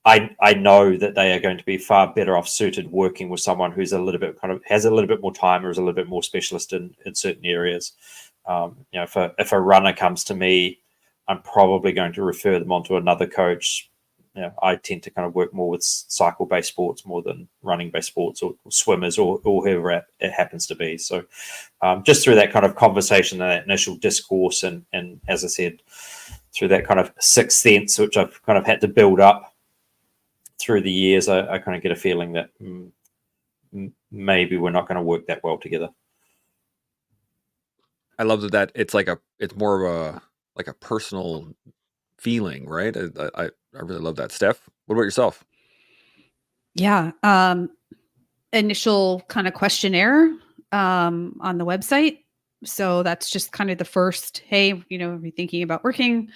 I know that they are going to be far better off suited working with someone who's a little bit has a little bit more time or is a little bit more specialist in certain areas. If a runner comes to me, I'm probably going to refer them onto another coach. I tend to kind of work more with cycle-based sports more than running-based sports or swimmers or whoever it happens to be. So just through that kind of conversation and that initial discourse and as I said, through that kind of sixth sense, which I've kind of had to build up through the years, I kind of get a feeling that maybe we're not going to work that well together. I love that it's more of a personal feeling, right? I really love that. Steph, what about yourself? Yeah. Initial kind of questionnaire on the website. So that's just kind of the first, hey, are you thinking about working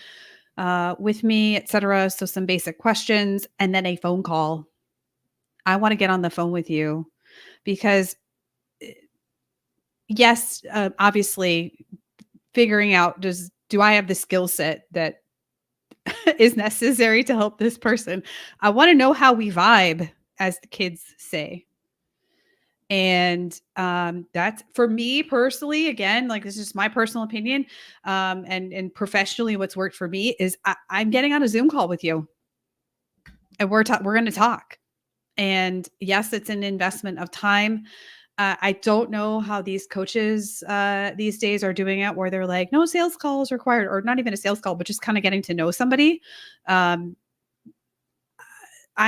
with me, etc. So some basic questions, and then a phone call. I want to get on the phone with you because yes, obviously figuring out do I have the skill set that is necessary to help this person. I want to know how we vibe, as the kids say. And that's, for me personally, again, like, this is just my personal opinion. And professionally, what's worked for me is I'm getting on a Zoom call with you, and we're going to talk. And yes, it's an investment of time. I don't know how these coaches these days are doing it, where they're like, no sales calls required, or not even a sales call, but just kind of getting to know somebody. I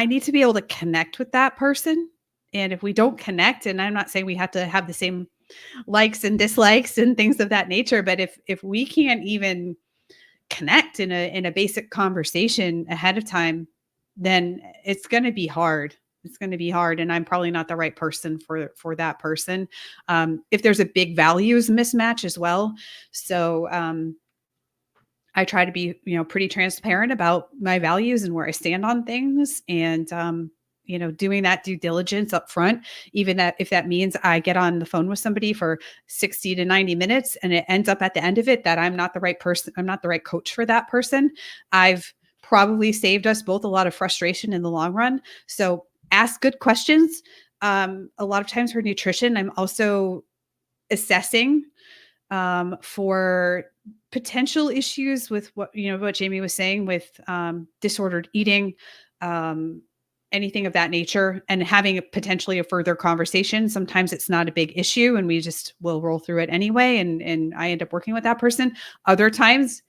need to be able to connect with that person. And if we don't connect, and I'm not saying we have to have the same likes and dislikes and things of that nature, but if we can't even connect in a basic conversation ahead of time, then it's going to be hard. It's going to be hard. And I'm probably not the right person for that person. If there's a big values mismatch as well. So I try to be, pretty transparent about my values and where I stand on things, and, doing that due diligence up front, even if that means I get on the phone with somebody for 60 to 90 minutes and it ends up at the end of it that I'm not the right person, I'm not the right coach for that person. I've probably saved us both a lot of frustration in the long run. So ask good questions. A lot of times for nutrition, I'm also assessing for potential issues with what Jamie was saying with disordered eating, anything of that nature, and having potentially a further conversation. Sometimes it's not a big issue and we just will roll through it anyway. And I end up working with that person. Other times,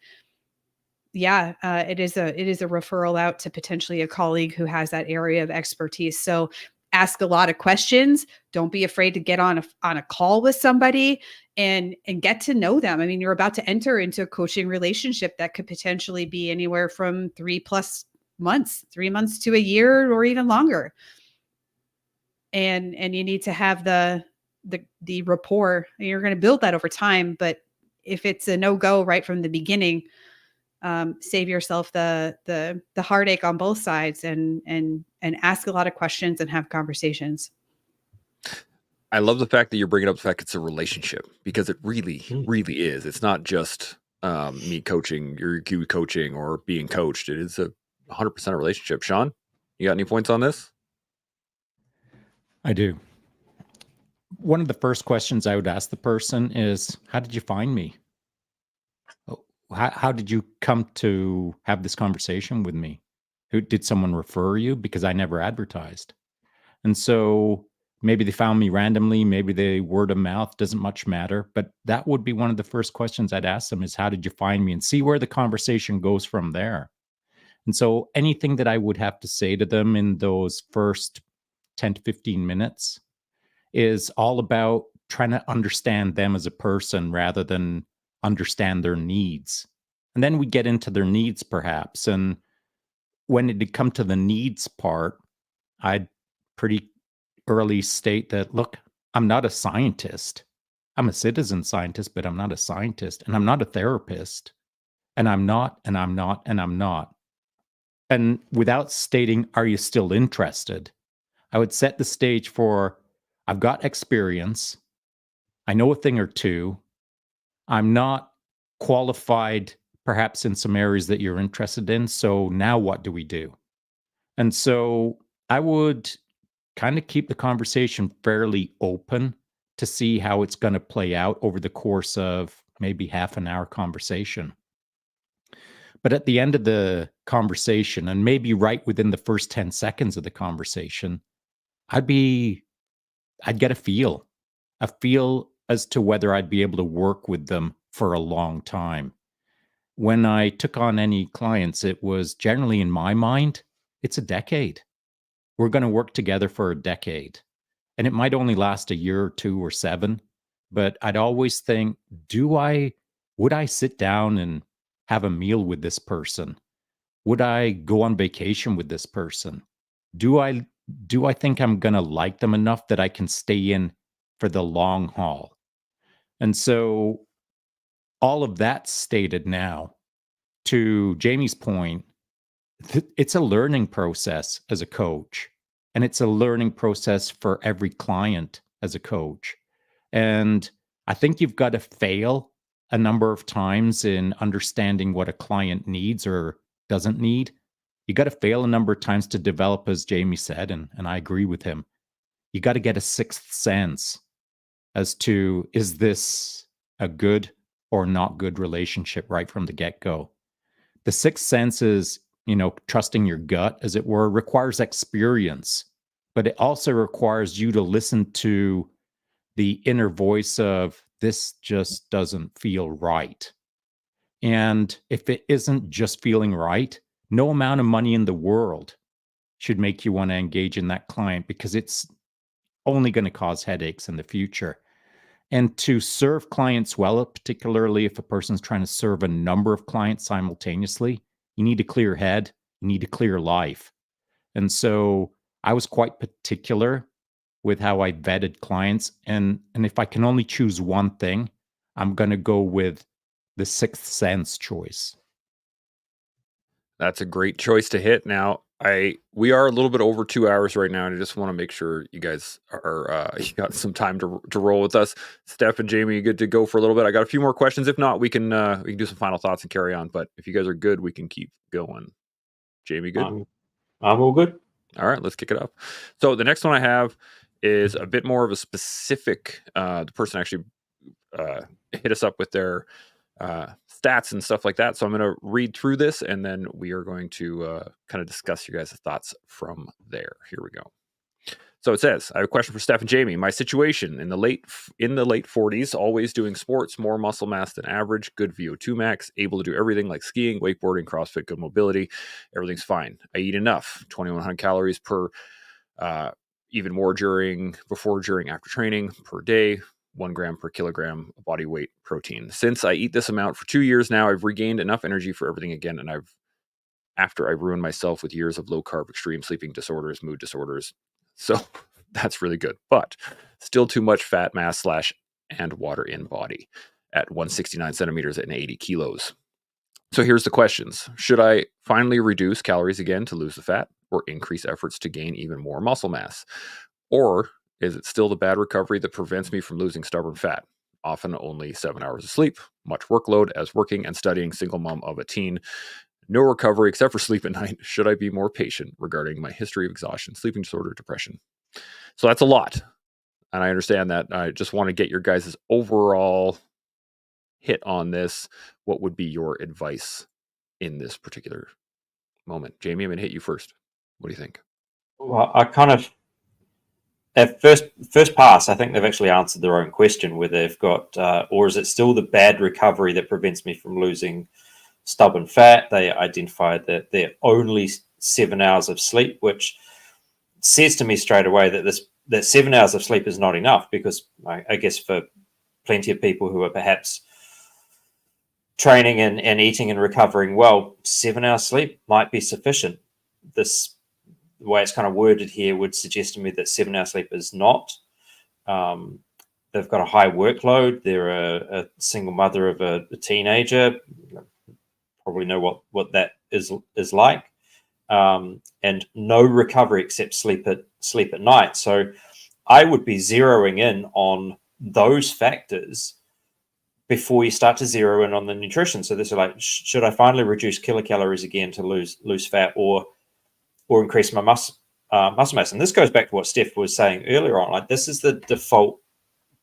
it is a referral out to potentially a colleague who has that area of expertise. So ask a lot of questions. Don't be afraid to get on a call with somebody and get to know them. I mean, you're about to enter into a coaching relationship that could potentially be anywhere from 3+ months, 3 months to a year, or even longer. And you need to have the rapport. You're going to build that over time. But if it's a no-go right from the beginning, save yourself the heartache on both sides, and ask a lot of questions and have conversations. I love the fact that you're bringing up the fact it's a relationship, because it really, really is. It's not just me coaching, you coaching, or being coached. It is a 100% relationship. Shaun, you got any points on this? I do. One of the first questions I would ask the person is, how did you find me? How did you come to have this conversation with me? Did someone refer you? Because I never advertised. And so maybe they found me randomly, maybe they word of mouth, doesn't much matter. But that would be one of the first questions I'd ask them is, how did you find me? And see where the conversation goes from there. And so anything that I would have to say to them in those first 10 to 15 minutes is all about trying to understand them as a person rather than understand their needs. And then we get into their needs perhaps. And when it did come to the needs part, I'd pretty early state that, look, I'm not a scientist. I'm a citizen scientist, but I'm not a scientist, and I'm not a therapist, and I'm not, and I'm not, and I'm not. And without stating, are you still interested? I would set the stage for, I've got experience. I know a thing or two. I'm not qualified, perhaps in some areas that you're interested in. So now what do we do? And so I would kind of keep the conversation fairly open to see how it's going to play out over the course of maybe half an hour conversation. But at the end of the conversation, and maybe right within the first 10 seconds of the conversation, I'd get a feel as to whether I'd be able to work with them for a long time. When I took on any clients, it was generally, in my mind, it's a decade. We're going to work together for a decade. And it might only last a year or 2 or 7, but I'd always think, would I sit down and have a meal with this person? Would I go on vacation with this person? Do I think I'm going to like them enough that I can stay in for the long haul? And so all of that stated now, to Jamie's point, it's a learning process as a coach, and it's a learning process for every client as a coach. And I think you've got to fail a number of times in understanding what a client needs or doesn't need. You got to fail a number of times to develop, as Jamie said, and I agree with him. You got to get a sixth sense as to, is this a good or not good relationship right from the get-go? The sixth sense is, trusting your gut, as it were, requires experience, but it also requires you to listen to the inner voice of, this just doesn't feel right. And if it isn't just feeling right, no amount of money in the world should make you want to engage in that client, because it's only going to cause headaches in the future. And to serve clients well, particularly if a person's trying to serve a number of clients simultaneously, you need a clear head, you need a clear life. And so I was quite particular with how I vetted clients. And if I can only choose one thing, I'm going to go with the sixth sense choice. That's a great choice to hit. Now, we are a little bit over 2 hours right now, and I just want to make sure you guys are you got some time to roll with us. Steph and Jamie, you good to go for a little bit? I got a few more questions. If not, we can do some final thoughts and carry on. But if you guys are good, we can keep going. Jamie, good? I'm all good. All right, let's kick it off. So the next one I have is a bit more of a specific. The person actually hit us up with their stats and stuff like that. So I'm going to read through this, and then we are going to kind of discuss your guys' thoughts from there. Here we go. So it says, I have a question for Steph and Jamie. My situation in the late 40s, always doing sports, more muscle mass than average, good VO2 max, able to do everything like skiing, wakeboarding, CrossFit, good mobility. Everything's fine. I eat enough, 2,100 calories per, even more before, during, after training per day, 1 gram per kilogram of body weight protein. Since I eat this amount for 2 years now, I've regained enough energy for everything again. And after I ruined myself with years of low carb, extreme sleeping disorders, mood disorders. So that's really good, but still too much fat mass / and water in body at 169 centimeters and 80 kilos. So here's the questions. Should I finally reduce calories again to lose the fat, or increase efforts to gain even more muscle mass? Or is it still the bad recovery that prevents me from losing stubborn fat? Often only 7 hours of sleep, much workload as working and studying, single mom of a teen. No recovery except for sleep at night. Should I be more patient regarding my history of exhaustion, sleeping disorder, depression? So that's a lot. And I understand that. I just want to get your guys' overall hit on this. What would be your advice in this particular moment? Jamie, I'm going to hit you first. What do you think? Well, I kind of, at first pass, I think they've actually answered their own question, where they've got, or is it still the bad recovery that prevents me from losing stubborn fat? They identified that they're only 7 hours of sleep, which says to me straight away that 7 hours of sleep is not enough, because I guess for plenty of people who are perhaps training and eating and recovering well, 7 hours sleep might be sufficient. The way it's kind of worded here would suggest to me that 7 hours sleep is not. They've got a high workload. They're a single mother of a teenager. Probably know what that is like. And no recovery except sleep at night. So I would be zeroing in on those factors before you start to zero in on the nutrition. So this is like, should I finally reduce kilocalories again to lose fat, or increase my muscle mass? And this goes back to what Steph was saying earlier on. Like, this is the default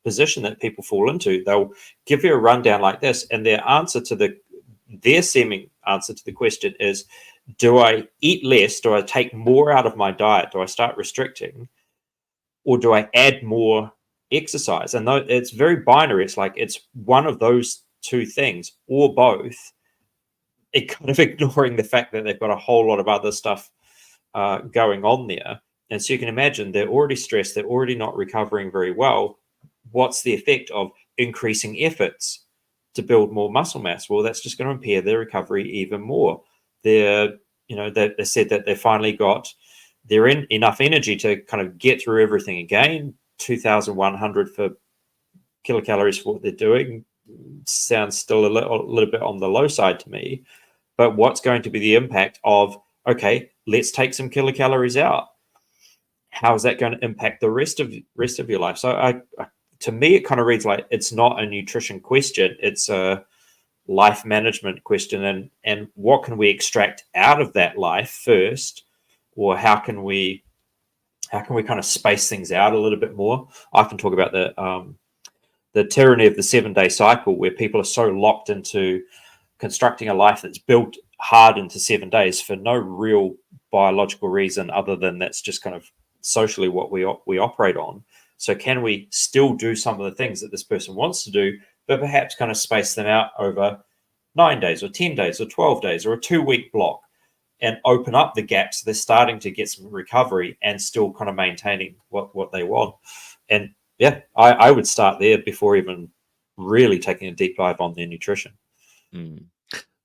position that people fall into. They'll give you a rundown like this, and their seeming answer to the question is, do I eat less? Do I take more out of my diet? Do I start restricting? Or do I add more exercise? And though it's very binary, it's like it's one of those two things or both. It kind of ignoring the fact that they've got a whole lot of other stuff going on there. And so you can imagine they're already stressed. They're already not recovering very well. What's the effect of increasing efforts to build more muscle mass? Well, that's just going to impair their recovery even more. They said that they finally they're in enough energy to kind of get through everything again. 2,100 for kilocalories for what they're doing sounds still a little bit on the low side to me. But what's going to be the impact of, okay, let's take some kilocalories out? How is that going to impact the rest of your life? So to me, it kind of reads like it's not a nutrition question. It's a life management question. And what can we extract out of that life first? Or how can we kind of space things out a little bit more? I can talk about the tyranny of the 7-day cycle, where people are so locked into constructing a life that's built hard into 7 days for no real biological reason, other than that's just kind of socially what we operate on. So can we still do some of the things that this person wants to do, but perhaps kind of space them out over 9 days or 10 days or 12 days or a 2-week block, and open up the gaps so they're starting to get some recovery and still kind of maintaining what they want? And yeah, I would start there before even really taking a deep dive on their nutrition.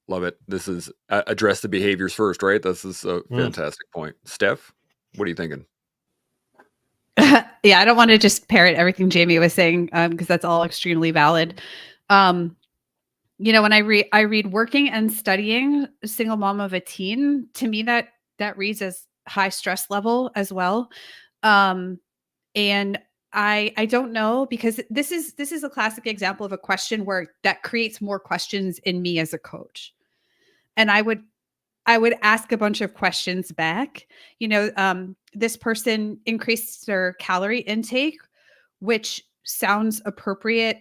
Love it. This is address the behaviors first, right? This is a fantastic point. Steph, what are you thinking? Yeah, I don't want to just parrot everything Jamie was saying, because that's all extremely valid. When I read working and studying, single mom of a teen, to me that reads as high stress level as well. And I don't know, because this is a classic example of a question where that creates more questions in me as a coach. And I would ask a bunch of questions back. This person increased their calorie intake, which sounds appropriate,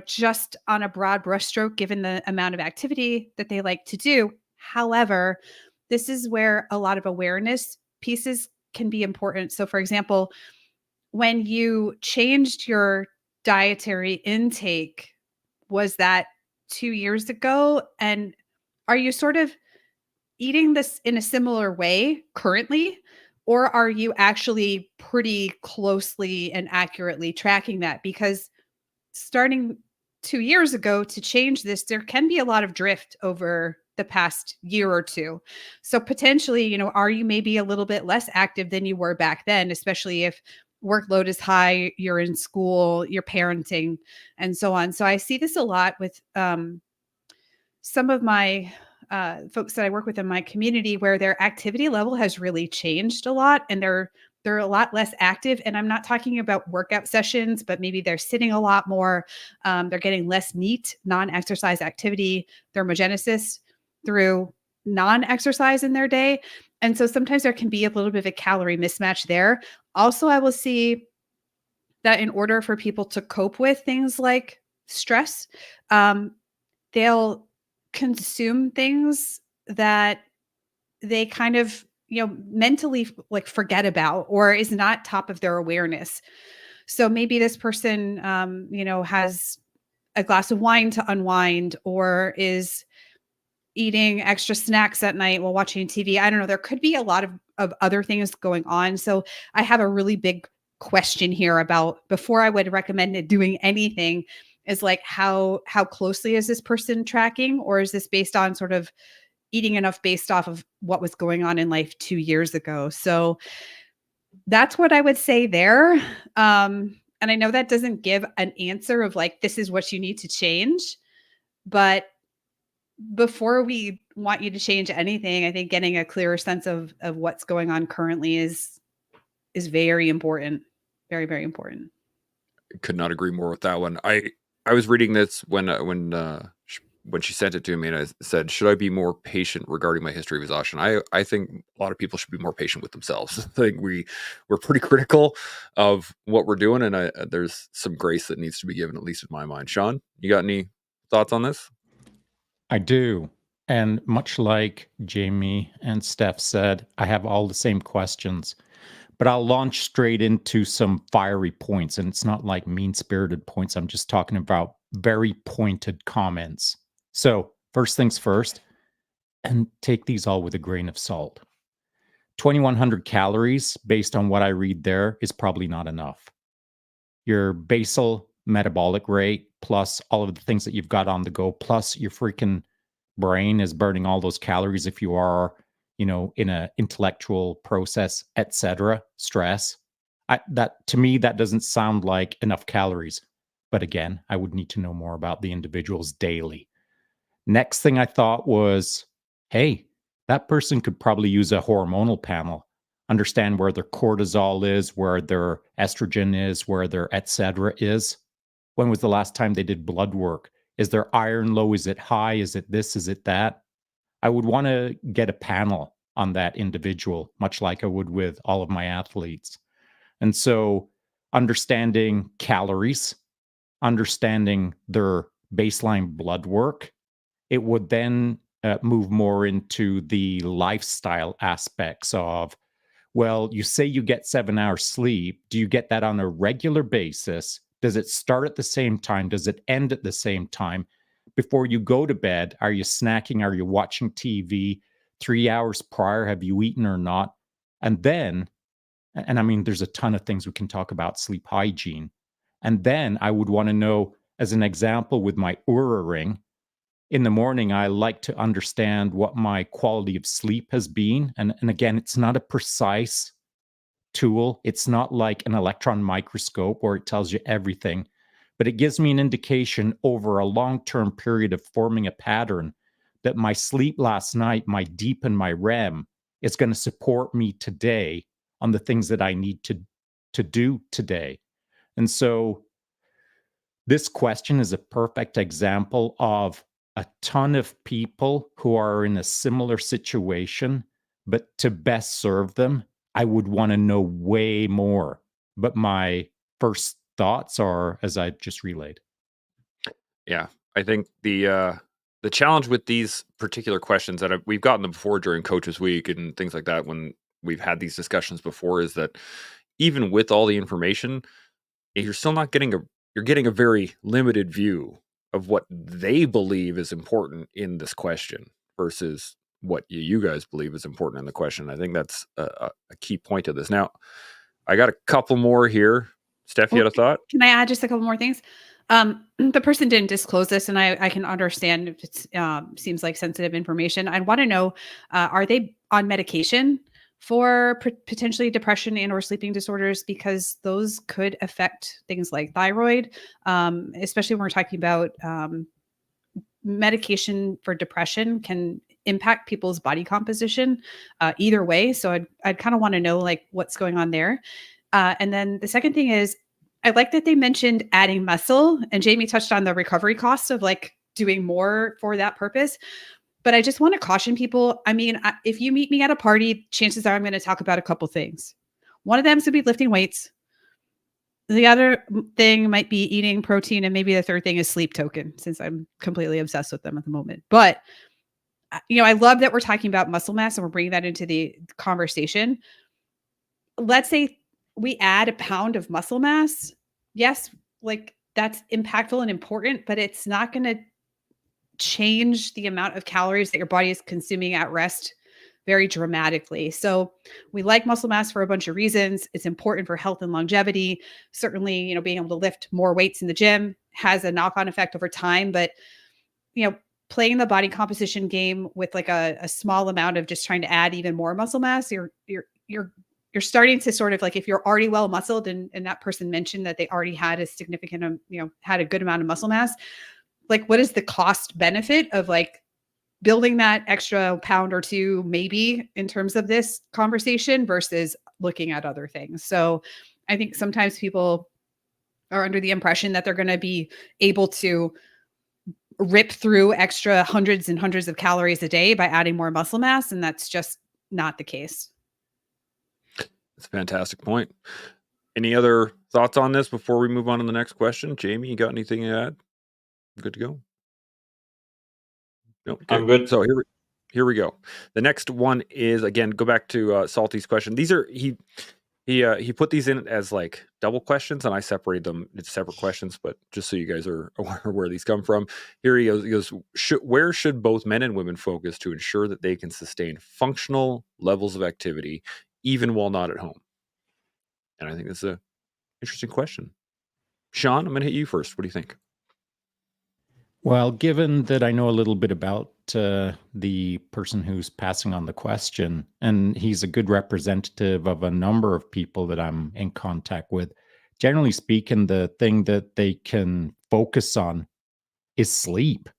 just on a broad brushstroke, given the amount of activity that they like to do. However, this is where a lot of awareness pieces can be important. So, for example, when you changed your dietary intake, was that 2 years ago? And are you sort of eating this in a similar way currently? Or are you actually pretty closely and accurately tracking that? Because starting 2 years ago to change this, there can be a lot of drift over the past year or two. So potentially, are you maybe a little bit less active than you were back then, especially if workload is high, you're in school, you're parenting, and so on. So I see this a lot with some of my folks that I work with in my community, where their activity level has really changed a lot, and they're a lot less active. And I'm not talking about workout sessions, but maybe they're sitting a lot more. They're getting less NEAT, non-exercise activity, thermogenesis through non-exercise in their day. And so sometimes there can be a little bit of a calorie mismatch there. Also, I will see that in order for people to cope with things like stress, they'll consume things that they kind of, mentally like forget about, or is not top of their awareness. So maybe this person, has a glass of wine to unwind, or is eating extra snacks at night while watching TV. I don't know. There could be a lot of other things going on. So I have a really big question here about, before I would recommend it doing anything, is like, how closely is this person tracking? Or is this based on sort of eating enough based off of what was going on in life 2 years ago? So that's what I would say there. And I know that doesn't give an answer of like, this is what you need to change. But before we want you to change anything, I think getting a clearer sense of what's going on currently is very important. Very, very important. Could not agree more with that one. I was reading this when she sent it to me, and I said, should I be more patient regarding my history of exhaustion? I think a lot of people should be more patient with themselves. I think we're pretty critical of what we're doing, and there's some grace that needs to be given, at least in my mind. Shaun, you got any thoughts on this? I do. And much like Jamie and Steph said, I have all the same questions, but I'll launch straight into some fiery points. And it's not like mean-spirited points. I'm just talking about very pointed comments. So first things first, and take these all with a grain of salt. 2,100 calories, based on what I read there, is probably not enough. Your basal metabolic rate, plus all of the things that you've got on the go, plus your freaking brain is burning all those calories if you are, in a intellectual process, etc. Stress. That to me, that doesn't sound like enough calories. But again, I would need to know more about the individuals daily. Next thing I thought was, hey, that person could probably use a hormonal panel, understand where their cortisol is, where their estrogen is, where their etc. is. When was the last time they did blood work? Is their iron low? Is it high? Is it this? Is it that? I would want to get a panel on that individual, much like I would with all of my athletes. And so understanding calories, understanding their baseline blood work, it would then move more into the lifestyle aspects of, well, you say you get 7 hours sleep. Do you get that on a regular basis? Does it start at the same time? Does it end at the same time? Before you go to bed, are you snacking? Are you watching TV? 3 hours prior, have you eaten or not? And then, and I mean, there's a ton of things we can talk about sleep hygiene. And then I would want to know, as an example, with my Oura ring, in the morning, I like to understand what my quality of sleep has been. And again, it's not a precise tool. It's not like an electron microscope where it tells you everything, but it gives me an indication over a long-term period of forming a pattern that my sleep last night, my deep and my REM, is going to support me today on the things that I need to do today. And so this question is a perfect example of a ton of people who are in a similar situation, but to best serve them, I would want to know way more. But my first thoughts are, as I just relayed. Yeah, I think the challenge with these particular questions that we've gotten them before during Coaches Week and things like that, when we've had these discussions before, is that even with all the information, you're still not getting you're getting a very limited view of what they believe is important in this question versus what you guys believe is important in the question. I think that's a key point of this. Now, I got a couple more here. Steph, you Well, had a thought? can I add just a couple more things? The person didn't disclose this, and I can understand if it seems like sensitive information. I want to know, are they on medication for potentially depression and or sleeping disorders? Because those could affect things like thyroid, especially when we're talking about medication for depression can impact people's body composition either way. So I'd kind of want to know like what's going on there. And then the second thing is, I like that they mentioned adding muscle, and Jamie touched on the recovery costs of like doing more for that purpose. But I just want to caution people. I mean, if you meet me at a party, chances are I'm going to talk about a couple things. One of them is going to be lifting weights. The other thing might be eating protein, and maybe the third thing is sleep token, since I'm completely obsessed with them at the moment. But I love that we're talking about muscle mass and we're bringing that into the conversation. Let's say we add a pound of muscle mass. Yes, like that's impactful and important, but it's not going to change the amount of calories that your body is consuming at rest very dramatically. So we like muscle mass for a bunch of reasons. It's important for health and longevity. Certainly, being able to lift more weights in the gym has a knock-on effect over time, but playing the body composition game with like a small amount of just trying to add even more muscle mass, you're starting to sort of like, if you're already well muscled and that person mentioned that they already had a significant, had a good amount of muscle mass, like what is the cost benefit of like building that extra pound or two, maybe in terms of this conversation versus looking at other things. So I think sometimes people are under the impression that they're going to be able to rip through extra hundreds and hundreds of calories a day by adding more muscle mass. And that's just not the case. That's a fantastic point. Any other thoughts on this before we move on to the next question? Jamie, you got anything to add? Good to go. Okay. I'm good. So here we go. The next one is, again, go back to Salty's question. These are he put these in as like double questions, and I separated them into separate questions. But just so you guys are aware where these come from, here he goes. Where should both men and women focus to ensure that they can sustain functional levels of activity even while not at home? And I think that's a interesting question. Shaun, I'm going to hit you first. What do you think? Well, given that I know a little bit about the person who's passing on the question, and he's a good representative of a number of people that I'm in contact with, generally speaking, the thing that they can focus on is sleep.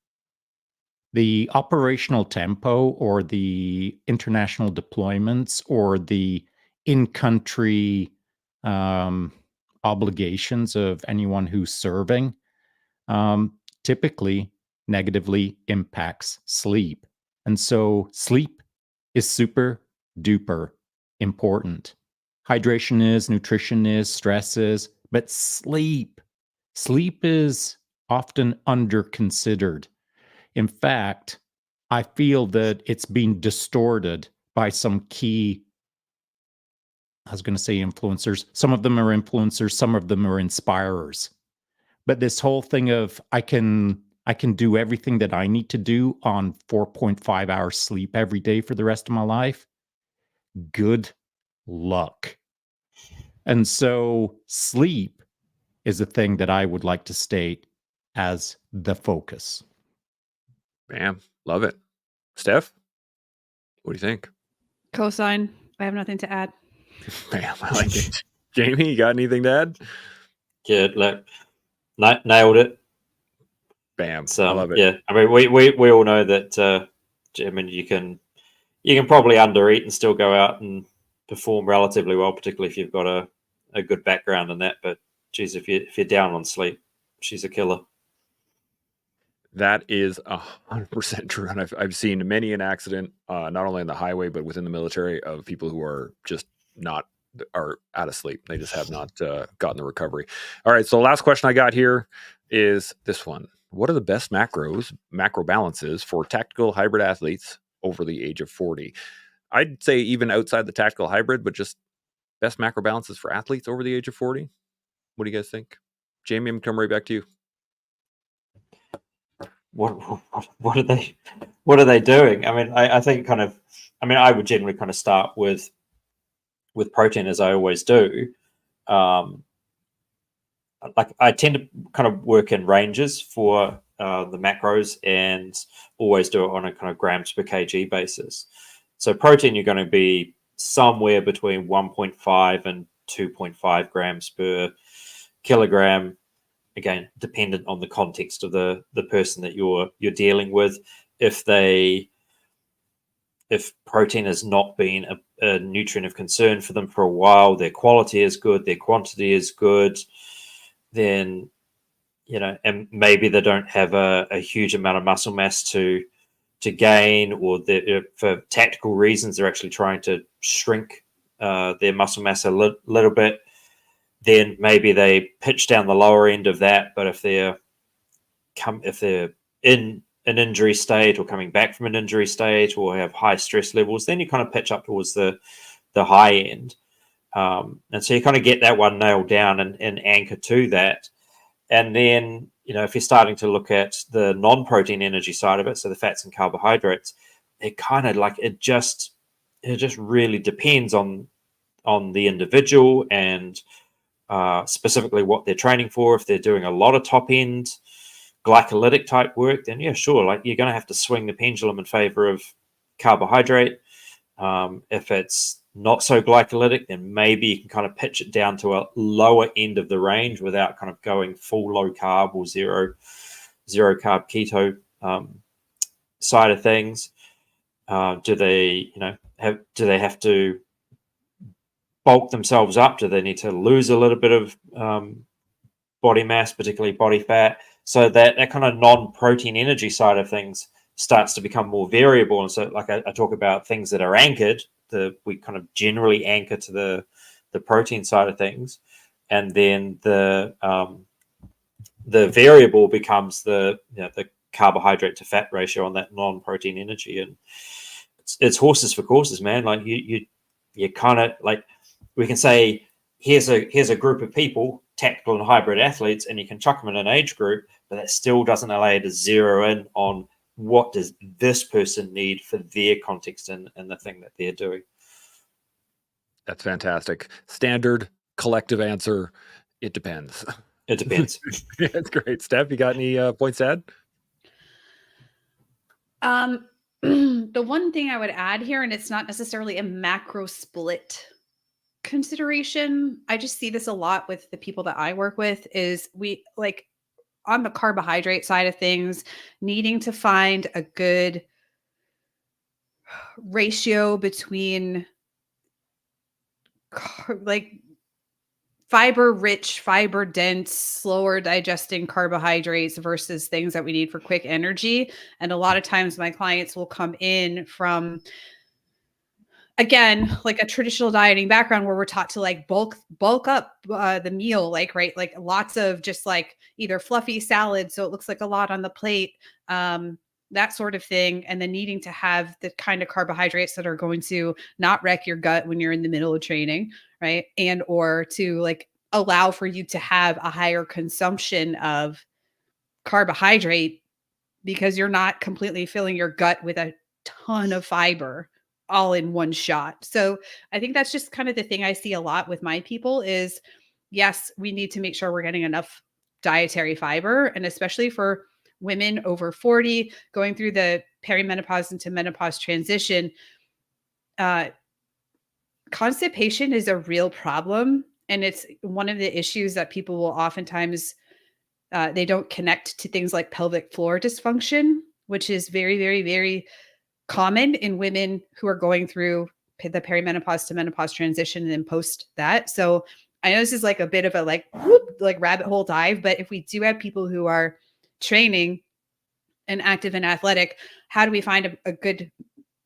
The operational tempo or the international deployments or the in-country obligations of anyone who's serving typically negatively impacts sleep. And so sleep is super duper important. Hydration is, nutrition is, stress is, but sleep is often under considered. In fact, I feel that it's being distorted by some key, I was going to say influencers. Some of them are influencers, some of them are inspirers. But this whole thing of I can do everything that I need to do on 4.5 hours sleep every day for the rest of my life, good luck. And so sleep is a thing that I would like to state as the focus. Bam. Love it. Steph, what do you think? Cosign. I have nothing to add. Bam. I like it. Jamie, you got anything to add? Yeah, nailed it. Bam. I love it. Yeah, I mean, we all know that. I mean, you can probably undereat and still go out and perform relatively well, particularly if you've got a good background in that. But geez, if you're down on sleep, she's a killer. That is 100% true, and I've seen many an accident, not only on the highway but within the military, of people who are just are out of sleep. They just have not gotten the recovery. All right, so the last question I got here is this one. What are the best macro balances for tactical hybrid athletes over the age of 40? I'd say even outside the tactical hybrid, but just best macro balances for athletes over the age of 40. What do you guys think? Jamie, I'm come right back to you. What are they doing? I mean, I think I would generally kind of start with protein, as I always do. Like I tend to kind of work in ranges for the macros, and always do it on a kind of grams per kg basis. So protein, you're going to be somewhere between 1.5 and 2.5 grams per kilogram. Again, dependent on the context of the person that you're dealing with. If protein has not been a nutrient of concern for them for a while, their quality is good, their quantity is good, then, and maybe they don't have a huge amount of muscle mass to gain, or for tactical reasons, they're actually trying to shrink their muscle mass a little bit, then maybe they pitch down the lower end of that. But if they're in an injury state, or coming back from an injury state, or have high stress levels, then you kind of pitch up towards the high end. And so you kind of get that one nailed down and anchor to that. And then, if you're starting to look at the non-protein energy side of it, so the fats and carbohydrates, it kind of like, it just really depends on the individual, and specifically what they're training for. If they're doing a lot of top end glycolytic type work, then yeah, sure, like you're going to have to swing the pendulum in favor of carbohydrate. If it's not so glycolytic, then maybe you can kind of pitch it down to a lower end of the range without kind of going full low carb or zero carb keto side of things. Do they have to bulk themselves up? Do they need to lose a little bit of body mass, particularly body fat? So that kind of non-protein energy side of things starts to become more variable. And so, like I talk about things that are anchored, we kind of generally anchor to the protein side of things, and then the variable becomes the carbohydrate to fat ratio on that non-protein energy. And it's horses for courses, man. Like you kind of, like, we can say, here's a group of people, tactical and hybrid athletes, and you can chuck them in an age group, but that still doesn't allow you to zero in on what does this person need for their context and the thing that they're doing. That's fantastic. Standard collective answer. It depends. It depends. That's great. Steph, you got any points to add? The one thing I would add here, and it's not necessarily a macro split consideration, I just see this a lot with the people that I work with, is we, like, on the carbohydrate side of things, needing to find a good ratio between like fiber rich, fiber dense, slower digesting carbohydrates versus things that we need for quick energy. And a lot of times my clients will come in from, again, like a traditional dieting background where we're taught to like bulk up the meal, like, right, like lots of just like either fluffy salad, so it looks like a lot on the plate, that sort of thing, and then needing to have the kind of carbohydrates that are going to not wreck your gut when you're in the middle of training, right, and or to like allow for you to have a higher consumption of carbohydrate because you're not completely filling your gut with a ton of fiber all in one shot. So I think that's just kind of the thing I see a lot with my people is, yes, we need to make sure we're getting enough dietary fiber. And especially for women over 40 going through the perimenopause into menopause transition, constipation is a real problem. And it's one of the issues that people will oftentimes, they don't connect to things like pelvic floor dysfunction, which is very, very, very common in women who are going through the perimenopause to menopause transition and then post that. So I know this is like a bit of a like rabbit hole dive, but if we do have people who are training and active and athletic, how do we find a good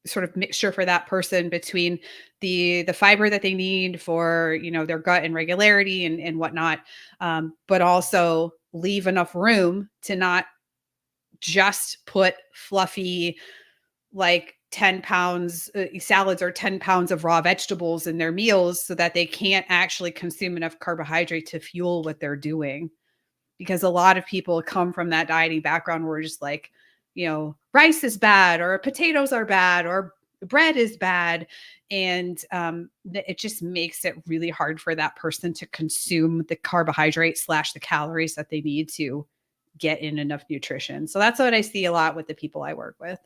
sort of mixture for that person between the fiber that they need for, their gut and regularity and whatnot, but also leave enough room to not just put fluffy, like 10 pounds salads or 10 pounds of raw vegetables in their meals so that they can't actually consume enough carbohydrate to fuel what they're doing. Because a lot of people come from that dieting background where we're just like, rice is bad, or potatoes are bad, or bread is bad. And it just makes it really hard for that person to consume the carbohydrate / the calories that they need to get in enough nutrition. So that's what I see a lot with the people I work with.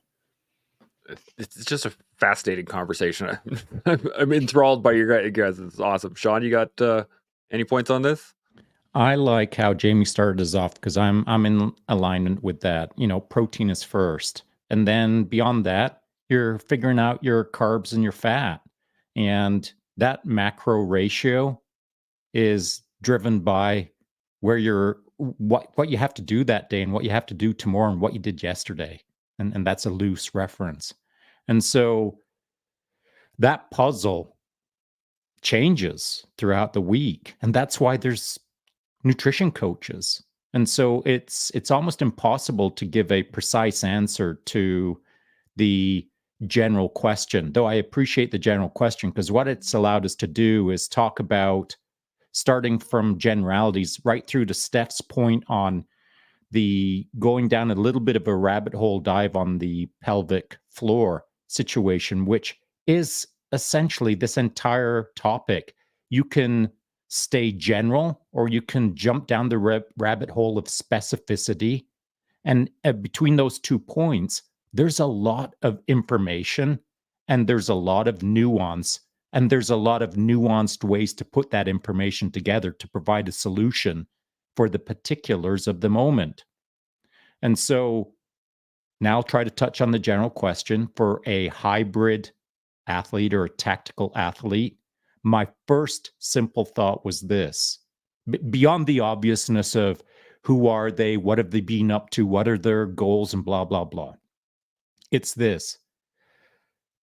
It's just a fascinating conversation. I'm enthralled by your guys. It's awesome. Shaun, you got any points on this? I like how Jamie started us off because I'm in alignment with that. Protein is first, and then beyond that, you're figuring out your carbs and your fat, and that macro ratio is driven by where what you have to do that day and what you have to do tomorrow and what you did yesterday, and that's a loose reference, and so that puzzle changes throughout the week, and that's why there's nutrition coaches. And so it's almost impossible to give a precise answer to the general question, though I appreciate the general question, because what it's allowed us to do is talk about starting from generalities right through to Steph's point on the going down a little bit of a rabbit hole dive on the pelvic floor situation, which is essentially this entire topic. You can stay general, or you can jump down the rabbit hole of specificity. And between those 2 points, there's a lot of information, and there's a lot of nuance, and there's a lot of nuanced ways to put that information together to provide a solution for the particulars of the moment. And so now I'll try to touch on the general question for a hybrid athlete or a tactical athlete. My first simple thought was this: beyond the obviousness of who are they, what have they been up to, what are their goals, and blah, blah, blah. It's this: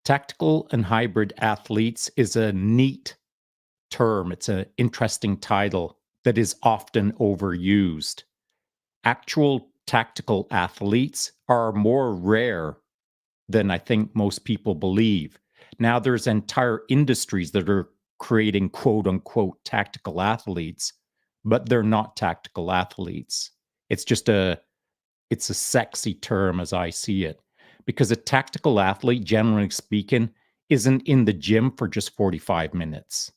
tactical and hybrid athletes is a neat term. It's an interesting title that is often overused. Actual tactical athletes are more rare than I think most people believe. Now there's entire industries that are creating quote unquote tactical athletes, but they're not tactical athletes. It's a sexy term as I see it, because a tactical athlete, generally speaking, isn't in the gym for just 45 minutes.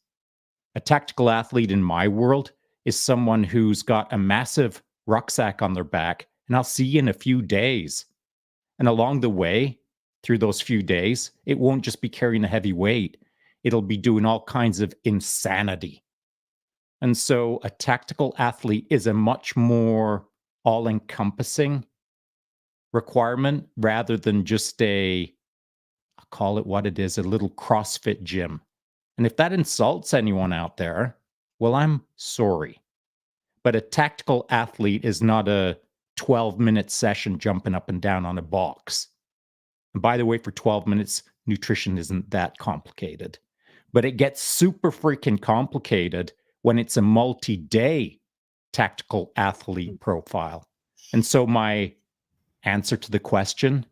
A tactical athlete in my world is someone who's got a massive rucksack on their back, and I'll see you in a few days. And along the way, through those few days, it won't just be carrying a heavy weight. It'll be doing all kinds of insanity. And so a tactical athlete is a much more all-encompassing requirement rather than just I'll call it what it is, a little CrossFit gym. And if that insults anyone out there, well, I'm sorry. But a tactical athlete is not a 12-minute session jumping up and down on a box. And by the way, for 12 minutes, nutrition isn't that complicated. But it gets super freaking complicated when it's a multi-day tactical athlete profile. And so my answer to the question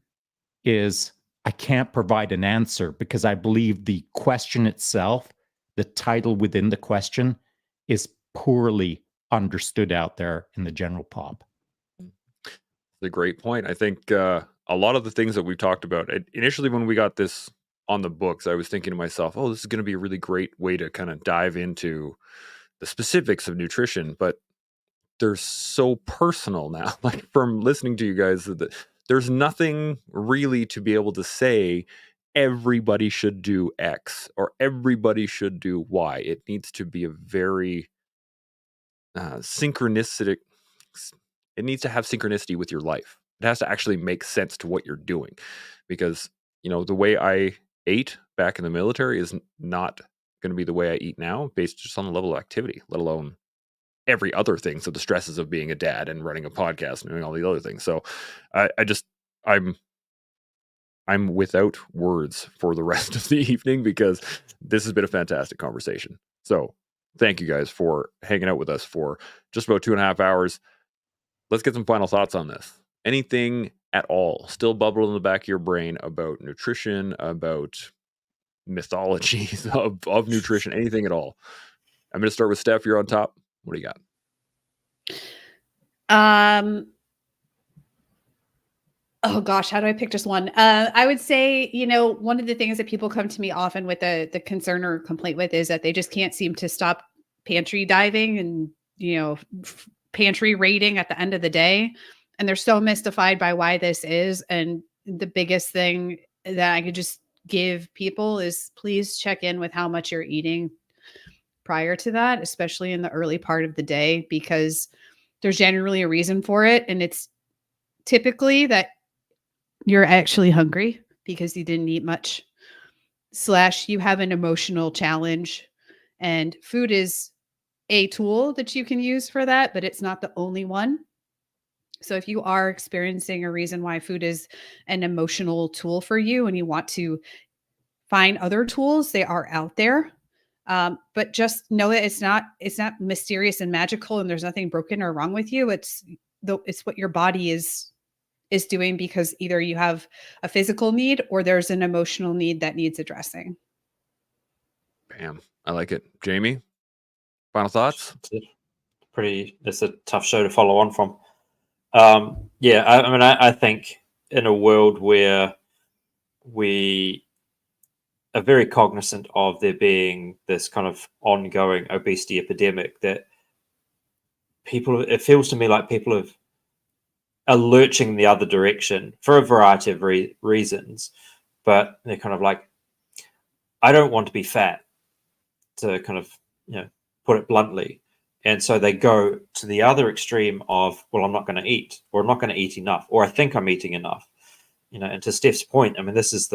is I can't provide an answer, because I believe the question itself, the title within the question, is poorly understood out there in the general pop. That's a great point. I think a lot of the things that we've talked about, initially when we got this on the books, I was thinking to myself, oh, this is going to be a really great way to kind of dive into the specifics of nutrition, but they're so personal now. Like, from listening to you guys, there's nothing really to be able to say everybody should do X or everybody should do Y. It needs to be a very synchronistic. It needs to have synchronicity with your life. It has to actually make sense to what you're doing, because the way I ate back in the military is not going to be the way I eat now, based just on the level of activity, let alone every other thing. So the stresses of being a dad and running a podcast and doing all these other things. So I'm without words for the rest of the evening, because this has been a fantastic conversation. So thank you guys for hanging out with us for just about 2.5 hours. Let's get some final thoughts on this. anything at all still bubble in the back of your brain about nutrition, about mythologies of nutrition, anything at all? I'm going to start with Steph. You're on top. What do you got? Oh gosh, how do I pick just one? I would say, one of the things that people come to me often with the concern or complaint with is that they just can't seem to stop pantry diving and, pantry raiding at the end of the day. And they're so mystified by why this is. And the biggest thing that I could just give people is please check in with how much you're eating prior to that, especially in the early part of the day, because there's generally a reason for it. And it's typically that you're actually hungry because you didn't eat much, / you have an emotional challenge, and food is a tool that you can use for that, but it's not the only one. So if you are experiencing a reason why food is an emotional tool for you and you want to find other tools, they are out there. But just know that it's not mysterious and magical and there's nothing broken or wrong with you. It's what your body is doing, because either you have a physical need or there's an emotional need that needs addressing. Bam. I like it. Jamie, final thoughts? It's a tough show to follow on from. I think in a world where we are very cognizant of there being this kind of ongoing obesity epidemic, that it feels to me like people are lurching the other direction for a variety of reasons, but they're kind of like, I don't want to be fat, to kind of, put it bluntly. And so they go to the other extreme of, well, I'm not going to eat, or I'm not going to eat enough, or I think I'm eating enough. And to Steph's point, I mean, this is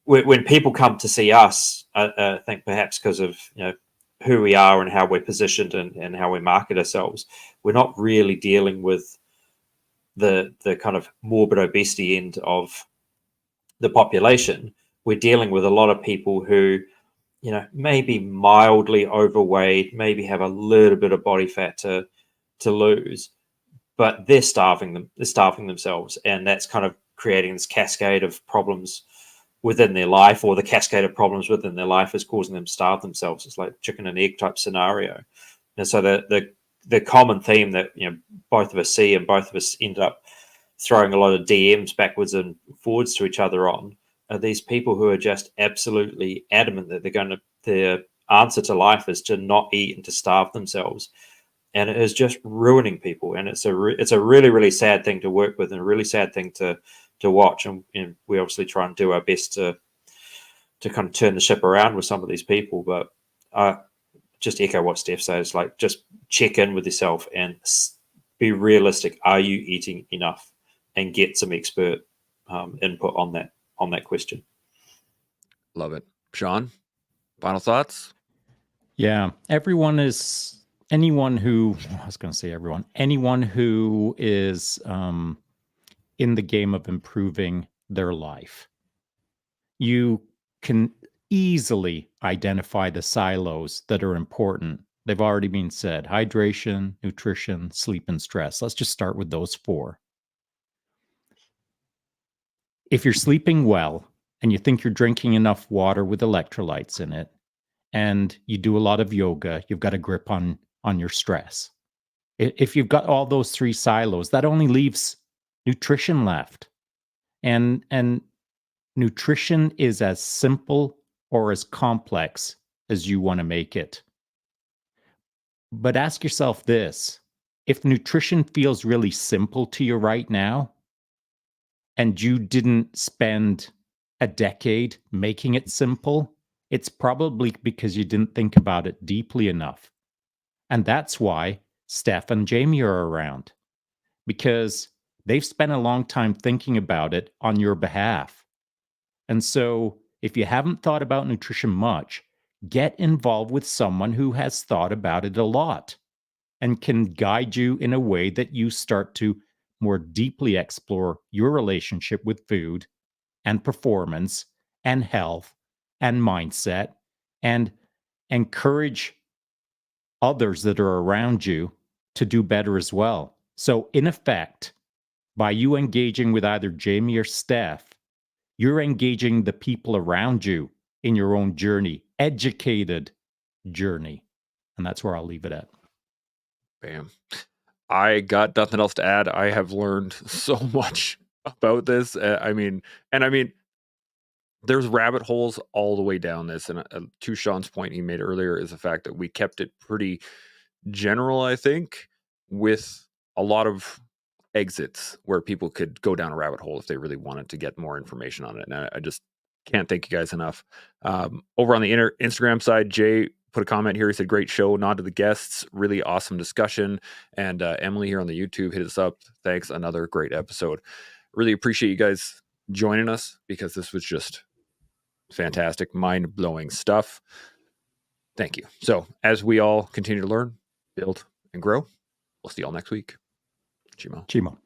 when people come to see us, I think perhaps because of, who we are and how we're positioned and how we market ourselves, we're not really dealing with the kind of morbid obesity end of the population. We're dealing with a lot of people who, maybe mildly overweight, maybe have a little bit of body fat to lose, but they're starving themselves, and that's kind of creating this cascade of problems within their life, or the cascade of problems within their life is causing them to starve themselves. It's like chicken and egg type scenario. And so the common theme that both of us see, and both of us end up throwing a lot of DMs backwards and forwards to each other on, are these people who are just absolutely adamant that their answer to life is to not eat and to starve themselves, and it is just ruining people. And it's a really, really sad thing to work with, and a really sad thing to watch. And we obviously try and do our best to kind of turn the ship around with some of these people. But just echo what Steph says, like, just check in with yourself and be realistic. Are you eating enough? And get some expert input on that question. Love it. Shaun, final thoughts? Yeah. Anyone who is in the game of improving their life, you can easily identify the silos that are important. They've already been said: hydration, nutrition, sleep, and stress. Let's just start with those 4. If you're sleeping well and you think you're drinking enough water with electrolytes in it, and you do a lot of yoga, you've got a grip on your stress. If you've got all those 3 silos, that only leaves nutrition left. And nutrition is as simple or as complex as you want to make it. But ask yourself this: if nutrition feels really simple to you right now, and you didn't spend a decade making it simple, it's probably because you didn't think about it deeply enough. And that's why Steph and Jamie are around, because they've spent a long time thinking about it on your behalf. And so if you haven't thought about nutrition much, get involved with someone who has thought about it a lot and can guide you in a way that you start to more deeply explore your relationship with food and performance and health and mindset, and encourage others that are around you to do better as well. So in effect, By you engaging with either Jamie or Steph, you're engaging the people around you in your own journey, educated journey. And that's where I'll leave it at. Bam. I got nothing else to add. I have learned so much about this. I mean, there's rabbit holes all the way down this. And to Shaun's point he made earlier is the fact that we kept it pretty general, I think, with a lot of exits where people could go down a rabbit hole if they really wanted to get more information on it. And I just can't thank you guys enough. Over on the Instagram side, Jay put a comment here. He said, great show. Nod to the guests. Really awesome discussion. And Emily here on the YouTube hit us up. Thanks. Another great episode. Really appreciate you guys joining us because this was just fantastic, mind-blowing stuff. Thank you. So as we all continue to learn, build, and grow, we'll see you all next week. Chimo.